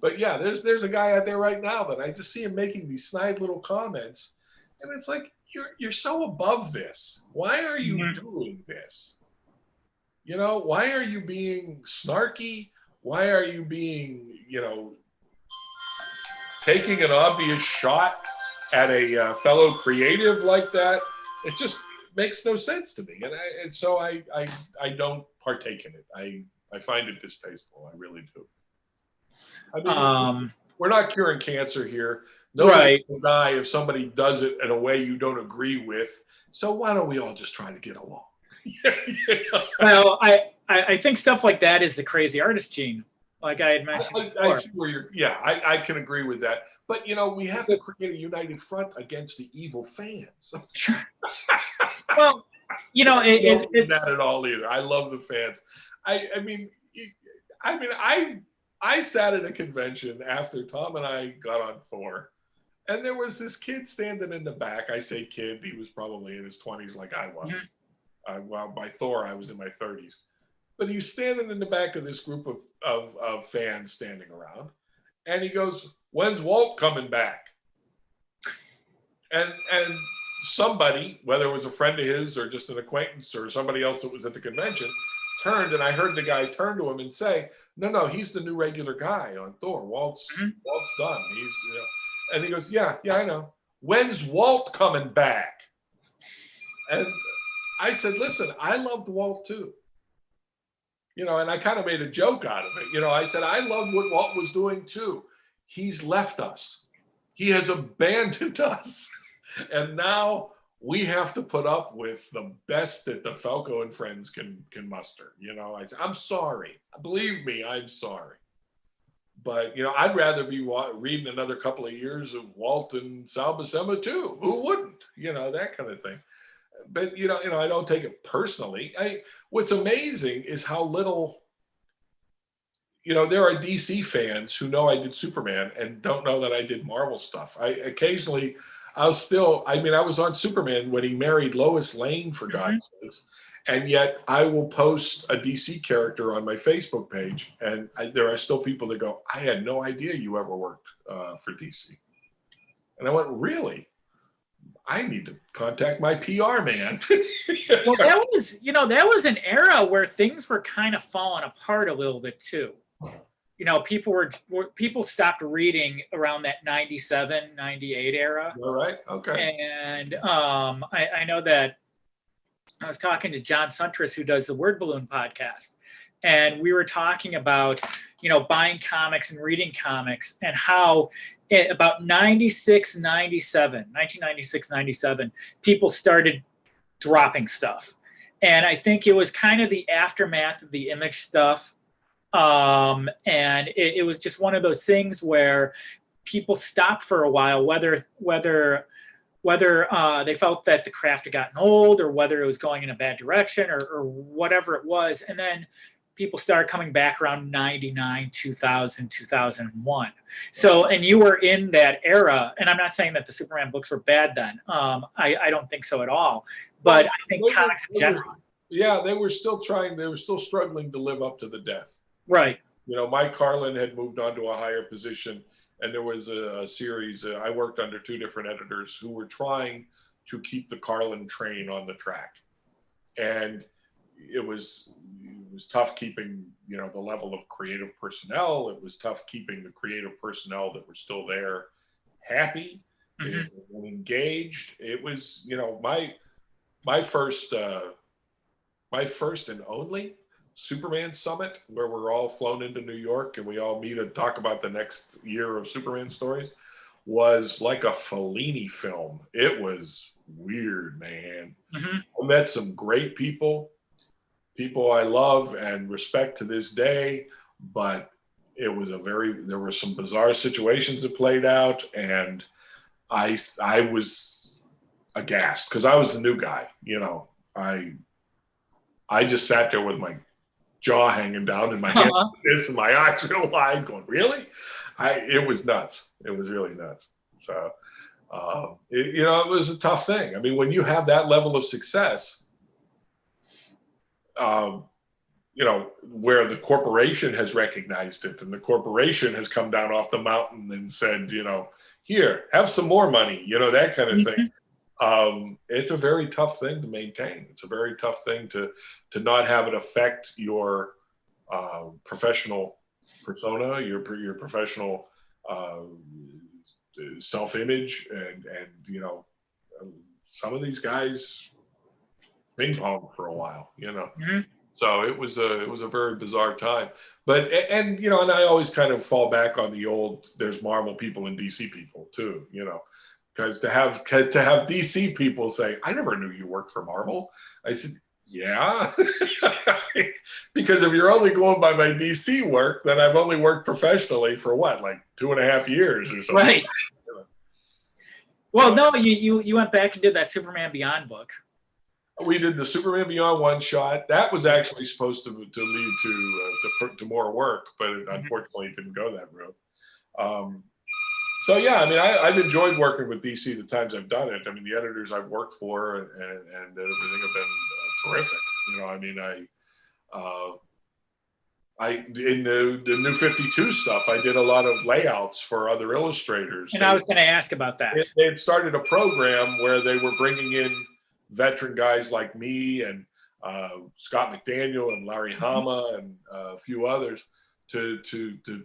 But yeah, there's a guy out there right now that I just see him making these snide little comments, and it's like, you're so above this. Why are you doing this? Why are you being snarky? Why are you being, taking an obvious shot at a fellow creative like that? It just makes no sense to me, and so I don't partake in it. I find it distasteful. I really do. I mean, we're not curing cancer here. Nobody will die if somebody does it in a way you don't agree with. So why don't we all just try to get along? Well, I think stuff like that is the crazy artist gene, like I had mentioned. I see where I can agree with that. But we have to create a united front against the evil fans. Well, it's not at all either. I love the fans. I sat at a convention after Tom and I got on Thor, And there was this kid standing in the back. I say kid, he was probably in his 20s like I was. Well, by Thor, I was in my 30s. But he's standing in the back of this group of fans standing around. And he goes, when's Walt coming back? And somebody, whether it was a friend of his or just an acquaintance or somebody else that was at the convention, turned, and I heard the guy turn to him and say, no, he's the new regular guy on Thor. Walt's done. He's, and he goes, yeah, I know. When's Walt coming back? And I said, listen, I loved Walt too. And I kind of made a joke out of it. I said, I loved what Walt was doing too. He's left us. He has abandoned us. And now we have to put up with the best that the Falco and Frenz can muster. I'm sorry. Believe me, I'm sorry. But, I'd rather be reading another couple of years of Walt and Sal Buscema too. Who wouldn't? That kind of thing. But, I don't take it personally. What's amazing is how little, there are DC fans who know I did Superman and don't know that I did Marvel stuff. I was on Superman when he married Lois Lane, for God's sakes. And yet I will post a DC character on my Facebook page. And there are still people that go, I had no idea you ever worked for DC. And I went, really? I need to contact my PR man. Well, that was an era where things were kind of falling apart a little bit too. People stopped reading around that 97, 98 era. All right. Okay. And I know that I was talking to John Suntress, who does the Word Balloon podcast, and we were talking about, buying comics and reading comics, and how about 1996, 97, people started dropping stuff. And I think it was kind of the aftermath of the Image stuff. And it was just one of those things where people stopped for a while, whether they felt that the craft had gotten old or whether it was going in a bad direction or whatever it was. And then people started coming back around 99, 2000, 2001. So, and you were in that era, and I'm not saying that the Superman books were bad then. I don't think so at all. But I think comics in general. They were still struggling to live up to the death. Right. Mike Carlin had moved on to a higher position, and there was a series. I worked under two different editors who were trying to keep the Carlin train on the track, and it was tough keeping the level of creative personnel. It was tough keeping the creative personnel that were still there happy and engaged. It was my first and only Superman Summit, where we're all flown into New York and we all meet and talk about the next year of Superman stories, was like a Fellini film. It was weird, man. I met some great people I love and respect to this day, but there were some bizarre situations that played out, and I was aghast because I was the new guy. I just sat there with my jaw hanging down and my head like this and my eyes real wide going, really? It was nuts. It was really nuts. So, it was a tough thing. I mean, when you have that level of success, where the corporation has recognized it and the corporation has come down off the mountain and said, here, have some more money, that kind of thing. It's a very tough thing to maintain. It's a very tough thing to not have it affect your professional persona, your professional self-image, and some of these guys ping pong for a while, So it was a very bizarre time. But and I always kind of fall back on the old. There's Marvel people and DC people too, because to have DC people say, I never knew you worked for Marvel. I said, yeah, because if you're only going by my DC work, then I've only worked professionally for what, like 2.5 years or something. Right. Well, no, you went back and did that Superman Beyond book. We did the Superman Beyond one shot. That was actually supposed to lead to more work, but it unfortunately didn't go that route. So yeah, I mean, I've enjoyed working with DC the times I've done it. I mean, the editors I've worked for and everything have been terrific. You know, I mean, in the New 52 stuff, I did a lot of layouts for other illustrators. And I was going to ask about that. They had started a program where they were bringing in veteran guys like me and Scott McDaniel and Larry Hama and a few others to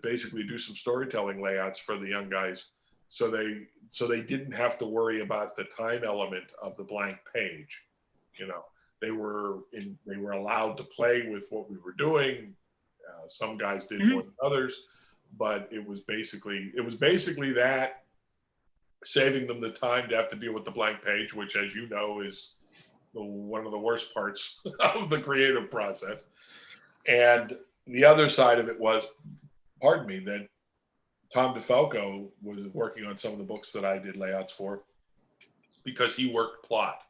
basically do some storytelling layouts for the young guys, so they didn't have to worry about the time element of the blank page. You know, they were allowed to play with what we were doing. Some guys did more than others, but it was basically that, saving them the time to have to deal with the blank page, which, as you know, is one of the worst parts of the creative process. And the other side of it was, pardon me, that Tom DeFalco was working on some of the books that I did layouts for, because he worked plot.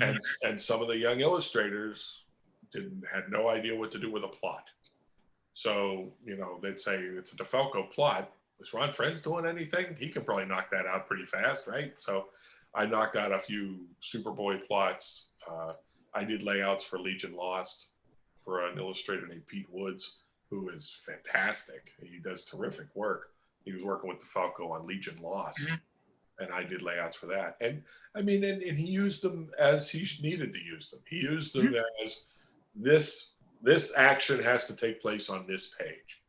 And some of the young illustrators had no idea what to do with a plot. So, you know, they'd say, it's a DeFalco plot. Is Ron Frenz doing anything? He could probably knock that out pretty fast, right? So I knocked out a few Superboy plots. I did layouts for Legion Lost for an illustrator named Pete Woods, who is fantastic. He does terrific work. He was working with DeFalco on Legion Lost, and I did layouts for that. And I mean, and he used them as he needed to use them. He used them as this action has to take place on this page.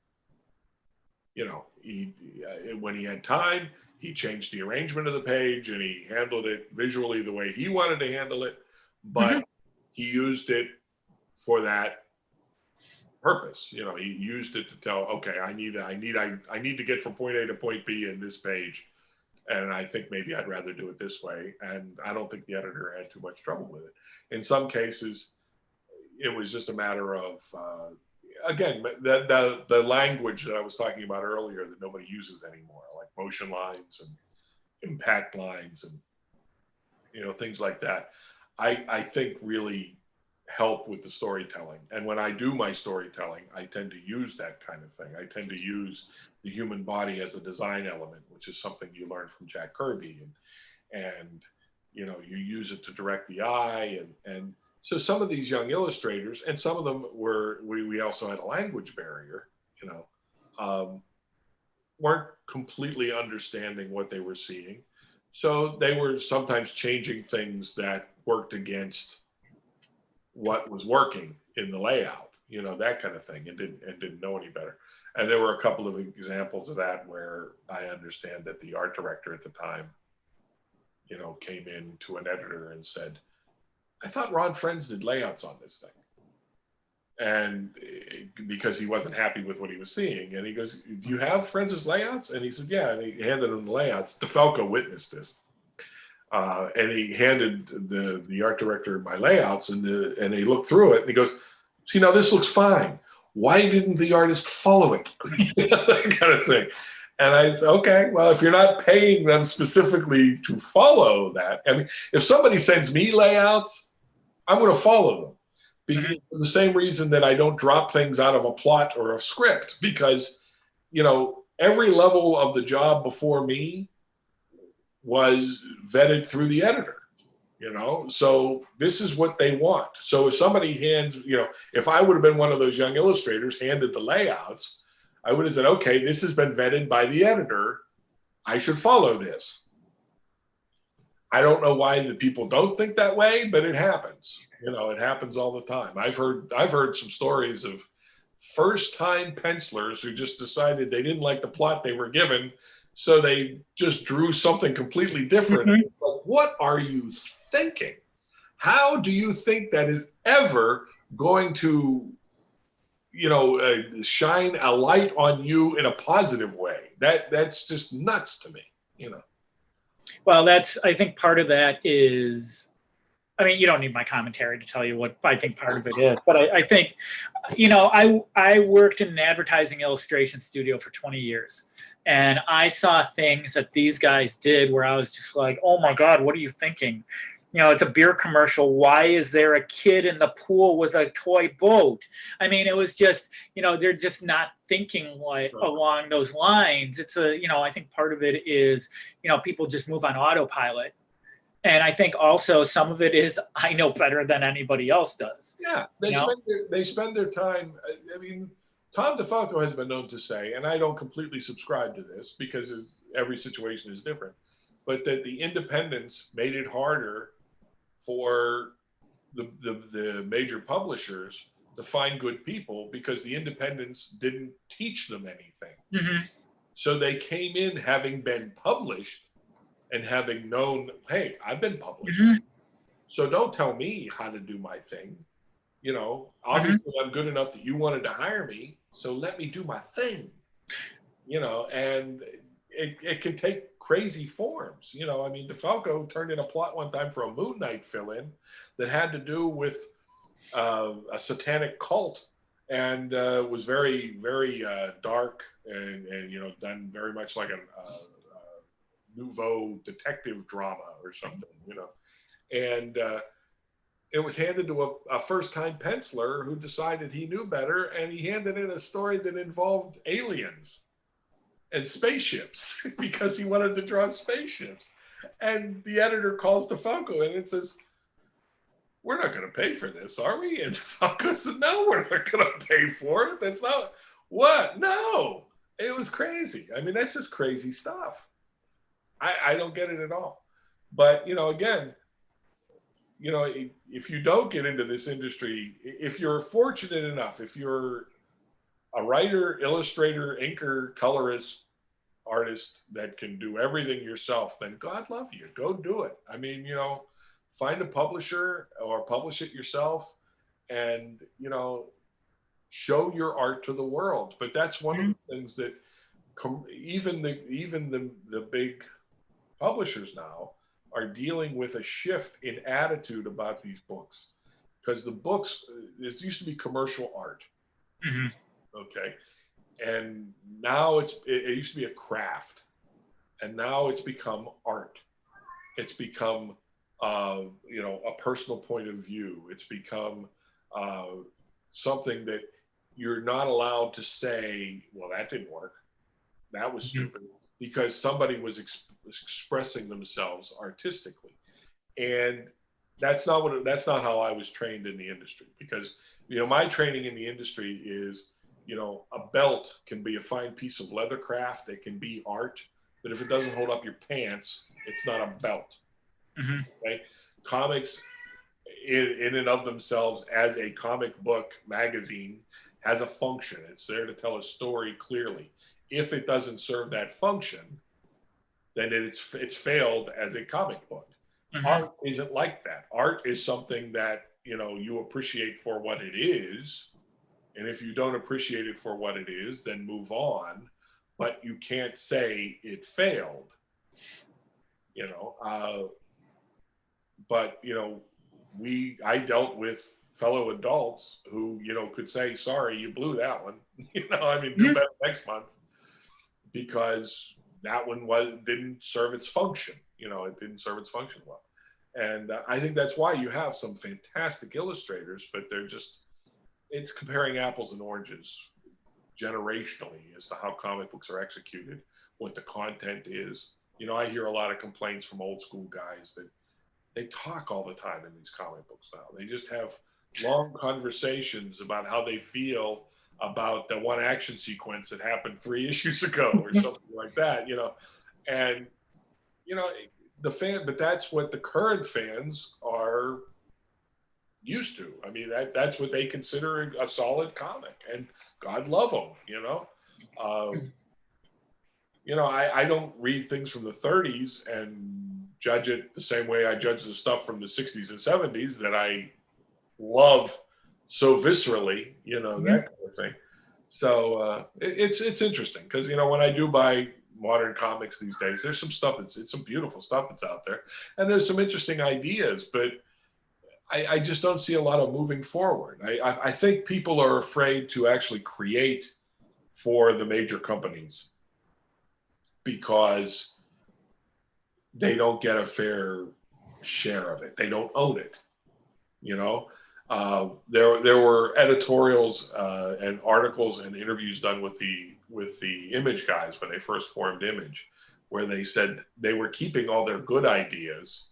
You know, when he had time, he changed the arrangement of the page and he handled it visually the way he wanted to handle it, but he used it for that purpose. You know, he used it to tell, okay, I need to get from point A to point B in this page, and I think maybe I'd rather do it this way. And I don't think the editor had too much trouble with it. In some cases, it was just a matter of again, the language that I was talking about earlier that nobody uses anymore, like motion lines and impact lines and, you know, things like that, I think really help with the storytelling. And when I do my storytelling, I tend to use that kind of thing. I tend to use the human body as a design element, which is something you learn from Jack Kirby. And you know, you use it to direct the eye. And so some of these young illustrators, and some of them were, we also had a language barrier, you know, weren't completely understanding what they were seeing. So they were sometimes changing things that worked against what was working in the layout, you know, that kind of thing, and didn't know any better. And there were a couple of examples of that where I understand that the art director at the time, you know, came in to an editor and said, I thought Ron Frenz did layouts on this thing. And because he wasn't happy with what he was seeing. And he goes, do you have Frenz's layouts? And he said, yeah. And he handed him the layouts. DeFalco witnessed this. And he handed the art director my layouts, and he looked through it and he goes, see, now this looks fine. Why didn't the artist follow it? That kind of thing. And I said, okay, well, if you're not paying them specifically to follow that, I mean, if somebody sends me layouts, I'm going to follow them. Because for the same reason that I don't drop things out of a plot or a script, because, you know, every level of the job before me was vetted through the editor, you know, so this is what they want. So if somebody hands, you know, if I would have been one of those young illustrators handed the layouts, I would have said, okay, this has been vetted by the editor. I should follow this. I don't know why the people don't think that way, but it happens. You know, it happens all the time. I've heard some stories of first-time pencilers who just decided they didn't like the plot they were given, so they just drew something completely different. Like, what are you thinking? How do you think that is ever going to, you know, shine a light on you in a positive way? That's just nuts to me, you know. Well, I think part of that is, I mean, you don't need my commentary to tell you what I think part of it is, but I think, you know, I worked in an advertising illustration studio for 20 years, and I saw things that these guys did where I was just like, oh my God, what are you thinking? it's a beer commercial. Why is there a kid in the pool with a toy boat? I mean, it was just, they're just not thinking like along those lines. It's I think part of it is, people just move on autopilot. And I think also some of it is, I know better than anybody else does. Yeah, they spend their time. I mean, Tom DeFalco has been known to say, and I don't completely subscribe to this because every situation is different, but that the independents made it harder for the major publishers to find good people because the independents didn't teach them anything. Mm-hmm. So they came in having been published and having known, hey, I've been published. Mm-hmm. So don't tell me how to do my thing. Obviously I'm good enough that you wanted to hire me. So let me do my thing, and it can take crazy forms. I mean, DeFalco turned in a plot one time for a Moon Knight fill-in that had to do with a satanic cult and was very, very dark and done very much like a nouveau detective drama or something, and it was handed to a first-time penciler who decided he knew better, and he handed in a story that involved aliens and spaceships because he wanted to draw spaceships. And the editor calls DeFalco and it says, "We're not going to pay for this, are we?" And DeFalco said, "No, we're not going to pay for it. That's not what. No." It was crazy. I mean, that's just crazy stuff. I don't get it at all. But, again, if you don't get into this industry, if you're fortunate enough, if you're a writer, illustrator, inker, colorist, artist that can do everything yourself, then God love you. Go do it. I mean, find a publisher or publish it yourself and, show your art to the world. But that's one of the things that even the big publishers now are dealing with a shift in attitude about these books, because the books, this used to be commercial art. Mm-hmm. Okay. And now it used to be a craft, and now it's become art. It's become, a personal point of view. It's become something that you're not allowed to say, well, that didn't work. That was stupid, because somebody was expressing themselves artistically. And that's not how I was trained in the industry, because, my training in the industry is, a belt can be a fine piece of leather craft. It can be art, but if it doesn't hold up your pants, it's not a belt. Mm-hmm. Okay? Comics in and of themselves as a comic book magazine has a function. It's there to tell a story clearly. If it doesn't serve that function, then it's failed as a comic book. Mm-hmm. Art isn't like that. Art is something that, you appreciate for what it is. And if you don't appreciate it for what it is, then move on. But you can't say it failed, but, I dealt with fellow adults who, could say, sorry, you blew that one. Do better next month, because that one didn't serve its function. It didn't serve its function well. And I think that's why you have some fantastic illustrators, but it's comparing apples and oranges generationally as to how comic books are executed, what the content is. I hear a lot of complaints from old school guys that they talk all the time in these comic books now. They just have long conversations about how they feel about the one action sequence that happened 3 issues ago or something like that, and, but that's what the current fans are used to. I mean, that's what they consider a solid comic, and God love them, I don't read things from the 30s and judge it the same way I judge the stuff from the 60s and 70s that I love so viscerally, that kind of thing. So it's interesting, because, when I do buy modern comics these days, there's some stuff it's some beautiful stuff that's out there, and there's some interesting ideas, but I just don't see a lot of moving forward. I think people are afraid to actually create for the major companies because they don't get a fair share of it. They don't own it. You know, there were editorials and articles and interviews done with the Image guys when they first formed Image, where they said they were keeping all their good ideas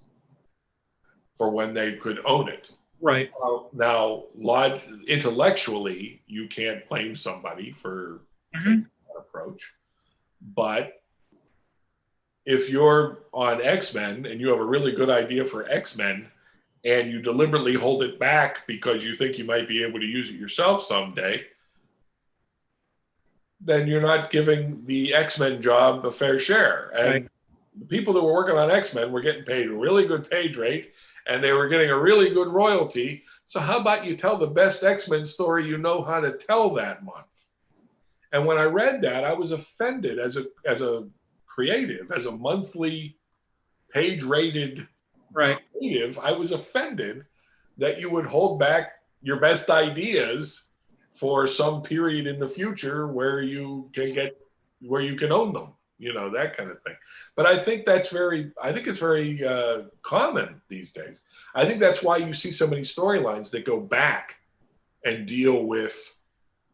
for when they could own it. Right. Now, intellectually, you can't blame somebody for taking that approach. But if you're on X-Men and you have a really good idea for X-Men and you deliberately hold it back because you think you might be able to use it yourself someday, then you're not giving the X-Men job a fair share. And the people that were working on X-Men were getting paid a really good page rate, and they were getting a really good royalty. So how about you tell the best X-Men story you know how to tell that month? And when I read that, I was offended as a creative, as a monthly page-rated creative. I was offended that you would hold back your best ideas for some period in the future where you can own them, that kind of thing. But I think it's very common these days. I think that's why you see so many storylines that go back and deal with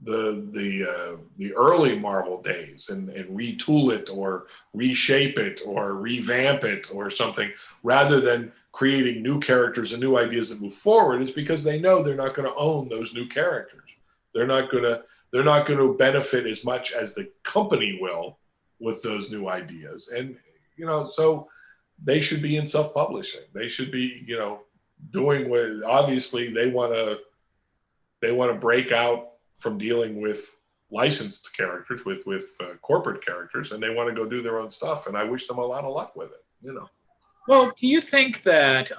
the early Marvel days and retool it or reshape it or revamp it or something, rather than creating new characters and new ideas that move forward. Is because they know they're not going to own those new characters. They're not going to benefit as much as the company will with those new ideas. And so they should be in self-publishing. They should be doing what, obviously they want to break out from dealing with licensed characters, with corporate characters, and they want to go do their own stuff. And I wish them a lot of luck with it. Well, do you think that?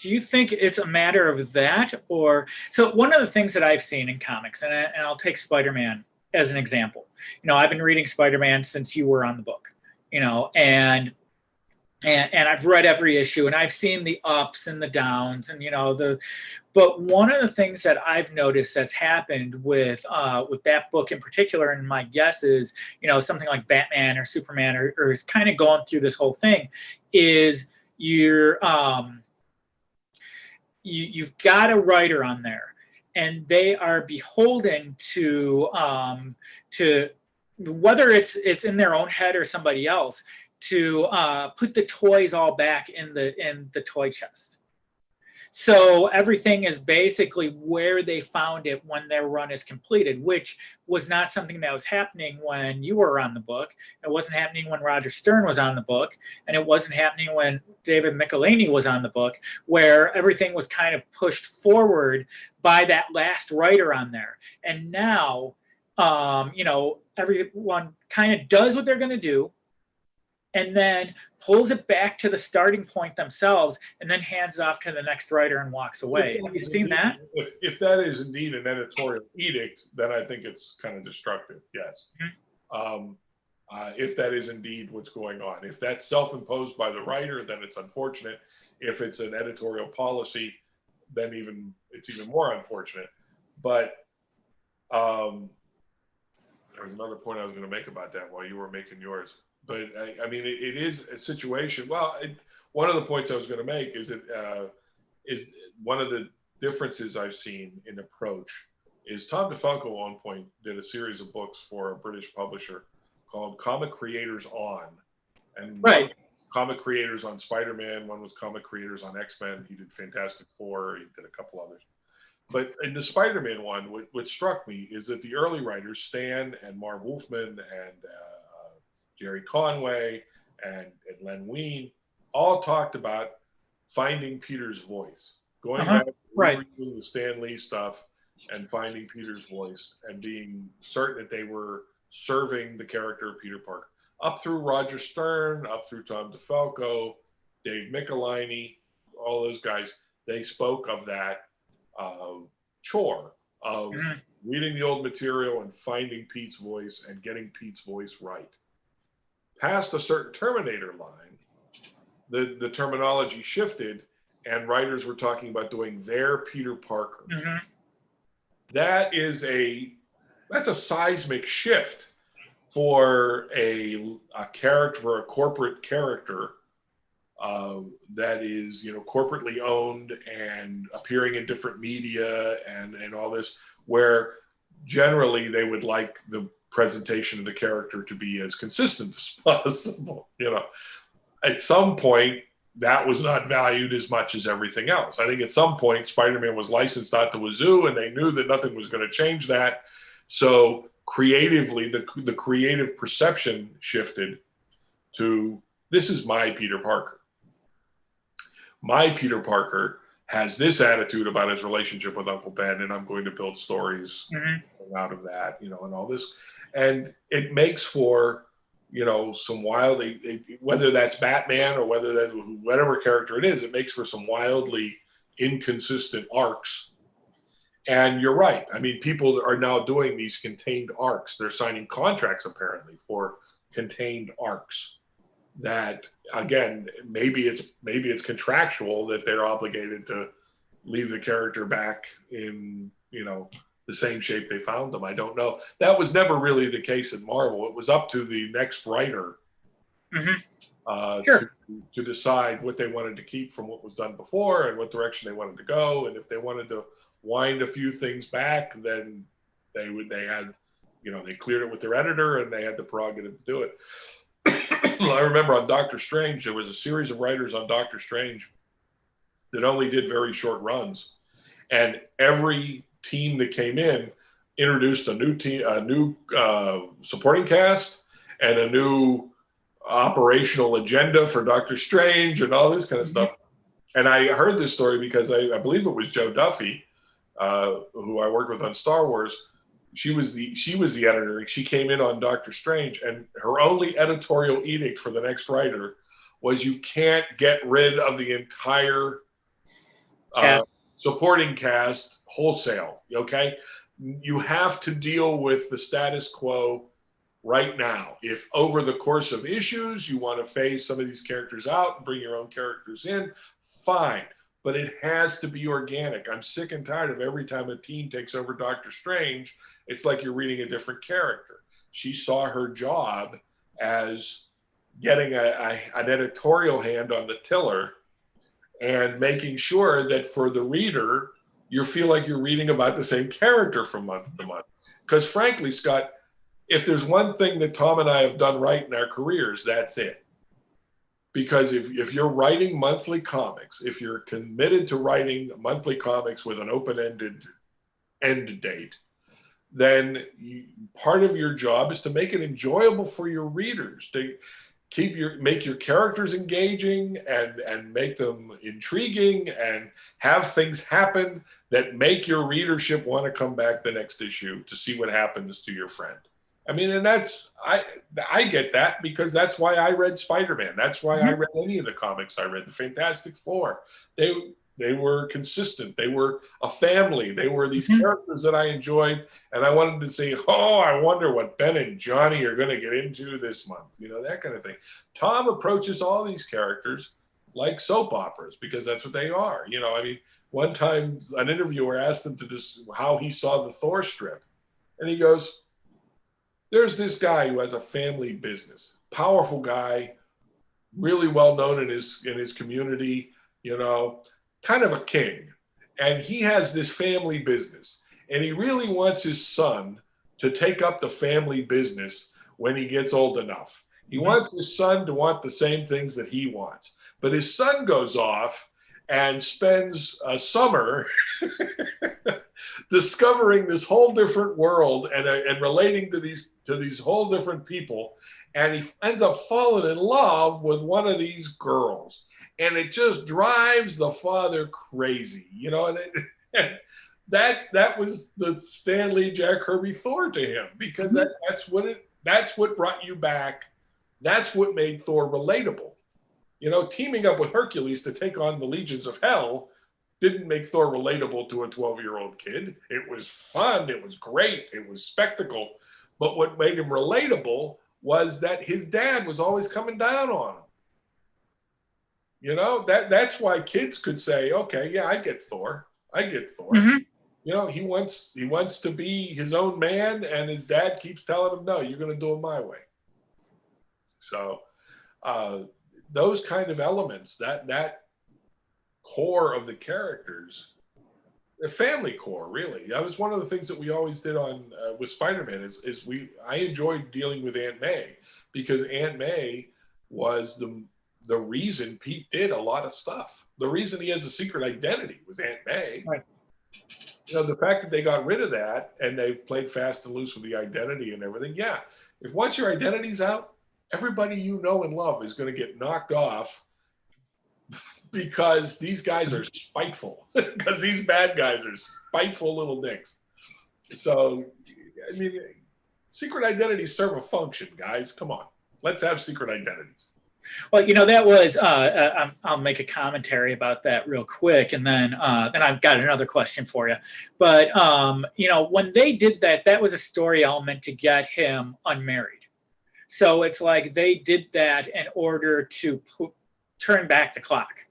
Do you think it's a matter of that, or so? One of the things that I've seen in comics, and I'll take Spider-Man as an example. I've been reading Spider-Man since you were on the book. And I've read every issue, and I've seen the ups and the downs, and But one of the things that I've noticed that's happened with that book in particular, and my guess is, something like Batman or Superman or is kind of going through this whole thing, is you've got a writer on there, and they are beholden to whether it's in their own head or somebody else, to put the toys all back in the toy chest. So everything is basically where they found it when their run is completed, which was not something that was happening when you were on the book. It wasn't happening when Roger Stern was on the book, and it wasn't happening when David Michelinie was on the book, where everything was kind of pushed forward by that last writer on there. And now, everyone kind of does what they're going to do, and then pulls it back to the starting point themselves, and then hands it off to the next writer and walks away. Have you seen that? If that is indeed an editorial edict, then I think it's kind of destructive, yes. Mm-hmm. If that is indeed what's going on. If that's self-imposed by the writer, then it's unfortunate. If it's an editorial policy, then it's even more unfortunate. But there was another point I was going to make about that while you were making yours. But I mean, it is a situation. Well, one of the points I was going to make is is one of the differences I've seen in approach is Tom DeFalco at one point did a series of books for a British publisher called Comic Creators On, and Comic Creators on Spider-Man. One was Comic Creators on X-Men. He did Fantastic Four. He did a couple others. But in the Spider-Man one, what struck me is that the early writers, Stan and Marv Wolfman and Jerry Conway and Len Wein, all talked about finding Peter's voice, going back to the Stan Lee stuff and finding Peter's voice and being certain that they were serving the character of Peter Parker. Up through Roger Stern, up through Tom DeFalco, Dave Michelinie, all those guys, they spoke of that chore of reading the old material and finding Pete's voice and getting Pete's voice right. Past a certain Terminator line, the terminology shifted, and writers were talking about doing their Peter Parker. Mm-hmm. That's a seismic shift for a character, for a corporate character, that is, corporately owned and appearing in different media and all this, where generally they would like the presentation of the character to be as consistent as possible. At some point, that was not valued as much as everything else. I think at some point, Spider-Man was licensed out the wazoo, and they knew that nothing was going to change that. So creatively, the creative perception shifted to, this is my Peter Parker. My Peter Parker has this attitude about his relationship with Uncle Ben, and I'm going to build stories out of that, and all this. And it makes for, some wild, whether that's Batman or whether that's whatever character it is, it makes for some wildly inconsistent arcs. And you're right. I mean, people are now doing these contained arcs. They're signing contracts apparently for contained arcs that, again, maybe it's contractual that they're obligated to leave the character back in, the same shape they found them. I don't know. That was never really the case at Marvel. It was up to the next writer to decide what they wanted to keep from what was done before and what direction they wanted to go. And if they wanted to wind a few things back, then they had, they cleared it with their editor and they had the prerogative to do it. I remember on Doctor Strange, there was a series of writers on Doctor Strange that only did very short runs. And every team that came in introduced a new supporting cast and a new operational agenda for Doctor Strange and all this kind of stuff. And I heard this story because I believe it was Joe Duffy, who I worked with on Star Wars. She was the editor. She came in on Doctor Strange, and her only editorial edict for the next writer was, you can't get rid of the entire supporting cast wholesale. Okay, you have to deal with the status quo right now. If over the course of issues you want to phase some of these characters out and bring your own characters in, fine. But it has to be organic. I'm sick and tired of every time a team takes over Doctor Strange, it's like you're reading a different character. She saw her job as getting an editorial hand on the tiller and making sure that for the reader, you feel like you're reading about the same character from month to month. Because frankly, Scott, if there's one thing that Tom and I have done right in our careers, that's it. Because if you're writing monthly comics, if you're committed to writing monthly comics with an open-ended end date, then part of your job is to make it enjoyable for your readers, to make your characters engaging and make them intriguing and have things happen that make your readership want to come back the next issue to see what happens to your friend. I mean, and I get that because that's why I read Spider-Man. That's why I read any of the comics I read. The Fantastic Four. They were consistent. They were a family. They were these characters that I enjoyed. And I wanted to say, oh, I wonder what Ben and Johnny are going to get into this month. That kind of thing. Tom approaches all these characters like soap operas because that's what they are. I mean, one time an interviewer asked him how he saw the Thor strip. And he goes, there's this guy who has a family business, powerful guy, really well known in his community, kind of a king. And he has this family business. And he really wants his son to take up the family business when he gets old enough. He wants his son to want the same things that he wants. But his son goes off and spends a summer discovering this whole different world and relating to these whole different people. And he ends up falling in love with one of these girls. And it just drives the father crazy, and that was the Stan Lee, Jack Kirby Thor to him, because that's what brought you back. That's what made Thor relatable. Teaming up with Hercules to take on the legions of hell didn't make Thor relatable to a 12-year-old kid. It was fun. It was great. It was spectacle. But what made him relatable was that his dad was always coming down on him. That's why kids could say, okay, yeah, I get Thor. He wants to be his own man, and his dad keeps telling him, no, you're going to do it my way. So those kind of elements, that core of the characters, the family core, really. That was one of the things that we always did on with Spider-Man. I enjoyed dealing with Aunt May, because Aunt May was the reason Pete did a lot of stuff. The reason he has a secret identity was Aunt May. Right. You know, the fact that they got rid of that and they've played fast and loose with the identity and everything. Yeah, if once your identity's out, everybody you know and love is going to get knocked off, because these guys are spiteful. Because these bad guys are spiteful little dicks. So, I mean, secret identities serve a function, guys. Come on, let's have secret identities. Well, you know, that was, I'll make a commentary about that real quick, and then I've got another question for you. But, you know, when they did that, that was a story element to get him unmarried. So it's like they did that in order to turn back the clock.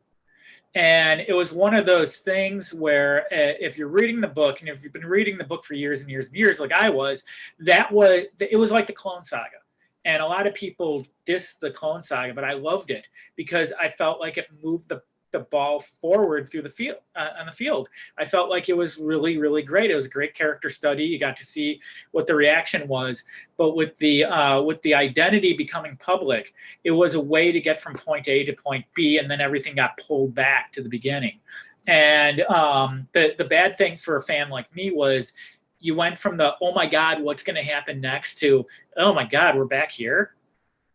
And it was one of those things where if you're reading the book, and if you've been reading the book for years and years and years, like I was, it was like the Clone Saga. And a lot of people diss the Clone Saga, but I loved it because I felt like it moved the ball forward through the field on the field. I felt like it was really, really great. It was a great character study. You got to see what the reaction was. But with the identity becoming public, it was a way to get from point A to point B, and then everything got pulled back to the beginning. And the bad thing for a fan like me was you went from the, oh my God, what's going to happen next, to, oh my God, we're back here.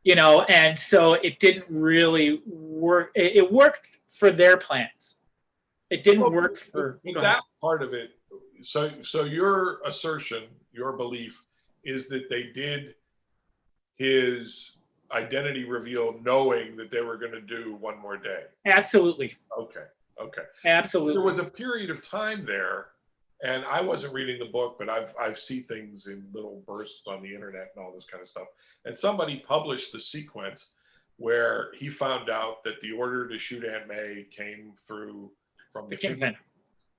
You know, and so it didn't really work. It worked for their plans. It didn't work for that part of it. So your assertion, your belief is that they did his identity reveal knowing that they were going to do One More Day. Absolutely. Okay. Absolutely. There was a period of time there, and I wasn't reading the book, but I've seen things in little bursts on the internet and all this kind of stuff. And somebody published the sequence where he found out that the order to shoot Aunt May came through from the Kingpin.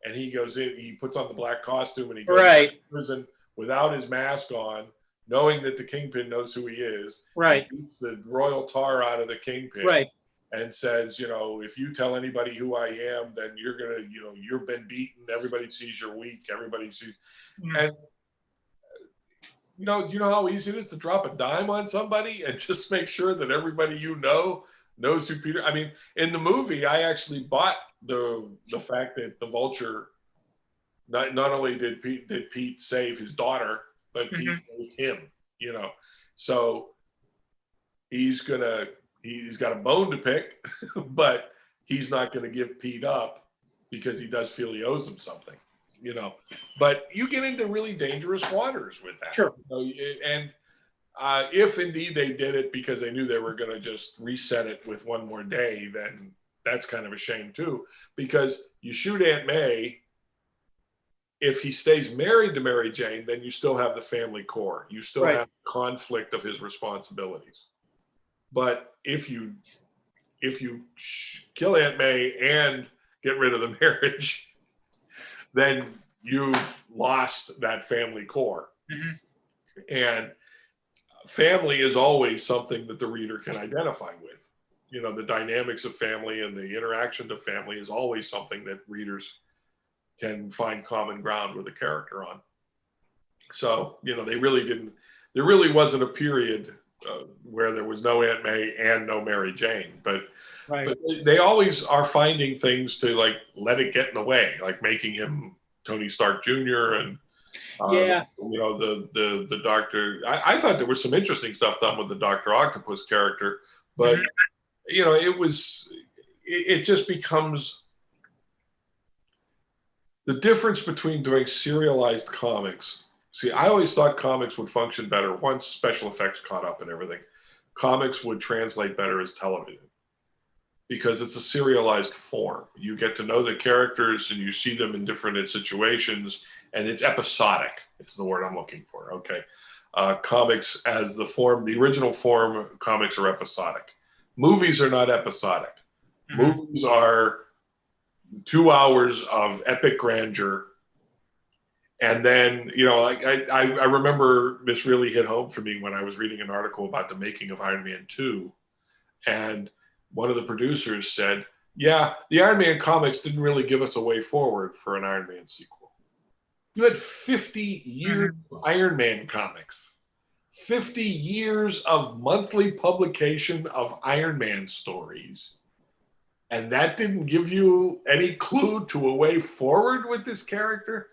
And he goes in, he puts on the black costume, and he goes to prison without his mask on, knowing that the Kingpin knows who he is. Right. He beats the royal tar out of the Kingpin. Right. And says, you know, if you tell anybody who I am, then you're going to, you know, you've been beaten. Everybody sees you're weak. Everybody sees. Mm-hmm. And, you know how easy it is to drop a dime on somebody and just make sure that everybody you know knows who Peter. I mean, in the movie, I actually bought the fact that the Vulture, not only did Pete save his daughter, but Pete saved him, you know. So he's got a bone to pick, but he's not going to give Pete up because he does feel he owes him something, you know. But you get into really dangerous waters with that. Sure. You know, and if indeed they did it because they knew they were going to just reset it with One More Day, then that's kind of a shame too, because you shoot Aunt May. If he stays married to Mary Jane, then you still have the family core. You still have conflict of his responsibilities. But if you kill Aunt May and get rid of the marriage, then you've lost that family core. Mm-hmm. And family is always something that the reader can identify with. You know, the dynamics of family and the interaction of family is always something that readers can find common ground with a character on. So, you know, there really wasn't a period where there was no Aunt May and no Mary Jane, but they always are finding things to like let it get in the way, like making him Tony Stark Jr. and you know, the Doctor. I thought there was some interesting stuff done with the Dr. Octopus character, but you know, it just becomes the difference between doing serialized comics. See, I always thought comics would function better once special effects caught up and everything. Comics would translate better as television because it's a serialized form. You get to know the characters and you see them in different situations, and it's episodic. It's the word I'm looking for. Okay. Comics as the original form, comics are episodic. Movies are not episodic. Mm-hmm. Movies are 2 hours of epic grandeur. And then, you know, I remember this really hit home for me when I was reading an article about the making of Iron Man 2. And one of the producers said, yeah, the Iron Man comics didn't really give us a way forward for an Iron Man sequel. You had 50 years of Iron Man comics, 50 years of monthly publication of Iron Man stories. And that didn't give you any clue to a way forward with this character.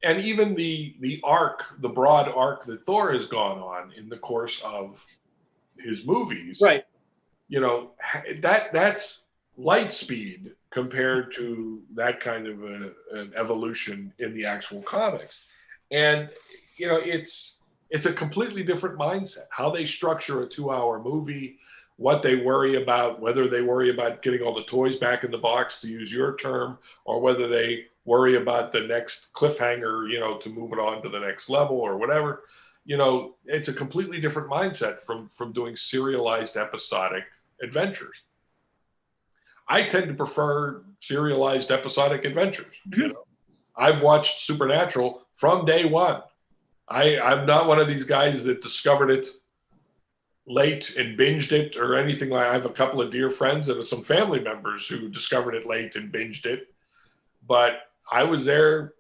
And even the arc, the broad arc that Thor has gone on in the course of his movies, right? You know, that's light speed compared to that kind of an evolution in the actual comics. And you know, it's a completely different mindset. How they structure a 2-hour movie, what they worry about, whether they worry about getting all the toys back in the box, to use your term, or whether they worry about the next cliffhanger, you know, to move it on to the next level or whatever. You know, it's a completely different mindset from doing serialized episodic adventures. I tend to prefer serialized episodic adventures. You know, I've watched Supernatural from day one. I'm not one of these guys that discovered it late and binged it or anything like. I have a couple of dear friends and some family members who discovered it late and binged it, but I was there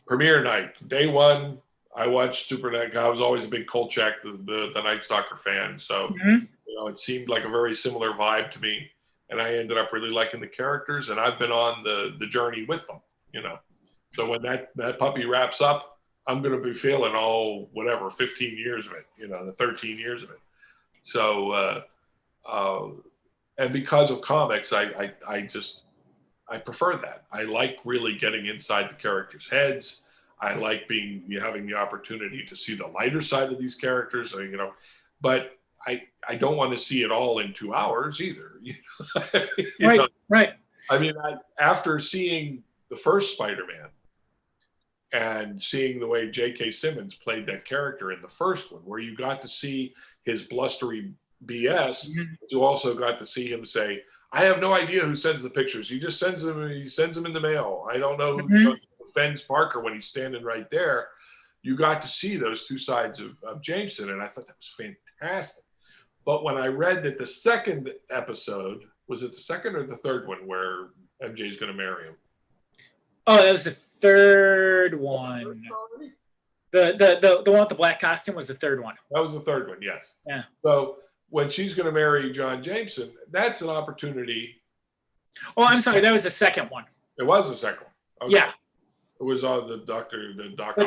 premiere night, day one. I watched Supernatural. I was always a big Kolchak, the Night Stalker fan, so you know, it seemed like a very similar vibe to me, and I ended up really liking the characters, and I've been on the journey with them. You know, so when that puppy wraps up, I'm going to be feeling all whatever 15 years of it, you know, the 13 years of it. So, and because of comics, I prefer that. I like really getting inside the characters' heads. I like having the opportunity to see the lighter side of these characters, you know, but I don't want to see it all in 2 hours either. You know? Right. I mean, after seeing the first Spider-Man and seeing the way J.K. Simmons played that character in the first one, where you got to see his blustery BS, but you also got to see him say, I have no idea who sends the pictures. He just sends them in the mail. I don't know who offends Parker when he's standing right there. You got to see those two sides of Jameson, and I thought that was fantastic. But when I read that the second episode, was it the second or the third one where MJ is going to marry him? Oh, that was the third one. The one with the black costume was the third one. That was the third one, yes. Yeah. So when she's going to marry John Jameson, that's an opportunity. Oh, I'm sorry, that was the second one. It was the second one. Okay. Yeah. It was the Doc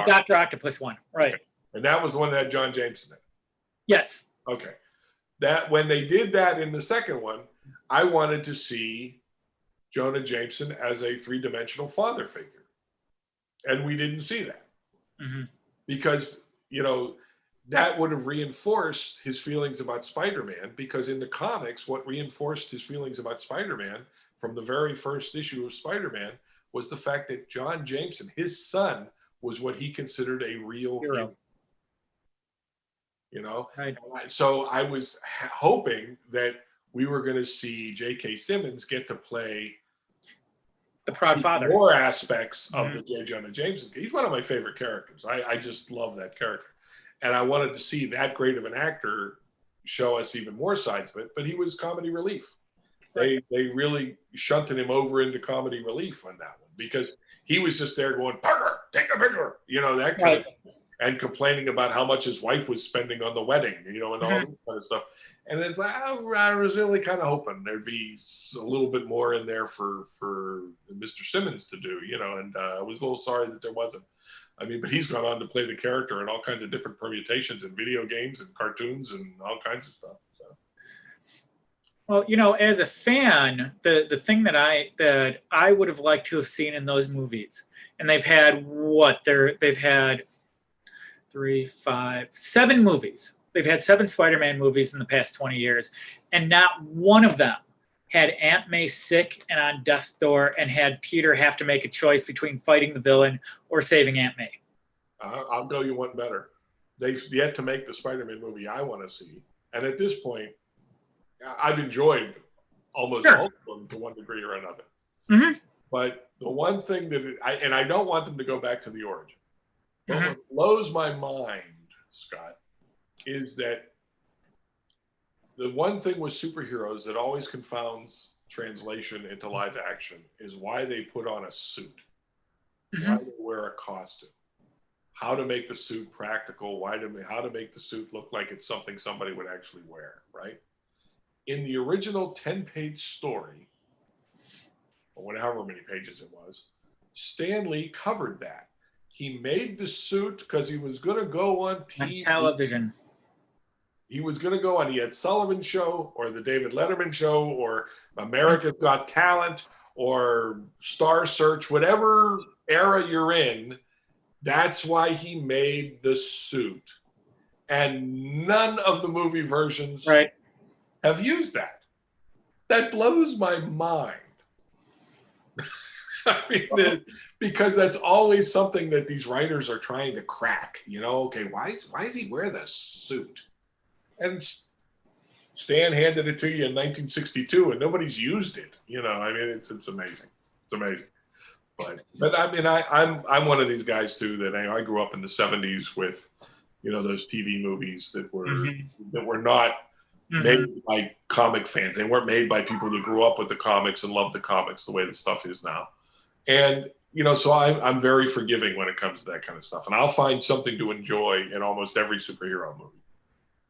Dr. Octopus one, right? Okay. And that was the one that had John Jameson in it. Yes. Okay. That when they did that in the second one, I wanted to see Jonah Jameson as a three-dimensional father figure, and we didn't see that because you know that would have reinforced his feelings about Spider-Man. Because in the comics, what reinforced his feelings about Spider-Man from the very first issue of Spider-Man was the fact that John Jameson, his son, was what he considered a real hero. You know, right. So I was hoping that we were going to see J.K. Simmons get to play the proud father, more aspects of the J. Jonah Jameson. He's one of my favorite characters. I just love that character, and I wanted to see that great of an actor show us even more sides of it. But he was comedy relief. They really shunted him over into comedy relief on that one because he was just there going, Parker, take a picture, you know, that kind of, and complaining about how much his wife was spending on the wedding, you know, and all that kind of stuff. And it's like, I was really kind of hoping there'd be a little bit more in there for Mr. Simmons to do, you know, and I was a little sorry that there wasn't. I mean, but he's gone on to play the character in all kinds of different permutations in video games and cartoons and all kinds of stuff. So. Well, you know, as a fan, the thing that I would have liked to have seen in those movies, and they've had they've had 3, 5, 7 movies. They've had 7 Spider-Man movies in the past 20 years, and not one of them had Aunt May sick and on death's door and had Peter have to make a choice between fighting the villain or saving Aunt May. I'll go you one better. They've yet to make the Spider-Man movie I want to see. And at this point, I've enjoyed almost all of them to one degree or another. But the one thing that I don't want them to go back to the origin. But what blows my mind, Scott, is that the one thing with superheroes that always confounds translation into live action is why they put on a suit, why they wear a costume, how to make the suit practical, how to make the suit look like it's something somebody would actually wear, right? In the original 10-page story, or however many pages it was, Stan Lee covered that. He made the suit because he was going to go on TV. Television. He was going to go on the Ed Sullivan Show or the David Letterman Show or America's Got Talent or Star Search, whatever era you're in. That's why he made the suit. And none of the movie versions have used that. That blows my mind. I mean, because that's always something that these writers are trying to crack. You know, okay, why does he wear the suit? And Stan handed it to you in 1962, and nobody's used it. You know, I mean, it's amazing. It's amazing. But I mean, I'm one of these guys too that I grew up in the 70s with, you know, those TV movies that were not made by comic fans. They weren't made by people who grew up with the comics and loved the comics the way the stuff is now. And you know, so I'm very forgiving when it comes to that kind of stuff, and I'll find something to enjoy in almost every superhero movie.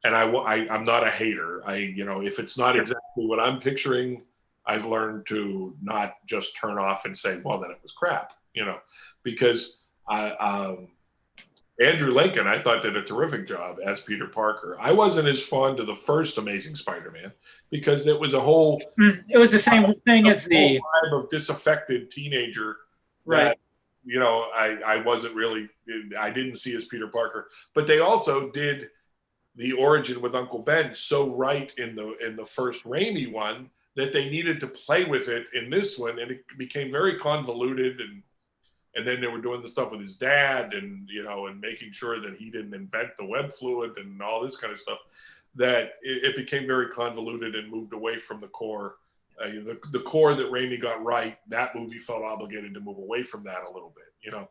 And I'm not a hater. You know, if it's not exactly what I'm picturing, I've learned to not just turn off and say, well, then it was crap, you know, because Andrew Lincoln, I thought, did a terrific job as Peter Parker. I wasn't as fond of the first Amazing Spider-Man because it was a whole... It was the same thing as the... vibe of disaffected teenager. Right. That, you know, I wasn't really... I didn't see as Peter Parker. But they also did the origin with Uncle Ben so right in the first Raimi one that they needed to play with it in this one, and it became very convoluted, and then they were doing the stuff with his dad, and you know, and making sure that he didn't invent the web fluid and all this kind of stuff, that it became very convoluted and moved away from the core. The core that Raimi got right, that movie felt obligated to move away from that a little bit, you know.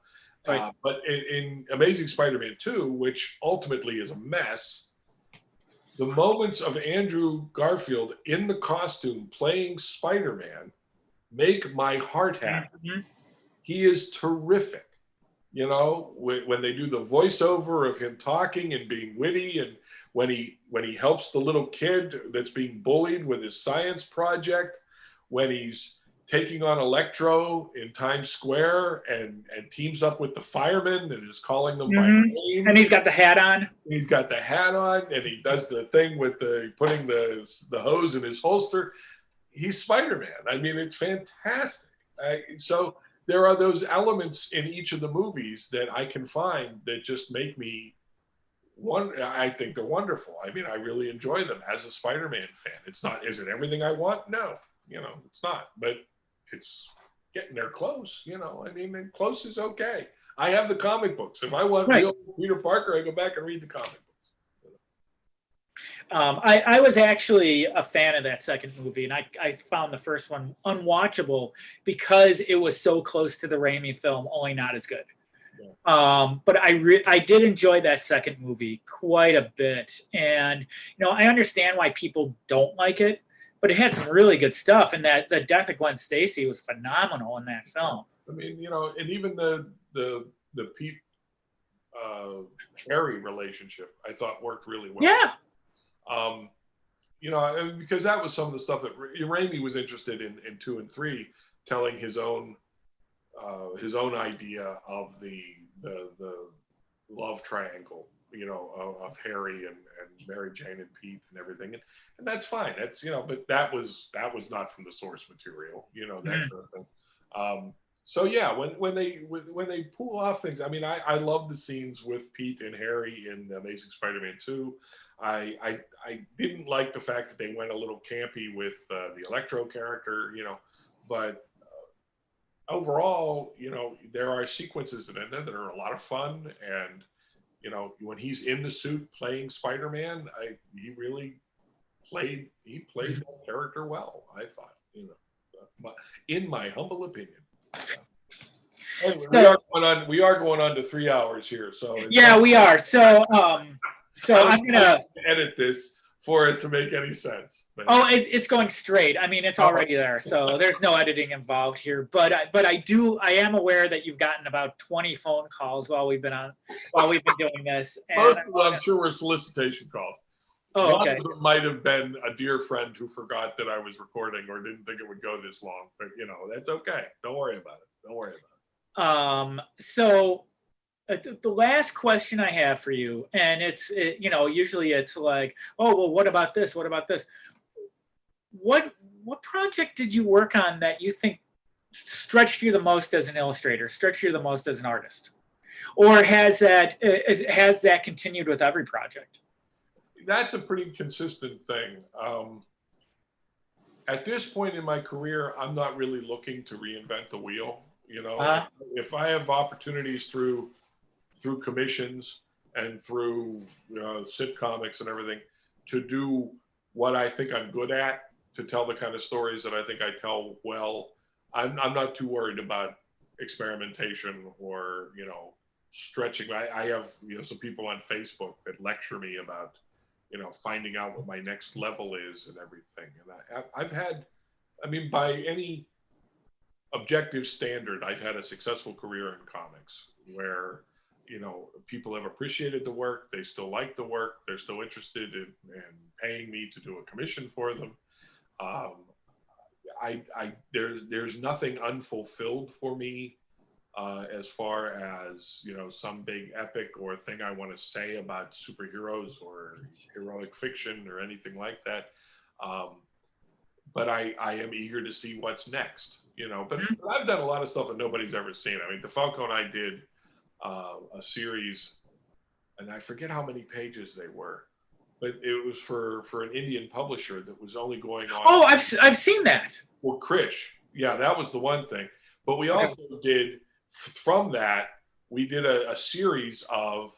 Right. But in Amazing Spider-Man 2, which ultimately is a mess, the moments of Andrew Garfield in the costume playing Spider-Man make my heart happy. He is terrific. You know, when they do the voiceover of him talking and being witty, and when he helps the little kid that's being bullied with his science project, when he's taking on Electro in Times Square and teams up with the firemen and is calling them by name. And he's got the hat on. He's got the hat on, and he does the thing with putting the hose in his holster. He's Spider-Man. I mean, it's fantastic. So there are those elements in each of the movies that I can find that just make me I think they're wonderful. I mean, I really enjoy them as a Spider-Man fan. Is it everything I want? No, you know, it's not, but it's getting there close, you know. I mean, close is okay. I have the comic books. If I want real Peter Parker, I go back and read the comic books. I was actually a fan of that second movie, and I found the first one unwatchable because it was so close to the Raimi film, only not as good. Yeah. But I did enjoy that second movie quite a bit, and you know, I understand why people don't like it, but it had some really good stuff, and that the death of Gwen Stacy was phenomenal in that film. I mean, you know, and even the Pete Harry relationship, I thought worked really well. Yeah. You know, because that was some of the stuff that Raimi was interested in 2 and 3, telling his own idea of the love triangle, you know, of Harry and Mary Jane and Pete and everything, and that's fine. That's, you know, but that was not from the source material, you know, that kind of thing. So yeah, when they pull off things, I mean, I love the scenes with Pete and Harry in Amazing Spider-Man 2. I didn't like the fact that they went a little campy with the Electro character, you know, but overall, you know, there are sequences in there that are a lot of fun, and you know, when he's in the suit playing Spider-Man, he really played that character well, I thought, you know, in my humble opinion. Yeah. Anyway, we are going on to 3 hours here, so yeah, we are. So I'm gonna edit this for it to make any sense. But, Oh, it's going straight. I mean, it's already there, so there's no editing involved here. But I am aware that you've gotten about 20 phone calls while we've been doing this. And most of them, I'm sure, were solicitation calls. Oh, okay. One of them might have been a dear friend who forgot that I was recording or didn't think it would go this long. But that's okay. Don't worry about it. So the last question I have for you, and usually it's like, oh, well, what about this? What about this? What project did you work on that you think stretched you the most as an illustrator, stretched you the most as an artist? Or has that continued with every project? That's a pretty consistent thing. At this point in my career, I'm not really looking to reinvent the wheel. If I have opportunities through commissions and through SitComics and everything to do what I think I'm good at, to tell the kind of stories that I think I tell well, I'm not too worried about experimentation or stretching. I have some people on Facebook that lecture me about finding out what my next level is and everything. And I've had, by any objective standard, I've had a successful career in comics where people have appreciated the work, they still like the work, they're still interested in paying me to do a commission for them. There's nothing unfulfilled for me as far as some big epic or thing I want to say about superheroes or heroic fiction or anything like that. But I am eager to see what's next. But I've done a lot of stuff that nobody's ever seen. DeFalco and I did a series, and I forget how many pages they were, but it was for an Indian publisher that was only going on. Oh, I've seen that. Well, Krish, yeah, that was the one thing. But we also did, from that, we did a series of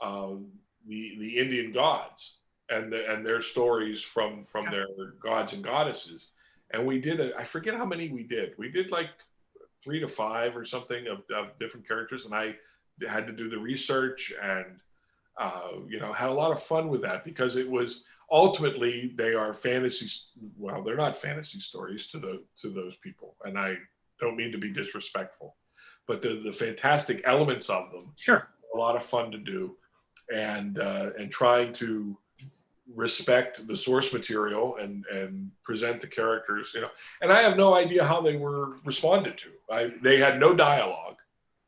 the Indian gods and their stories from their gods and goddesses. And we did I forget how many we did. We did like 3 to 5 or something of different characters, and I had to do the research and had a lot of fun with that, because it was ultimately, they are fantasy. Well, they're not fantasy stories to those people, and I don't mean to be disrespectful, but the fantastic elements of them, sure, a lot of fun to do, and trying to respect the source material and present the characters, and I have no idea how they were responded to. They had no dialogue.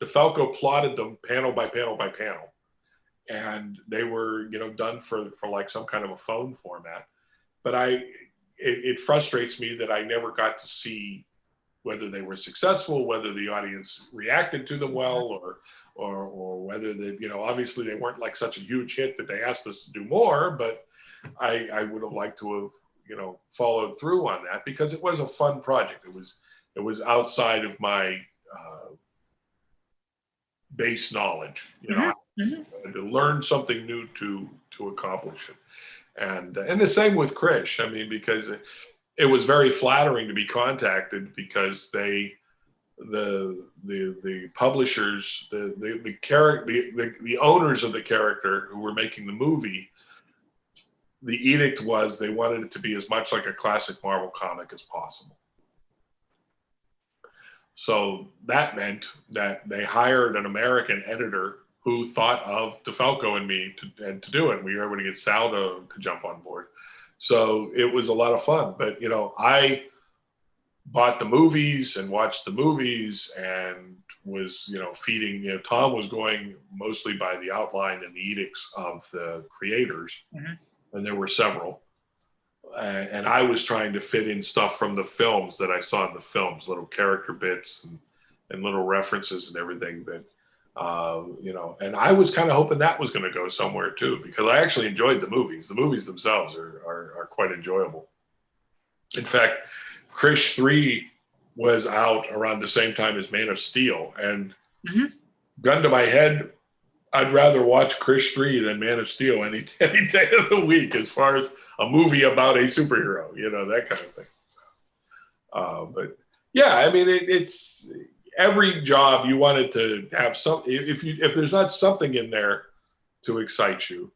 DeFalco plotted them panel by panel by panel, and they were done for like some kind of a phone format. But it frustrates me that I never got to see whether they were successful, whether the audience reacted to them well, or whether they, obviously they weren't like such a huge hit that they asked us to do more. But I would have liked to have, followed through on that, because it was a fun project. It was outside of my base knowledge, to learn something new to accomplish it. And the same with Krish. Because it was very flattering to be contacted, because the publishers, the owners of the character who were making the movie, the edict was they wanted it to be as much like a classic Marvel comic as possible. So that meant that they hired an American editor who thought of DeFalco and me to do it. We were able to get Sal to jump on board. So it was a lot of fun. But, I bought the movies and watched the movies and was, feeding, Tom was going mostly by the outline and the edicts of the creators. And there were several. And I was trying to fit in stuff from the films that I saw in the films, little character bits and little references and everything that, and I was kind of hoping that was going to go somewhere too, because I actually enjoyed the movies. The movies themselves are quite enjoyable. In fact, Krish 3 was out around the same time as Man of Steel, and gun to my head, I'd rather watch Krish 3 than Man of Steel any day of the week, as far as a movie about a superhero, that kind of thing. But yeah, it's every job you wanted to have some. If there's not something in there to excite you,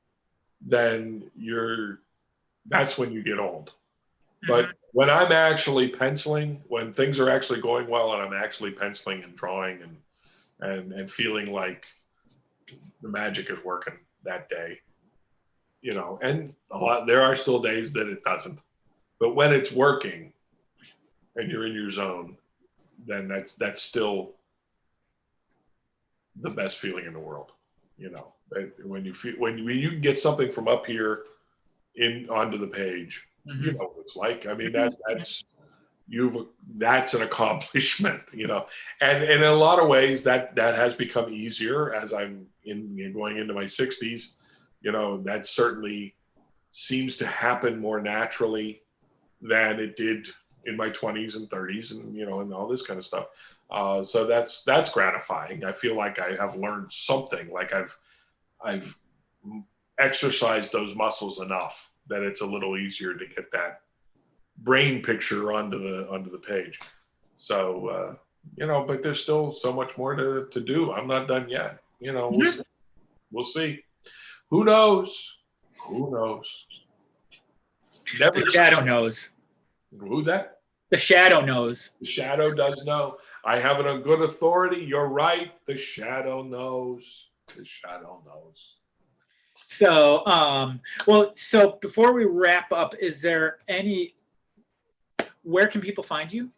then you're that's when you get old. But when I'm actually penciling, when things are actually going well and I'm actually penciling and drawing and feeling like the magic is working that day, you know, and there are still days that it doesn't. But when it's working and you're in your zone, then that's still the best feeling in the world, you know. When you you can get something from up here onto the page, you know what it's like. I mean, that's an accomplishment, you know. And in a lot of ways that has become easier as I'm going into my 60s. You know, that certainly seems to happen more naturally than it did in my 20s and 30s, and you know, and all this kind of stuff. So that's gratifying. I feel like I have learned something, like I've exercised those muscles enough that it's a little easier to get that brain picture onto the page. So you know, but there's still so much more to do. I'm not done yet. You know, we'll see. Who knows? Who knows? Never. The shadow knows. Who's that? The shadow knows. The shadow does know. I have it on good authority. You're right. The shadow knows. The shadow knows. So, so before we wrap up, is there where can people find you?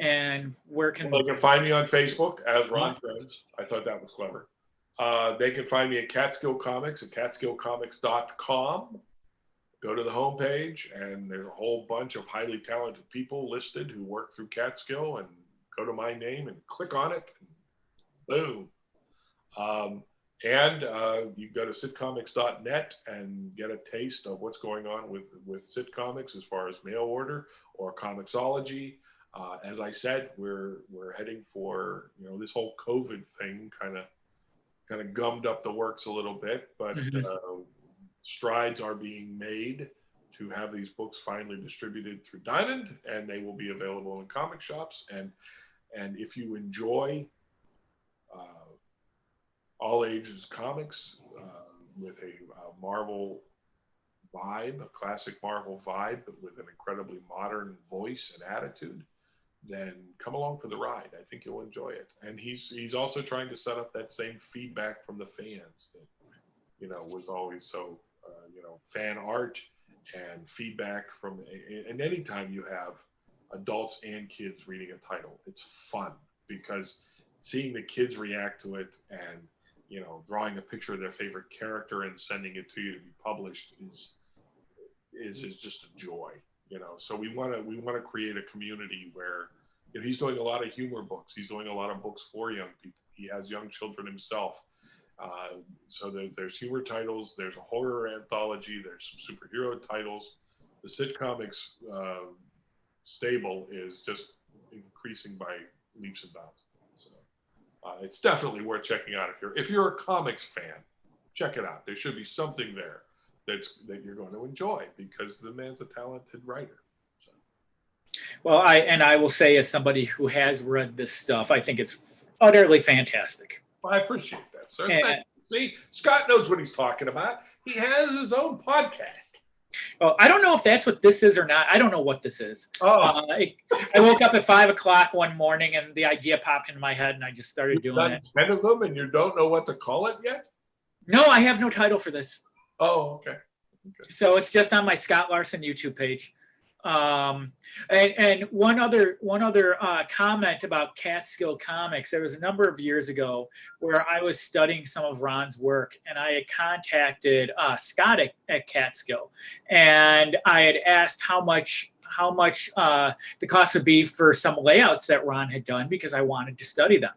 And where can they can find me on Facebook as Ron Frenz. I thought that was clever. They can find me at Catskill Comics at catskillcomics.com. Go to the homepage, and there's a whole bunch of highly talented people listed who work through Catskill, and go to my name and click on it, and boom. You go to sitcomics.net and get a taste of what's going on with SitComics as far as mail order or Comixology. As I said, we're heading for, you know, this whole COVID thing kind of gummed up the works a little bit, but strides are being made to have these books finally distributed through Diamond, and they will be available in comic shops. And if you enjoy all ages comics with a Marvel vibe, a classic Marvel vibe, but with an incredibly modern voice and attitude, then come along for the ride. I think you'll enjoy it. And he's also trying to set up that same feedback from the fans that, you know, was always so, you know, fan art and feedback from, and anytime you have adults and kids reading a title, it's fun, because seeing the kids react to it and, you know, drawing a picture of their favorite character and sending it to you to be published is just a joy, you know. So we want to create a community where, you know, he's doing a lot of humor books. He's doing a lot of books for young people. He has young children himself. So there's humor titles, there's a horror anthology, there's some superhero titles. The SitComics stable is just increasing by leaps and bounds. So it's definitely worth checking out. If you're a comics fan, check it out. There should be something there that you're going to enjoy, because the man's a talented writer. So. Well, I will say, as somebody who has read this stuff, I think it's utterly fantastic. Well, I appreciate that, sir. See, Scott knows what he's talking about. He has his own podcast. Well, I don't know if that's what this is or not. I don't know what this is. Oh. I woke up at 5 o'clock one morning, and the idea popped into my head, and I just started doing it. 10 of them, and you don't know what to call it yet? No, I have no title for this. Oh, okay. So it's just on my Scott Larson YouTube page. And one other comment about Catskill Comics. There was a number of years ago where I was studying some of Ron's work, and I had contacted Scott at Catskill, and I had asked how much the cost would be for some layouts that Ron had done, because I wanted to study them.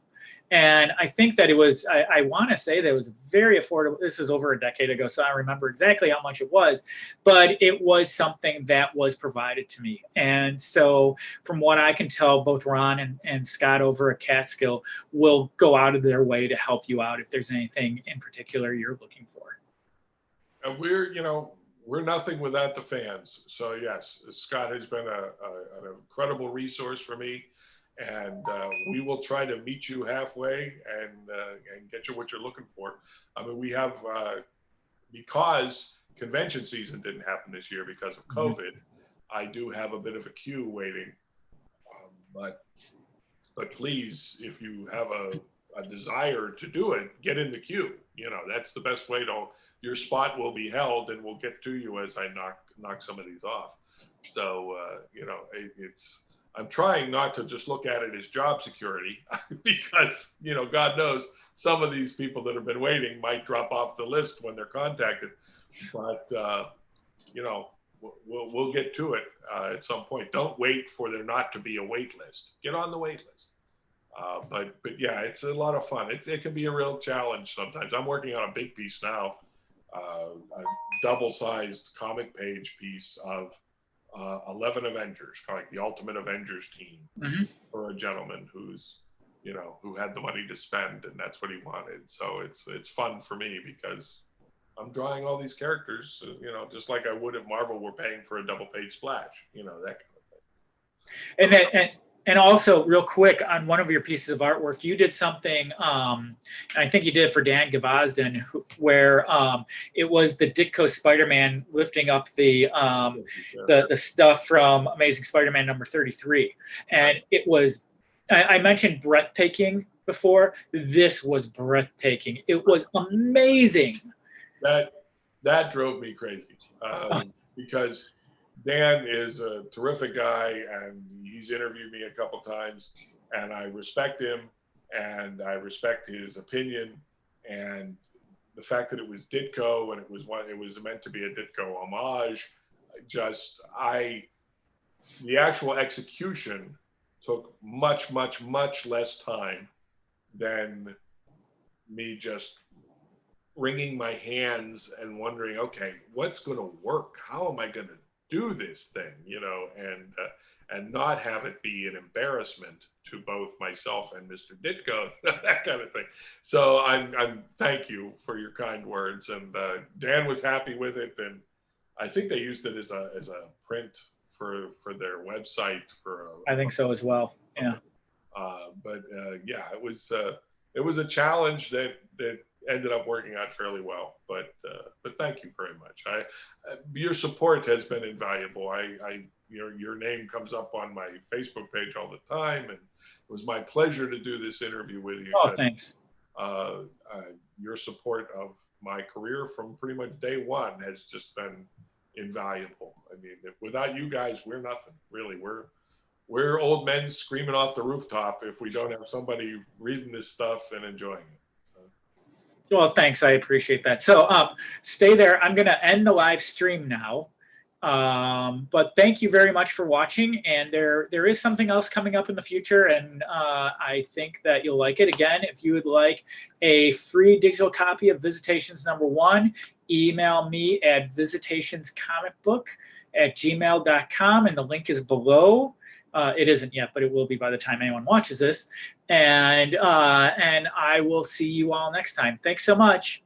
And I think that it was, I want to say that it was very affordable. This is over a decade ago, so I don't remember exactly how much it was, but it was something that was provided to me. And so from what I can tell, both Ron and Scott over at Catskill will go out of their way to help you out if there's anything in particular you're looking for. And we're nothing without the fans. So yes, Scott has been an incredible resource for me. And we will try to meet you halfway and get you what you're looking for. I mean, we have, because convention season didn't happen this year because of COVID, I do have a bit of a queue waiting. But please, if you have a desire to do it, get in the queue. You know, that's the best way to, your spot will be held and we'll get to you as I knock some of these off. So, you know, I'm trying not to just look at it as job security because, you know, God knows some of these people that have been waiting might drop off the list when they're contacted. But, you know, we'll get to it at some point. Don't wait for there not to be a wait list. Get on the wait list. But yeah, it's a lot of fun. It can be a real challenge sometimes. I'm working on a big piece now, a double-sized comic page piece of 11 Avengers, kind of like the Ultimate Avengers team, for a gentleman who's, you know, who had the money to spend, and that's what he wanted. So it's fun for me because I'm drawing all these characters, you know, just like I would if Marvel were paying for a double-page splash, you know, that kind of thing. And also, real quick, on one of your pieces of artwork, you did something, I think you did it for Dan Gavazden, where it was the Ditko Spider-Man lifting up the stuff from Amazing Spider-Man number 33. And it was, I mentioned breathtaking before. This was breathtaking. It was amazing. That drove me crazy because Dan is a terrific guy, and he's interviewed me a couple times, and I respect him, and I respect his opinion, and the fact that it was Ditko and it was meant to be a Ditko homage. The actual execution took much less time than me just wringing my hands and wondering, okay, what's going to work? How am I going to do this thing, you know, and not have it be an embarrassment to both myself and Mr. Ditko, that kind of thing. So I'm thank you for your kind words, and Dan was happy with it, and I think they used it as a print for their website I think so as well. Yeah. But yeah, it was a challenge that ended up working out fairly well, but thank you very much. Your support has been invaluable. Your name comes up on my Facebook page all the time, and it was my pleasure to do this interview with you. Oh, thanks. Your support of my career from pretty much day one has just been invaluable. I mean, without you guys, we're nothing, really. We're old men screaming off the rooftop if we don't have somebody reading this stuff and enjoying it. Well, thanks. I appreciate that. So stay there. I'm going to end the live stream now. But thank you very much for watching. And there is something else coming up in the future, and I think that you'll like it. Again, if you would like a free digital copy of Visitations #1, email me at visitationscomicbook@gmail.com, and the link is below. It isn't yet, but it will be by the time anyone watches this. And I will see you all next time. Thanks so much.